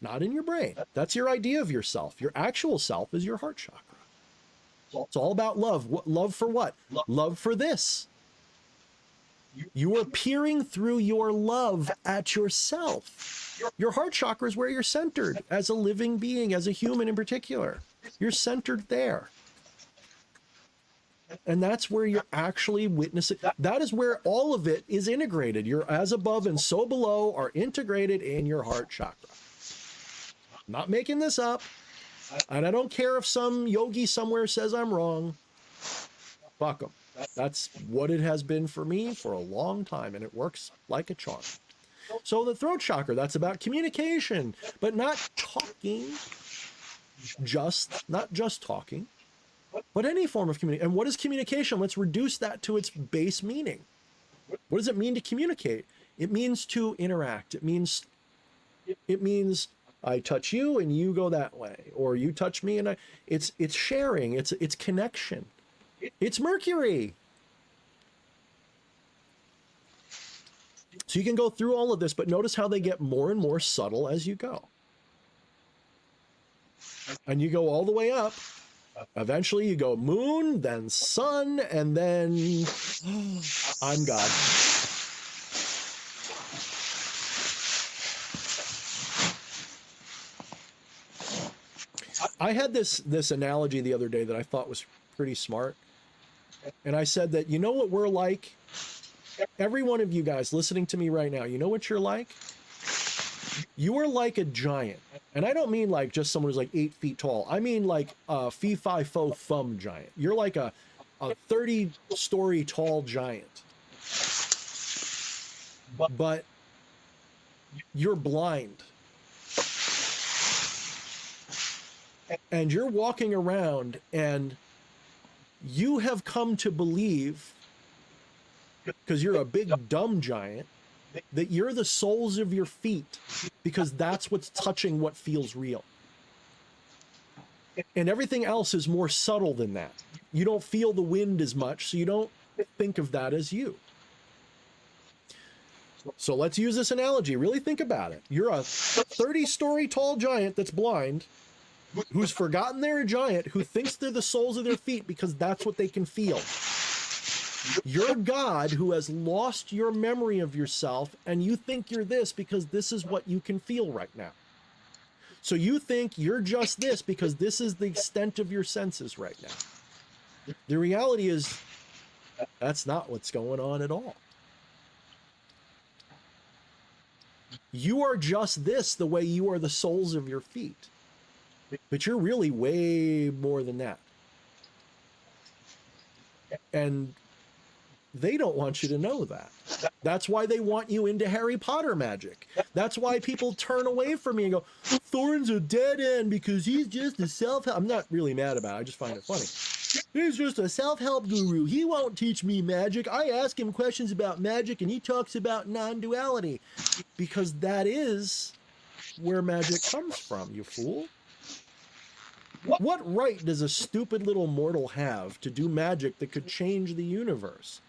Not in your brain. That's your idea of yourself. Your actual self is your heart chakra. It's all about love. Love for what? Love for this. You are peering through your love at yourself. Your heart chakra is where you're centered as a living being, as a human in particular. You're centered there. And that's where you're actually witnessing. That is where all of it is integrated. Your as above and so below are integrated in your heart chakra. I'm not making this up. And I don't care if some yogi somewhere says I'm wrong. Fuck them. That's what it has been for me for a long time, and it works like a charm. So the throat chakra, that's about communication, but not talking, not just talking, but any form of communication. And what is communication? Let's reduce that to its base meaning. What does it mean to communicate? It means to interact. It means I touch you and you go that way, or you touch me and it's sharing, it's connection. It's Mercury. So you can go through all of this, but notice how they get more and more subtle as you go. And you go all the way up. Eventually you go moon, then sun, and then I'm God. I had this analogy the other day that I thought was pretty smart. And I said that, you know what we're like? Every one of you guys listening to me right now, you know what you're like? You are like a giant. And I don't mean like just someone who's like 8 feet tall. I mean like a fee-fi-fo-fum giant. You're like a 30-story tall giant. But you're blind. And you're walking around and you have come to believe, because you're a big dumb giant, that you're the soles of your feet because that's what's touching what feels real. And everything else is more subtle than that. You don't feel the wind as much, so you don't think of that as you. So let's use this analogy. Really think about it. You're a 30-story tall giant that's blind, who's forgotten they're a giant, who thinks they're the soles of their feet because that's what they can feel. You're God who has lost your memory of yourself, and you think you're this because this is what you can feel right now. So you think you're just this because this is the extent of your senses right now. The reality is that's not what's going on at all. You are just this the way you are the soles of your feet. But you're really way more than that. And they don't want you to know that. That's why they want you into Harry Potter magic. That's why people turn away from me and go, Thorne's a dead end because he's just a self-help. I'm not really mad about it. I just find it funny. He's just a self-help guru. He won't teach me magic. I ask him questions about magic and he talks about non-duality. Because that is where magic comes from, you fool. What right does a stupid little mortal have to do magic that could change the universe?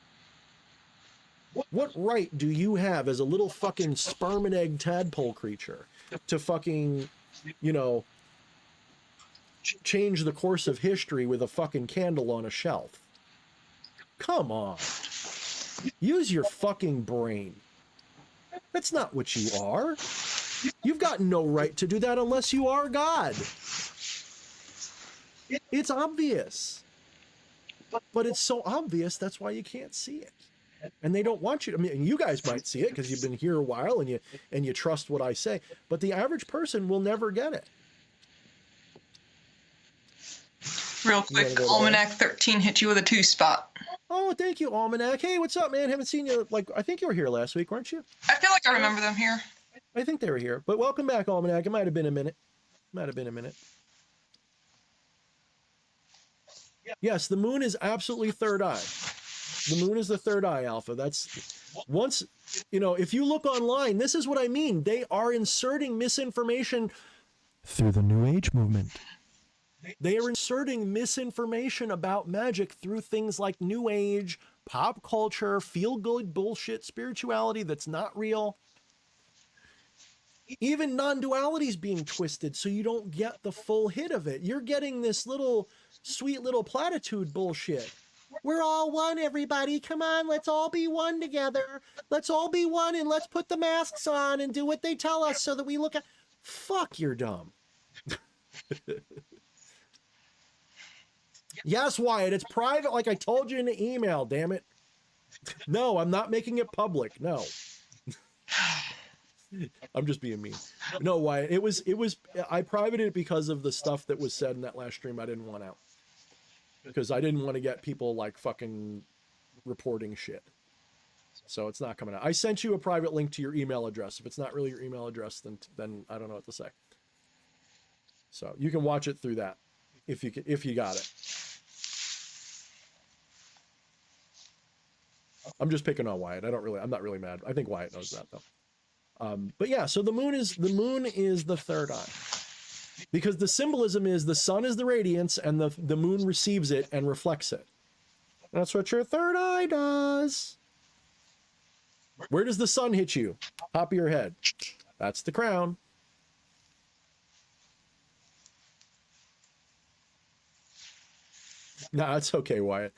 What right do you have as a little fucking sperm and egg tadpole creature to fucking, you know, change the course of history with a fucking candle on a shelf? Come on. Use your fucking brain. That's not what you are. You've got no right to do that unless you are God. It's obvious. But it's so obvious, that's why you can't see it. And they don't want you to. I mean, you guys might see it because you've been here a while and you trust what I say. But the average person will never get it. Real quick, Almanac 13 hit you with a 2 spot. Oh, thank you, Almanac. Hey, what's up, man? Haven't seen you. Like, I think you were here last week, weren't you? I feel like I remember them here. I think they were here. But welcome back, Almanac. It might have been a minute. Yes, the moon is absolutely third eye. The moon is the third eye, Alpha. That's once, you know, if you look online, this is what I mean. They are inserting misinformation through the New Age movement. They are inserting misinformation about magic through things like New Age, pop culture, feel-good bullshit, spirituality that's not real. Even non-duality is being twisted so you don't get the full hit of it. You're getting this little sweet little platitude bullshit. We're all one, everybody. Come on, let's all be one together. Let's all be one and let's put the masks on and do what they tell us so that we look at... Fuck, you're dumb. Yes, Wyatt, it's private like I told you in the email, damn it. No, I'm not making it public, no. I'm just being mean. No, Wyatt, it was, I privated it because of the stuff that was said in that last stream I didn't want out. Because I didn't want to get people like fucking reporting shit. So it's not coming out. I sent you a private link to your email address. If it's not really your email address, then I don't know what to say. So you can watch it through that if you got it. I'm just picking on Wyatt. I'm not really mad. I think Wyatt knows that though. But yeah, so the moon is the third eye. Because the symbolism is the sun is the radiance and the moon receives it and reflects it. That's what your third eye does. Where does the sun hit you? Top of your head. That's the crown. No, it's okay, Wyatt.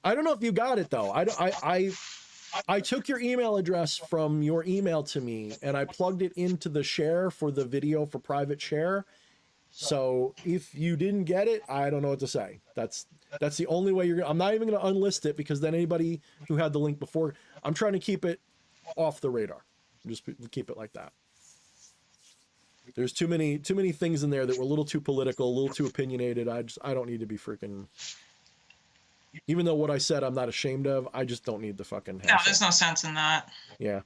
I don't know if you got it though. I took your email address from your email to me and I plugged it into the share for the video for private share. So if you didn't get it, I don't know what to say. That's the only way you're gonna, I'm not even gonna unlist it, because then anybody who had the link before, I'm trying to keep it off the radar. Just keep it like that. There's too many things in there that were a little too political, a little too opinionated. I don't need to be freaking, even though what I said I'm not ashamed of, I just don't need the fucking hassle. No, there's no sense in that. Yeah.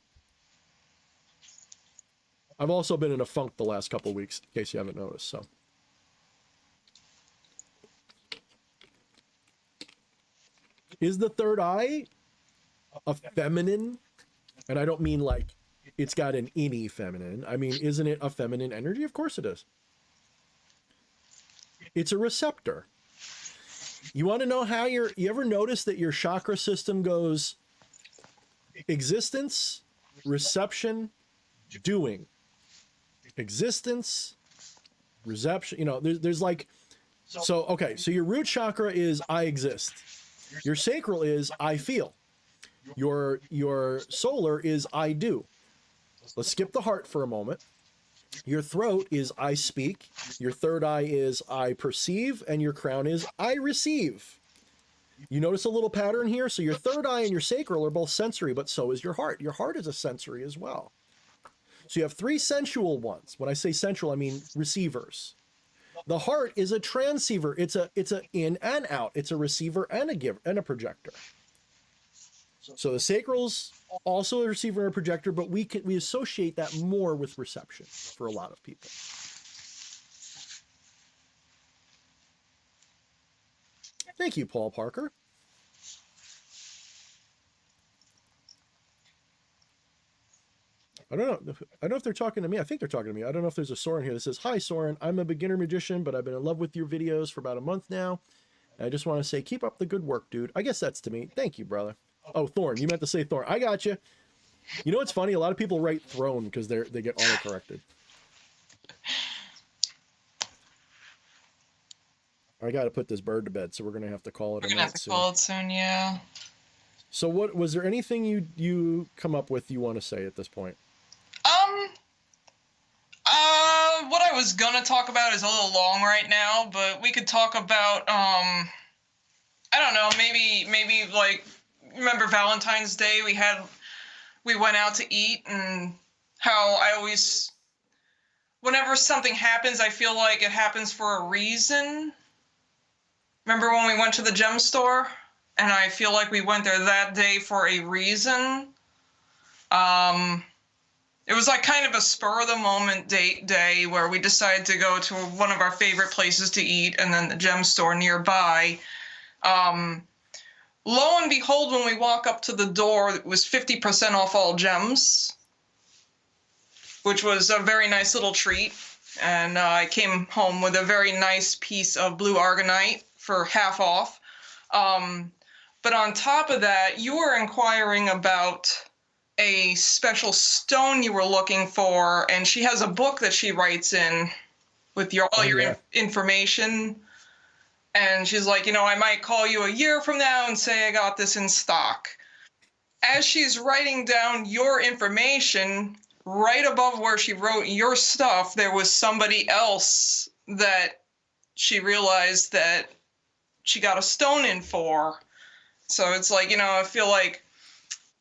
I've also been in a funk the last couple of weeks, in case you haven't noticed, so. Is the third eye a feminine? And I don't mean like it's got an innie feminine. I mean, isn't it a feminine energy? Of course it is. It's a receptor. You want to know how you ever notice that your chakra system goes existence, reception, doing. Existence, reception, you know, there's like, so, okay, so your root chakra is I exist. Your sacral is I feel. Your solar is I do. Let's skip the heart for a moment. Your throat is I speak. Your third eye is I perceive. And your crown is I receive. You notice a little pattern here? So your third eye and your sacral are both sensory, but so is your heart. Your heart is a sensory as well. So you have three sensual ones. When I say sensual, I mean receivers. The heart is a transceiver. It's a in and out. It's a receiver and a giver and a projector. So the sacral's also a receiver and a projector, but we associate that more with reception for a lot of people. Thank you, Paul Parker. I don't know if they're talking to me. I think they're talking to me. I don't know if there's a Soren here that says, "Hi, Soren. I'm a beginner magician, but I've been in love with your videos for about a month now. I just want to say, keep up the good work, dude." I guess that's to me. Thank you, brother. Oh, Thorne. You meant to say Thorne. I got you. You know what's funny? A lot of people write Throne because they get auto-corrected. I got to put this bird to bed, so we're going to have to call it a night soon. We're going to have to call it soon, yeah. So what was there anything you come up with you want to say at this point? What I was gonna talk about is a little long right now, but we could talk about, I don't know, maybe like, remember Valentine's Day, we went out to eat, and how I always, whenever something happens, I feel like it happens for a reason. Remember when we went to the gem store? And I feel like we went there that day for a reason. It was like kind of a spur of the moment day where we decided to go to one of our favorite places to eat, and then the gem store nearby. Lo and behold, when we walk up to the door, it was 50% off all gems, which was a very nice little treat. And I came home with a very nice piece of blue argonite for half off. But on top of that, you were inquiring about a special stone you were looking for, and she has a book that she writes in with all your information. And she's like, I might call you a year from now and say I got this in stock. As she's writing down your information, right above where she wrote your stuff, there was somebody else that she realized that she got a stone in for. So it's like, I feel like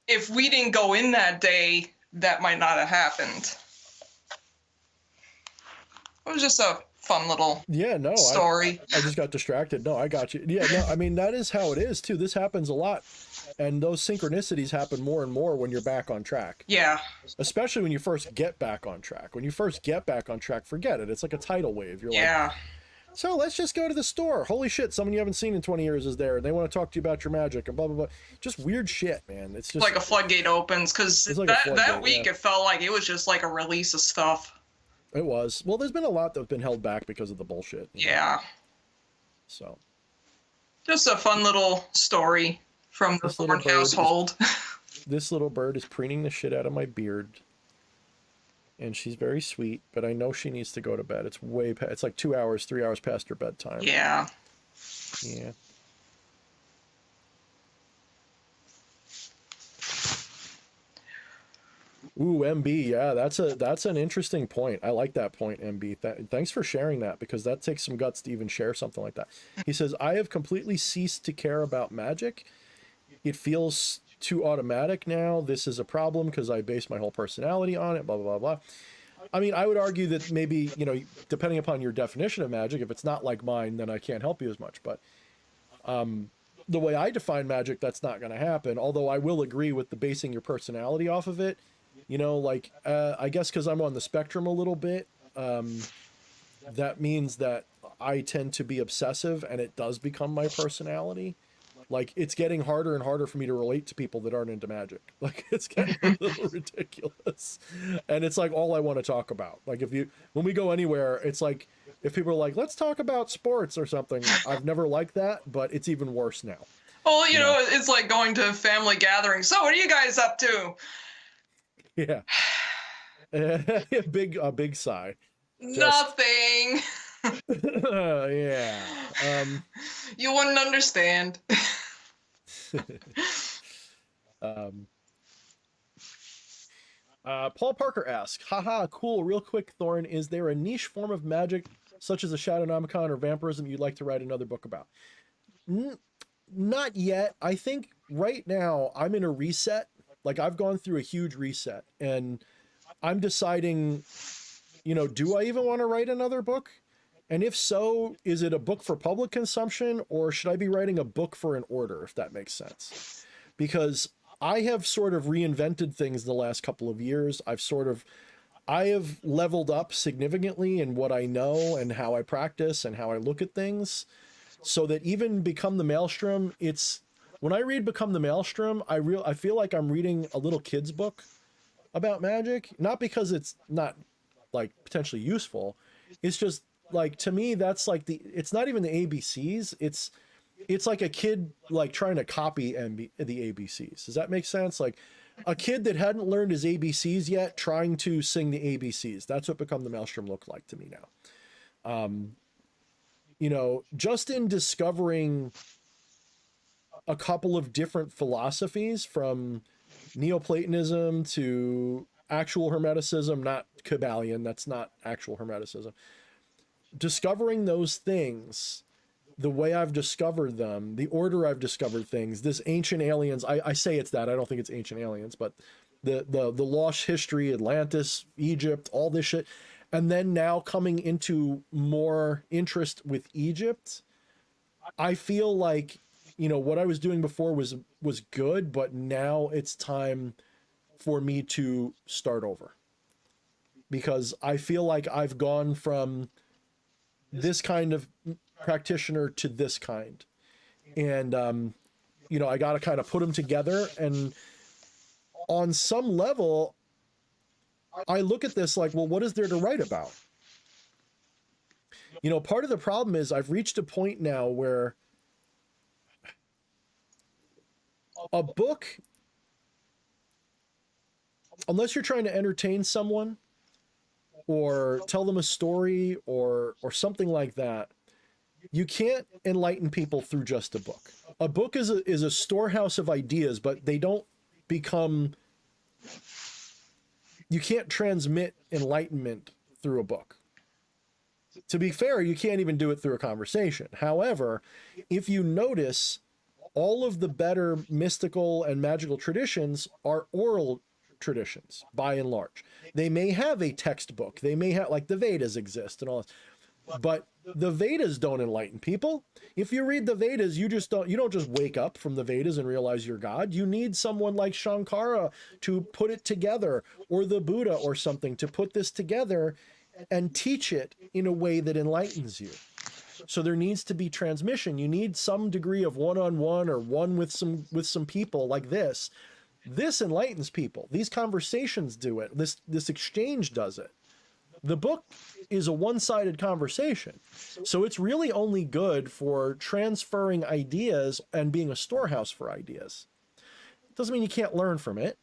if we didn't go in that day, that might not have happened. It was just a fun little story. I just got distracted. No, I got you. Yeah, no, I mean, that is how it is, too. This happens a lot. And those synchronicities happen more and more when you're back on track. Yeah. Especially when you first get back on track. When you first get back on track, forget it. It's like a tidal wave. You're like, so let's just go to the store. Holy shit, someone you haven't seen in 20 years is there. And they want to talk to you about your magic and blah, blah, blah. Just weird shit, man. It's just like a floodgate opens, because like that week it felt like it was just like a release of stuff. It was. Well, there's been a lot that's been held back because of the bullshit. Yeah. So. Just a fun little story from the Thorne household. This little bird is preening the shit out of my beard. And she's very sweet, but I know she needs to go to bed. It's it's like 3 hours past her bedtime. Yeah. Yeah. Ooh, MB, yeah, that's an interesting point. I like that point, MB. Thanks for sharing that, because that takes some guts to even share something like that. He says, I have completely ceased to care about magic. It feels too automatic now. This is a problem because I base my whole personality on it, blah, blah, blah, blah. I mean, I would argue that maybe, you know, depending upon your definition of magic, if it's not like mine, then I can't help you as much. But the way I define magic, that's not going to happen. Although I will agree with the basing your personality off of it. You know, like, I guess because I'm on the spectrum a little bit, that means that I tend to be obsessive, and it does become my personality. Like, it's getting harder and harder for me to relate to people that aren't into magic. Like, it's getting a little ridiculous. And it's like all I want to talk about. Like, when we go anywhere, it's like, if people are like, let's talk about sports or something, I've never liked that, but it's even worse now. Well, you know, it's like going to family gatherings. So what are you guys up to? Yeah. A big sigh. Nothing. Yeah. You wouldn't understand. Paul Parker asks, haha, cool, real quick, Thorne, is there a niche form of magic, such as a Shadownomicon or vampirism, you'd like to write another book about? Not yet. I think right now I'm in a reset. Like, I've gone through a huge reset, and I'm deciding, you know, do I even want to write another book? And if so, is it a book for public consumption, or should I be writing a book for an order, if that makes sense? Because I have sort of reinvented things the last couple of years. I have leveled up significantly in what I know and how I practice and how I look at things, so that even Become the Maelstrom, when I read Become the Maelstrom, I feel like I'm reading a little kid's book about magic, not because it's not like potentially useful. It's just like, to me, that's like it's not even the ABCs. It's like a kid like trying to copy the ABCs. Does that make sense? Like a kid that hadn't learned his ABCs yet trying to sing the ABCs. That's what Become the Maelstrom looked like to me now. You know, just in discovering a couple of different philosophies, from Neoplatonism to actual Hermeticism, not Kabbalion, that's not actual Hermeticism. Discovering those things, the way I've discovered them, the order I've discovered things, this ancient aliens, I say it's that, I don't think it's ancient aliens, but the lost history, Atlantis, Egypt, all this shit. And then now coming into more interest with Egypt, I feel like, you know, what I was doing before was good, but now it's time for me to start over. Because I feel like I've gone from this kind of practitioner to this kind. And, you know, I got to kind of put them together. And on some level, I look at this like, well, what is there to write about? You know, part of the problem is I've reached a point now where a book, unless you're trying to entertain someone or tell them a story or something like that, you can't enlighten people through just a book. A book is a storehouse of ideas, but they don't become, you can't transmit enlightenment through a book. To be fair, you can't even do it through a conversation. However, if you notice, all of the better mystical and magical traditions are oral traditions, by and large. They may have a textbook. They may have, like, the Vedas exist and all this. But the Vedas don't enlighten people. If you read the Vedas, you don't just wake up from the Vedas and realize you're God. You need someone like Shankara to put it together, or the Buddha or something to put this together and teach it in a way that enlightens you. So there needs to be transmission. You need some degree of one-on-one or one with some people like this. This enlightens people. These conversations do it. This exchange does it. The book is a one-sided conversation. So it's really only good for transferring ideas and being a storehouse for ideas. Doesn't mean you can't learn from it,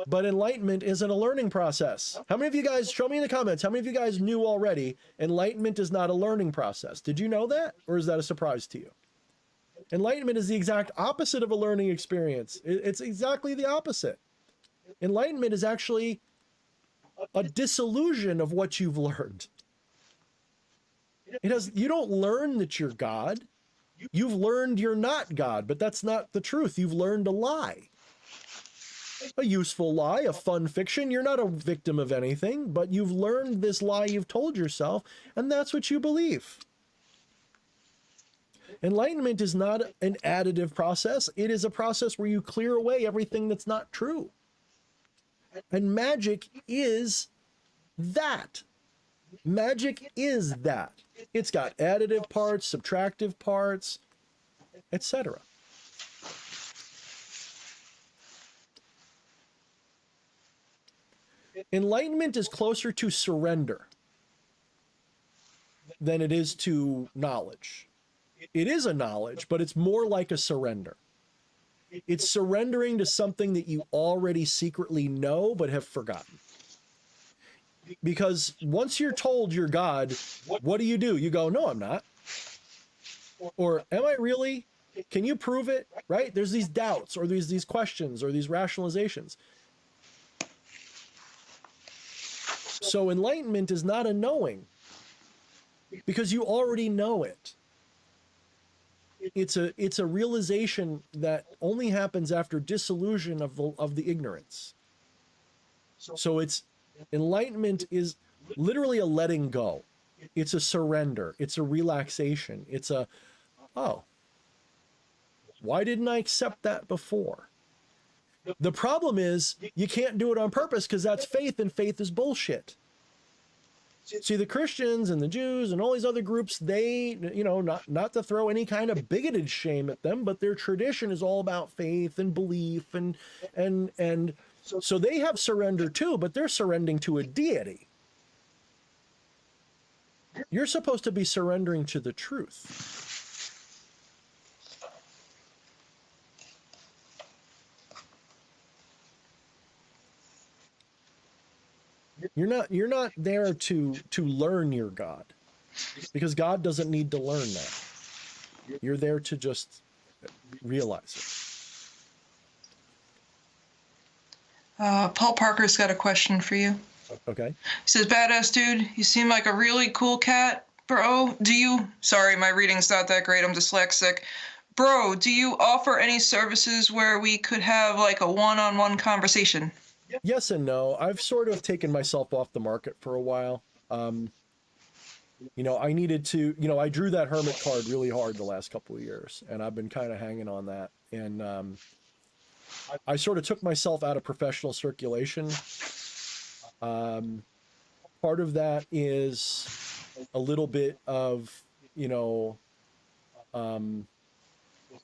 but enlightenment isn't a learning process. How many of you guys, show me in the comments, how many of you guys knew already enlightenment is not a learning process? Did you know that? Or is that a surprise to you? Enlightenment is the exact opposite of a learning experience. It's exactly the opposite. Enlightenment is actually a disillusion of what you've learned. You don't learn that you're God. You've learned you're not God, but that's not the truth. You've learned a lie. A useful lie, a fun fiction. You're not a victim of anything, but you've learned this lie you've told yourself, and that's what you believe. Enlightenment is not an additive process. It is a process where you clear away everything that's not true. And magic is that. Magic is that. It's got additive parts, subtractive parts, etc. Enlightenment is closer to surrender than it is to knowledge. It is a knowledge, but it's more like a surrender. It's surrendering to something that you already secretly know but have forgotten. Because once you're told you're God, what do? You go, no, I'm not. Or am I really? Can you prove it? Right? There's these doubts or these questions or these rationalizations. So enlightenment is not a knowing because you already know it. It's a realization that only happens after disillusion of the ignorance. So it's enlightenment is literally a letting go. It's a surrender. It's a relaxation. It's a, oh, why didn't I accept that before? The problem is you can't do it on purpose because that's faith, and faith is bullshit. See, the Christians and the Jews and all these other groups, they, not to throw any kind of bigoted shame at them, but their tradition is all about faith and belief and so they have surrender too, but they're surrendering to a deity. You're supposed to be surrendering to the truth. You're not there to learn your God, because God doesn't need to learn that. You're there to just realize it. Paul Parker's got a question for you. Okay. He says, badass dude, you seem like a really cool cat, bro. Sorry, my reading's not that great, I'm dyslexic. Bro, do you offer any services where we could have like a one-on-one conversation? Yes and no. I've sort of taken myself off the market for a while. I needed to, I drew that hermit card really hard the last couple of years, and I've been kind of hanging on that. And I sort of took myself out of professional circulation. Part of that is a little bit of,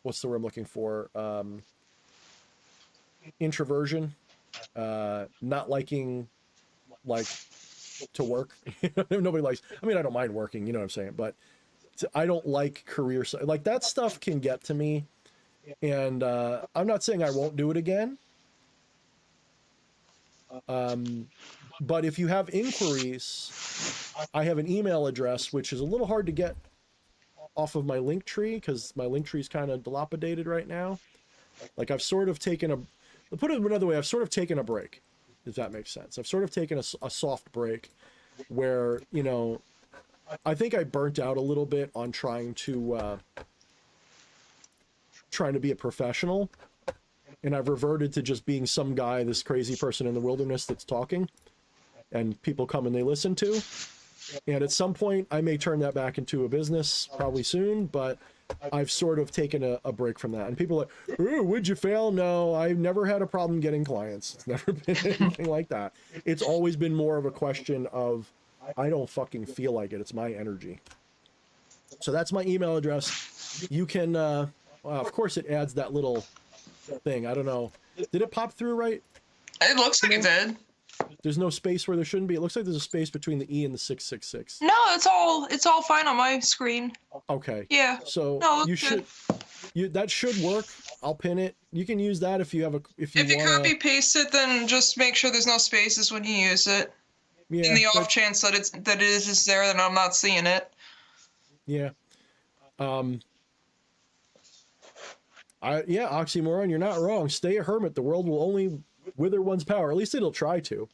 what's the word I'm looking for? Introversion. Not liking to work. Nobody likes, I don't mind working, you know what I'm saying, but I don't like career, like that stuff can get to me. And I'm not saying I won't do it again. But if you have inquiries, I have an email address, which is a little hard to get off of my LINKTREE because my LINKTREE is kind of dilapidated right now. Like I've sort of taken put it another way, I've sort of taken a break, if that makes sense. I've sort of taken a soft break where, I think I burnt out a little bit on trying to be a professional. And I've reverted to just being some guy, this crazy person in the wilderness that's talking and people come and they listen to. And at some point I may turn that back into a business probably soon, but I've sort of taken a break from that. And people are like, ooh, would you fail? No, I've never had a problem getting clients. It's never been anything like that. It's always been more of a question of, I don't fucking feel like it. It's my energy. So that's my email address. You can, of course it adds that little thing. I don't know. Did it pop through right? It looks like it did. There's no space where there shouldn't be. It looks like there's a space between the E and the 666. No, it's all fine on my screen. Okay. Yeah. So no, that should work. I'll pin it. You can use that if you have if you copy paste it, then just make sure there's no spaces when you use it. Yeah. In the off chance that it is there, then I'm not seeing it. Yeah. Oxymoron, you're not wrong. Stay a hermit. The world will only wither one's power. At least it'll try to.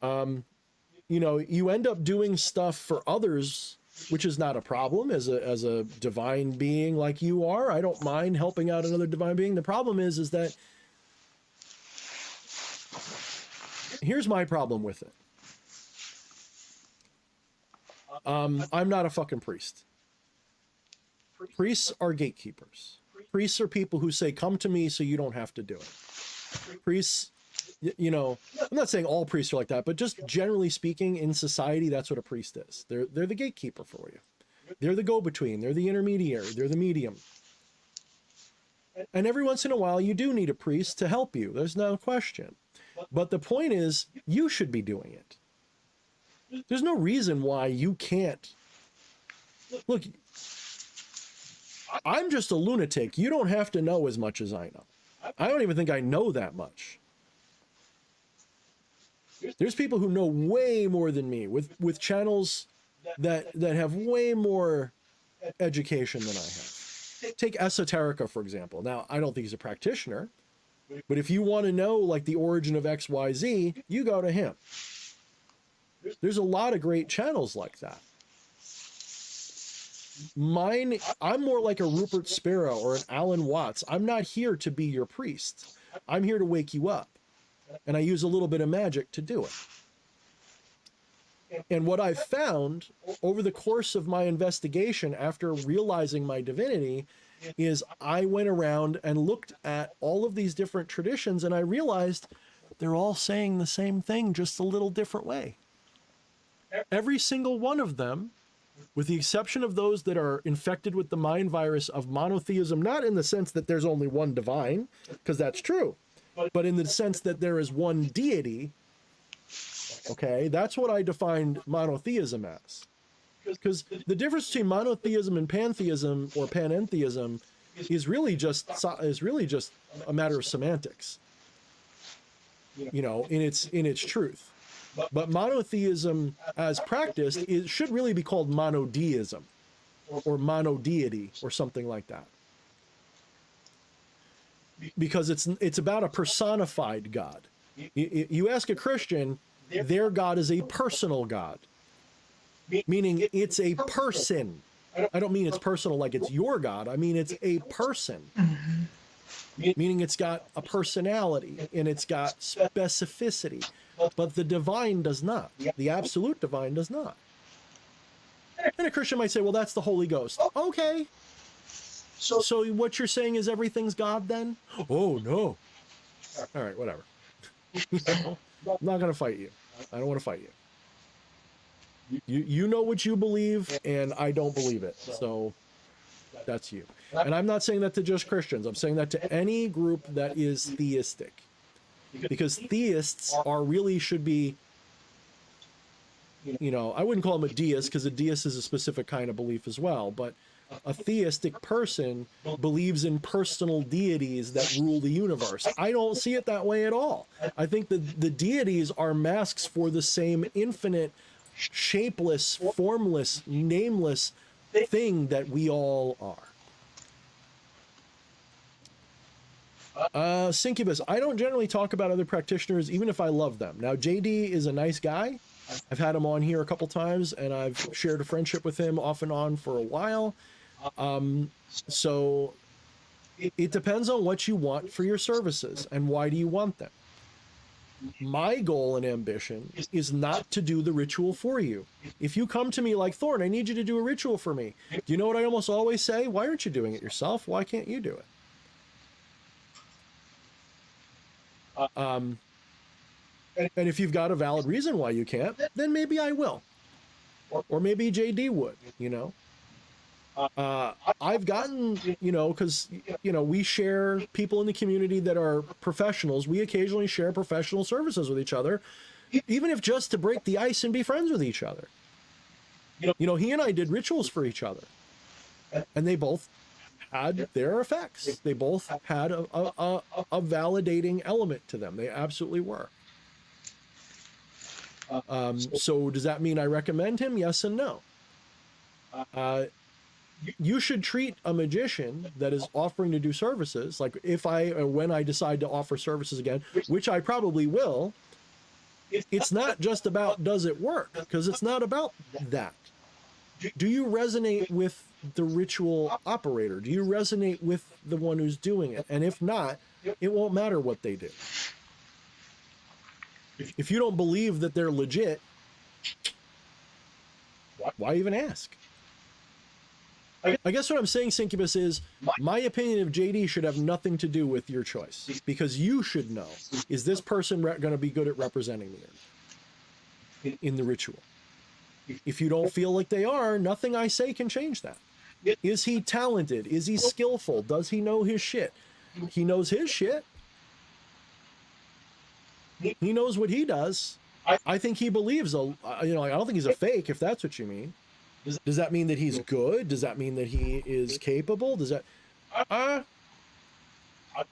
You know, you end up doing stuff for others, which is not a problem as a divine being like you are. I don't mind helping out another divine being. The problem is that here's my problem with it. I'm not a fucking priest. Priests are gatekeepers. Priests are people who say, come to me so you don't have to do it. Priests, you know, I'm not saying all priests are like that, but just generally speaking in society, that's what a priest is. They're the gatekeeper for you. They're the go-between. They're the intermediary. They're the medium. And every once in a while, you do need a priest to help you. There's no question. But the point is, you should be doing it. There's no reason why you can't. Look, I'm just a lunatic. You don't have to know as much as I know. I don't even think I know that much. There's people who know way more than me with channels that have way more education than I have. Take Esoterica, for example. Now, I don't think he's a practitioner, but if you want to know like the origin of XYZ, you go to him. There's a lot of great channels like that. Mine, I'm more like a Rupert Sparrow or an Alan Watts. I'm not here to be your priest. I'm here to wake you up. And I use a little bit of magic to do it. And what I've found over the course of my investigation after realizing my divinity is I went around and looked at all of these different traditions and I realized they're all saying the same thing, just a little different way. Every single one of them, with the exception of those that are infected with the mind virus of monotheism, not in the sense that there's only one divine, because that's true, but in the sense that there is one deity, okay, that's what I defined monotheism as. Because the difference between monotheism and pantheism or panentheism is really just a matter of semantics, you know, in its truth. But monotheism as practiced should really be called monodeism or monodeity or something like that. Because it's about a personified God. You ask a Christian, their God is a personal God, meaning it's a person. I don't mean it's personal like it's your God. I mean it's a person, meaning it's got a personality and it's got specificity. But the divine does not. The absolute divine does not. And a Christian might say, well, that's the Holy Ghost. Okay. So what you're saying is everything's God then? Oh, no. All right, whatever. You know, I'm not going to fight you. I don't want to fight you. You know what you believe, and I don't believe it. So that's you. And I'm not saying that to just Christians. I'm saying that to any group that is theistic. Because theists should be, you know, I wouldn't call them a deist because a deist is a specific kind of belief as well, but a theistic person believes in personal deities that rule the universe. I don't see it that way at all. I think that the deities are masks for the same infinite, shapeless, formless, nameless thing that we all are. Syncubus, I don't generally talk about other practitioners, even if I love them. Now, JD is a nice guy. I've had him on here a couple times, and I've shared a friendship with him off and on for a while. So it depends on what you want for your services, and why do you want them. My goal and ambition is not to do the ritual for you. If you come to me like, Thorne, I need you to do a ritual for me. Do you know what I almost always say? Why aren't you doing it yourself? Why can't you do it? And if you've got a valid reason why you can't, then maybe I will. Or maybe JD would, you know. I've gotten, you know, because, you know, we share people in the community that are professionals. We occasionally share professional services with each other, even if just to break the ice and be friends with each other. You know, he and I did rituals for each other, and they both had their effects. They both had a validating element to them. They absolutely were. So does that mean I recommend him? Yes and no. You should treat a magician that is offering to do services, like if when I decide to offer services again, which I probably will, it's not just about does it work, because it's not about that. Do you resonate with the ritual operator? Do you resonate with the one who's doing it? And if not, it won't matter what they do. If you don't believe that they're legit, why even ask? I guess what I'm saying, Syncubus, is my opinion of JD should have nothing to do with your choice, because you should know, is this person going to be good at representing me in the ritual? If you don't feel like they are, nothing I say can change that. Is he talented? Is he skillful? Does he know his shit? He knows his shit. He knows what he does. I think he believes, I don't think he's a fake, if that's what you mean. Does that mean that he's good? Does that mean that he is capable? Does that,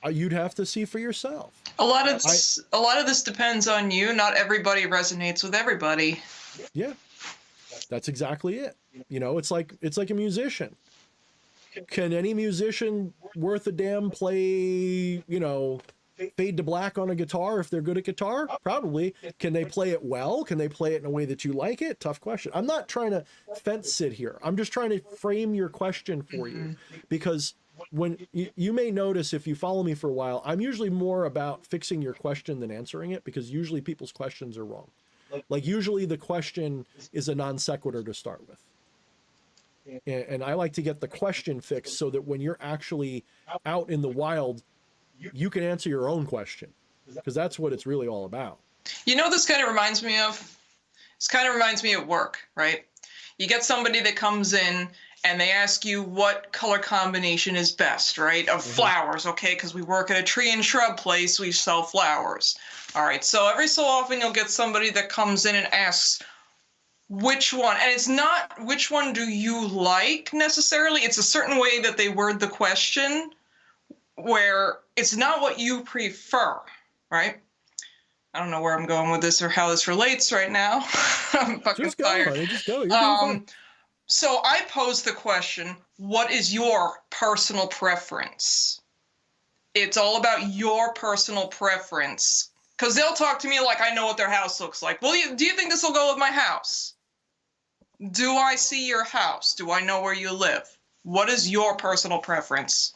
you'd have to see for yourself. A lot of this depends on you. Not everybody resonates with everybody. Yeah, that's exactly it. It's like a musician. Can any musician worth a damn play, fade to black on a guitar if they're good at guitar? Probably. Can they play it well? Can they play it in a way that you like it? Tough question. I'm not trying to fence sit here. I'm just trying to frame your question for you, because when you may notice, if you follow me for a while, I'm usually more about fixing your question than answering it, because usually people's questions are wrong. Like usually the question is a non sequitur to start with. And I like to get the question fixed so that when you're actually out in the wild, you can answer your own question, because that's what it's really all about. This kind of reminds me of? This kind of reminds me of work, right? You get somebody that comes in and they ask you what color combination is best, right? Of flowers, okay? Because we work at a tree and shrub place, we sell flowers. All right, so every so often you'll get somebody that comes in and asks, which one? And it's not which one do you like necessarily. It's a certain way that they word the question, where it's not what you prefer, right? I don't know where I'm going with this or how this relates right now. I'm fucking just go, tired. Honey, just go. You're doing fine. So I pose the question, what is your personal preference? It's all about your personal preference. Because they'll talk to me like I know what their house looks like. Well, do you think this will go with my house? Do I see your house? Do I know where you live? What is your personal preference?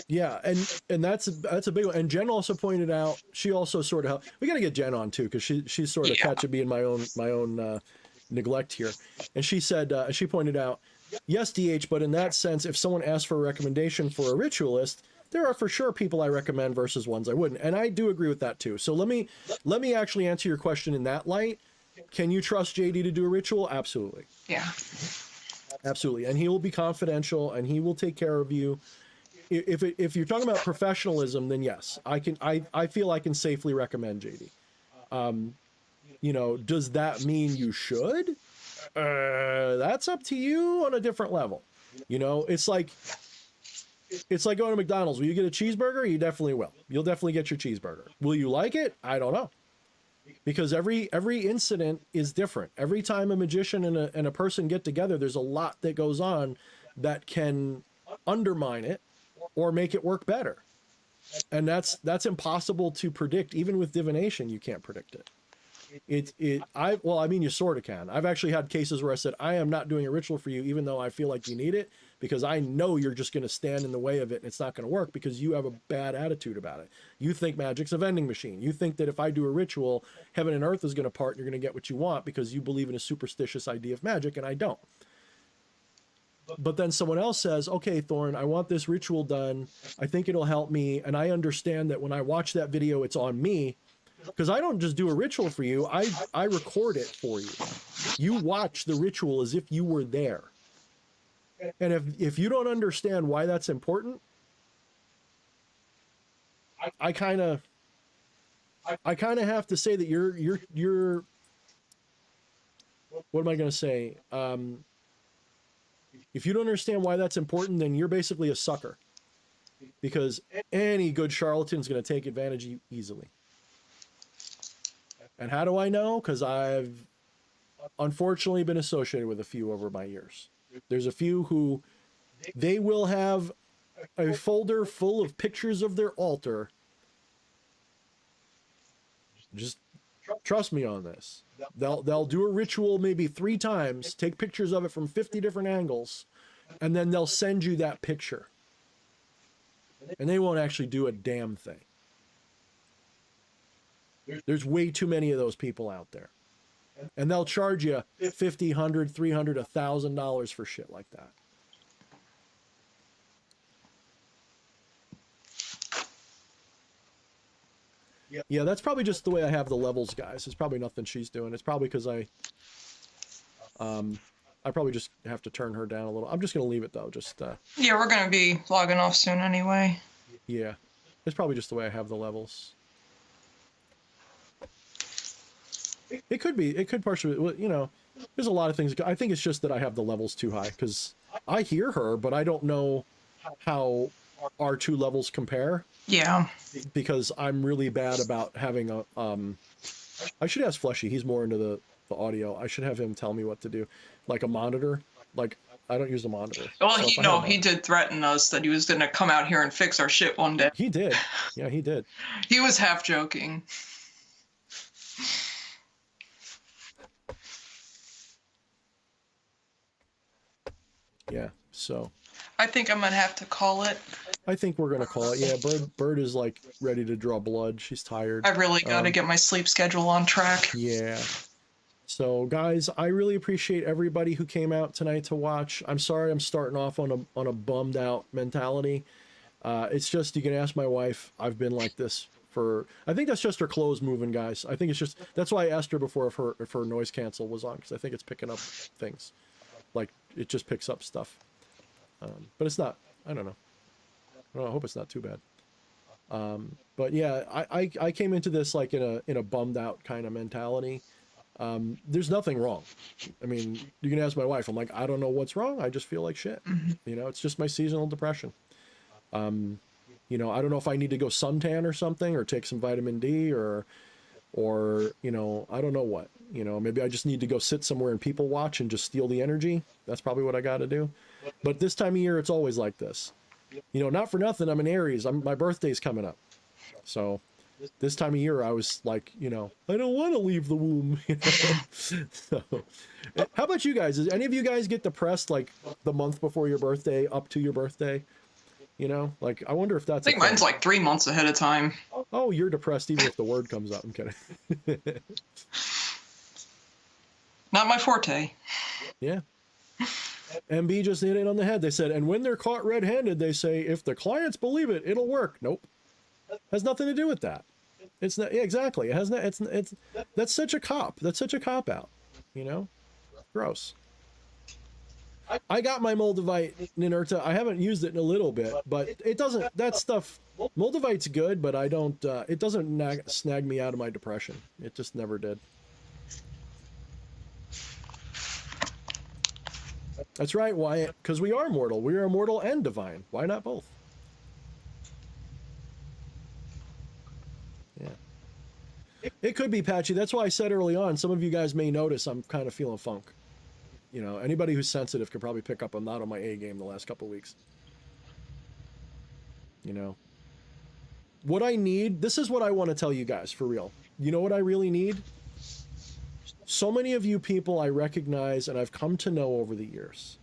Yeah, and that's a big one. And Jen also pointed out, she also sort of helped. We got to get Jen on too, because she's sort of catching me in my own neglect here. And she said, she pointed out, yes, DH, but in that sense, if someone asks for a recommendation for a ritualist, there are for sure people I recommend versus ones I wouldn't. And I do agree with that too. So let me actually answer your question in that light. Can you trust JD to do a ritual? Absolutely. Yeah. Absolutely. And he will be confidential and he will take care of you. If you're talking about professionalism, then yes, I feel I can safely recommend JD. Does that mean you should? That's up to you on a different level. It's like going to McDonald's. Will you get a cheeseburger? You definitely will. You'll definitely get your cheeseburger. Will you like it? I don't know. Because every incident is different. Every time a magician and a person get together, there's a lot that goes on that can undermine it or make it work better. And that's impossible to predict. Even with divination, you can't predict it. You sort of can. I've actually had cases where I said, I am not doing a ritual for you, even though I feel like you need it, because I know you're just going to stand in the way of it and it's not going to work because you have a bad attitude about it. You think magic's a vending machine. You think that if I do a ritual, heaven and earth is going to part and you're going to get what you want because you believe in a superstitious idea of magic, and I don't. But then someone else says, okay, Thorne, I want this ritual done. I think it'll help me. And I understand that when I watch that video, it's on me. Because I don't just do a ritual for you. I record it for you. You watch the ritual as if you were there. And if you don't understand why that's important, I kind of have to say that you're what am I going to say? If you don't understand why that's important, then you're basically a sucker. Because any good charlatan is going to take advantage of you easily. And how do I know? Because I've unfortunately been associated with a few over my years. There's a few who they will have a folder full of pictures of their altar. Just Trust me on this. They'll do a ritual maybe 3 times, take pictures of it from 50 different angles, and then they'll send you that picture. And they won't actually do a damn thing. There's way too many of those people out there. And they'll charge you $50, $100, $300, $1,000 for shit like that. Yeah, that's probably just the way I have the levels, guys. It's probably nothing she's doing. It's probably because I probably just have to turn her down a little. I'm just going to leave it, though. Just Yeah, we're going to be logging off soon anyway. Yeah. It's probably just the way I have the levels. It could be. It could partially, you know, there's a lot of things. I think it's just that I have the levels too high because I hear her, but I don't know how our 2 levels compare. Yeah. Because I'm really bad about having a, I should ask Fleshy. He's more into the audio. I should have him tell me what to do. Like a monitor. Like, I don't use a monitor. Well, so he did threaten us that he was going to come out here and fix our shit one day. He did. Yeah, he did. He was half joking. Yeah, so. I think I'm going to have to call it. I think we're going to call it. Yeah, Bird is like ready to draw blood. She's tired. I really got to get my sleep schedule on track. Yeah. So guys, I really appreciate everybody who came out tonight to watch. I'm sorry I'm starting off on a bummed out mentality. It's just, you can ask my wife. I've been like this for, I think that's just her clothes moving, guys. I think it's just, that's why I asked her before if her noise cancel was on, because I think it's picking up things. Like, it just picks up stuff. But it's not, I don't know. I hope it's not too bad. But yeah, I came into this like in a bummed out kind of mentality. There's nothing wrong. I mean, you can ask my wife. I'm like, I don't know what's wrong. I just feel like shit. You know, it's just my seasonal depression. You know, I don't know if I need to go suntan or something, or take some vitamin D, or you know, I don't know what. You know, maybe I just need to go sit somewhere and people watch and just steal the energy. That's probably what I got to do. But this time of year, it's always like this. You know, not for nothing, I'm an Aries. My birthday's coming up. So this time of year, I was like, you know, I don't want to leave the womb. You know? So, how about you guys? Does any of you guys get depressed like the month before your birthday, up to your birthday? You know, like, I wonder if that's... I think mine's like 3 months ahead of time. Oh, you're depressed even if the word comes out. I'm kidding. Not my forte. Yeah. MB just hit it on the head. They said, and when they're caught red-handed, they say, if the clients believe it, it'll work. Nope. Has nothing to do with that. It's not, yeah, exactly. It has not, it's that's such a cop. That's such a cop out, you know? Gross. I got my Moldavite Ninurta. I haven't used it in a little bit, but it doesn't, that stuff, Moldavite's good, but I don't, it doesn't snag me out of my depression. It just never did. That's right, Wyatt, because we are mortal. We are immortal and divine. Why not both? Yeah. It could be patchy. That's why I said early on, some of you guys may notice I'm kind of feeling funk. You know, anybody who's sensitive could probably pick up I'm not on my A game the last couple of weeks. You know. What I need, this is what I want to tell you guys, for real. You know what I really need? So many of you people I recognize and I've come to know over the years.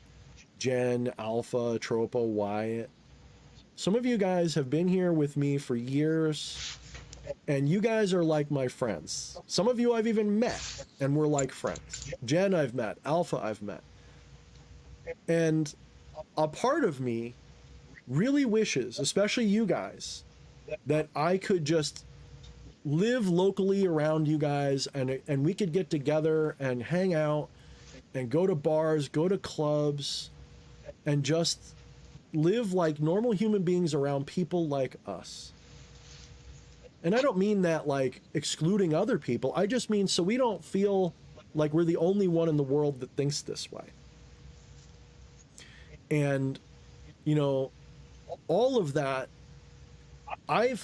Jen, Alpha, Tropo, Wyatt. Some of you guys have been here with me for years, and you guys are like my friends. Some of you I've even met, and we're like friends. Jen I've met, Alpha I've met. And a part of me really wishes, especially you guys, that I could just live locally around you guys, and we could get together and hang out and go to bars, go to clubs, and just live like normal human beings around people like us. And I don't mean that like excluding other people. I just mean so we don't feel like we're the only one in the world that thinks this way. And, you know, all of that, I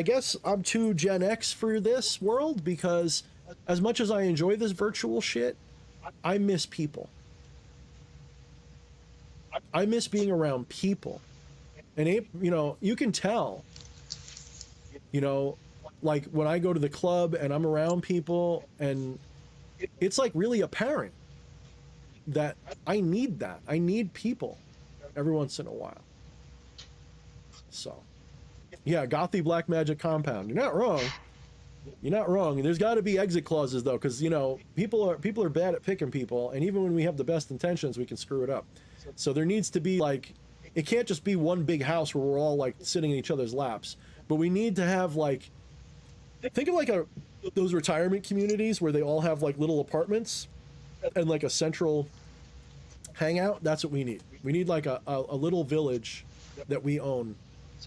guess I'm too Gen X for this world, because as much as I enjoy this virtual shit, I miss people. I miss being around people. And, you know, you can tell, you know, like when I go to the club and I'm around people, and it's like really apparent that I need that. I need people every once in a while. So, yeah, Gothy Black Magic Compound. You're not wrong. You're not wrong. There's got to be exit clauses though, because you know people are bad at picking people, and even when we have the best intentions, we can screw it up. So there needs to be like, it can't just be one big house where we're all like sitting in each other's laps, but we need to have like, think of like those retirement communities where they all have like little apartments and like a central hangout. That's what we need. We need like a little village that we own.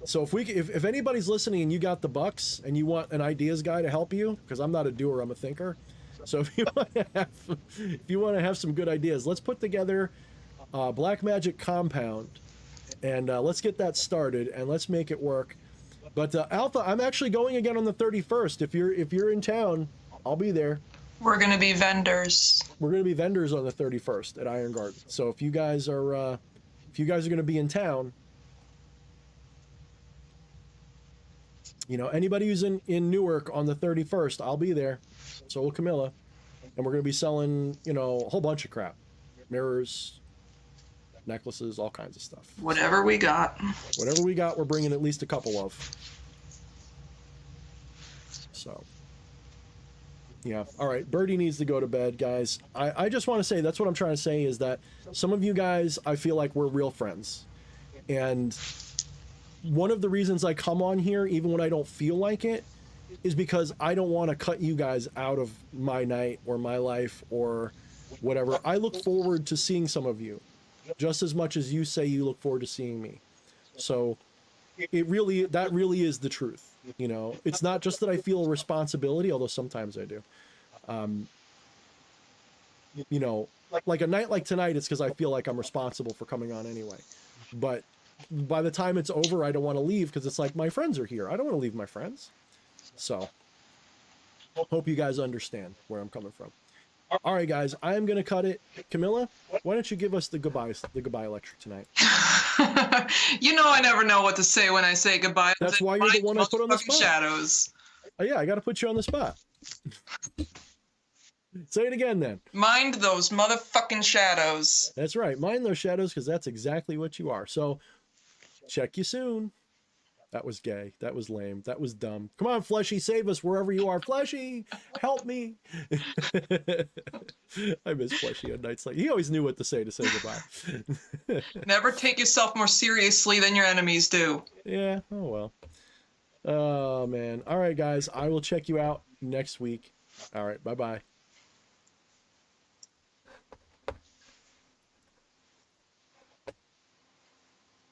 So if anybody's listening and you got the bucks and you want an ideas guy to help you, because I'm not a doer, I'm a thinker. So if you want to have some good ideas, let's put together a Black Magic Compound, and let's get that started and let's make it work. But Alpha, I'm actually going again on the 31st. If you're in town, I'll be there. We're gonna be vendors. We're gonna be vendors on the 31st at Iron Garden. So if you guys are gonna be in town, you know, anybody who's in Newark on the 31st, I'll be there. So will Camilla, and we're gonna be selling, you know, a whole bunch of crap, mirrors, necklaces, all kinds of stuff. Whatever we got. Whatever we got, we're bringing at least a couple of. So, yeah. All right. Birdie needs to go to bed, guys. I just want to say, that's what I'm trying to say, is that some of you guys, I feel like we're real friends. And one of the reasons I come on here, even when I don't feel like it, is because I don't want to cut you guys out of my night or my life or whatever. I look forward to seeing some of you just as much as you say you look forward to seeing me. So that really is the truth. You know, it's not just that I feel a responsibility, although sometimes I do. You know, like a night like tonight, it's because I feel like I'm responsible for coming on anyway. But by the time it's over, I don't want to leave because it's like my friends are here. I don't want to leave my friends. So hope you guys understand where I'm coming from. All right, guys, I am going to cut it. Camilla, why don't you give us the goodbye lecture tonight? You know I never know what to say when I say goodbye. That's why you're the one I put on the spot. Shadows. Oh, yeah, I got to put you on the spot. Say it again, then. Mind those motherfucking shadows. That's right. Mind those shadows, because that's exactly what you are. So, check you soon. That was gay. That was lame. That was dumb. Come on, Fleshy, save us wherever you are. Fleshy, help me. I miss Fleshy on nights like he always knew what to say goodbye. Never take yourself more seriously than your enemies do. Yeah. Oh well. Oh man. All right, guys. I will check you out next week. All right. Bye bye.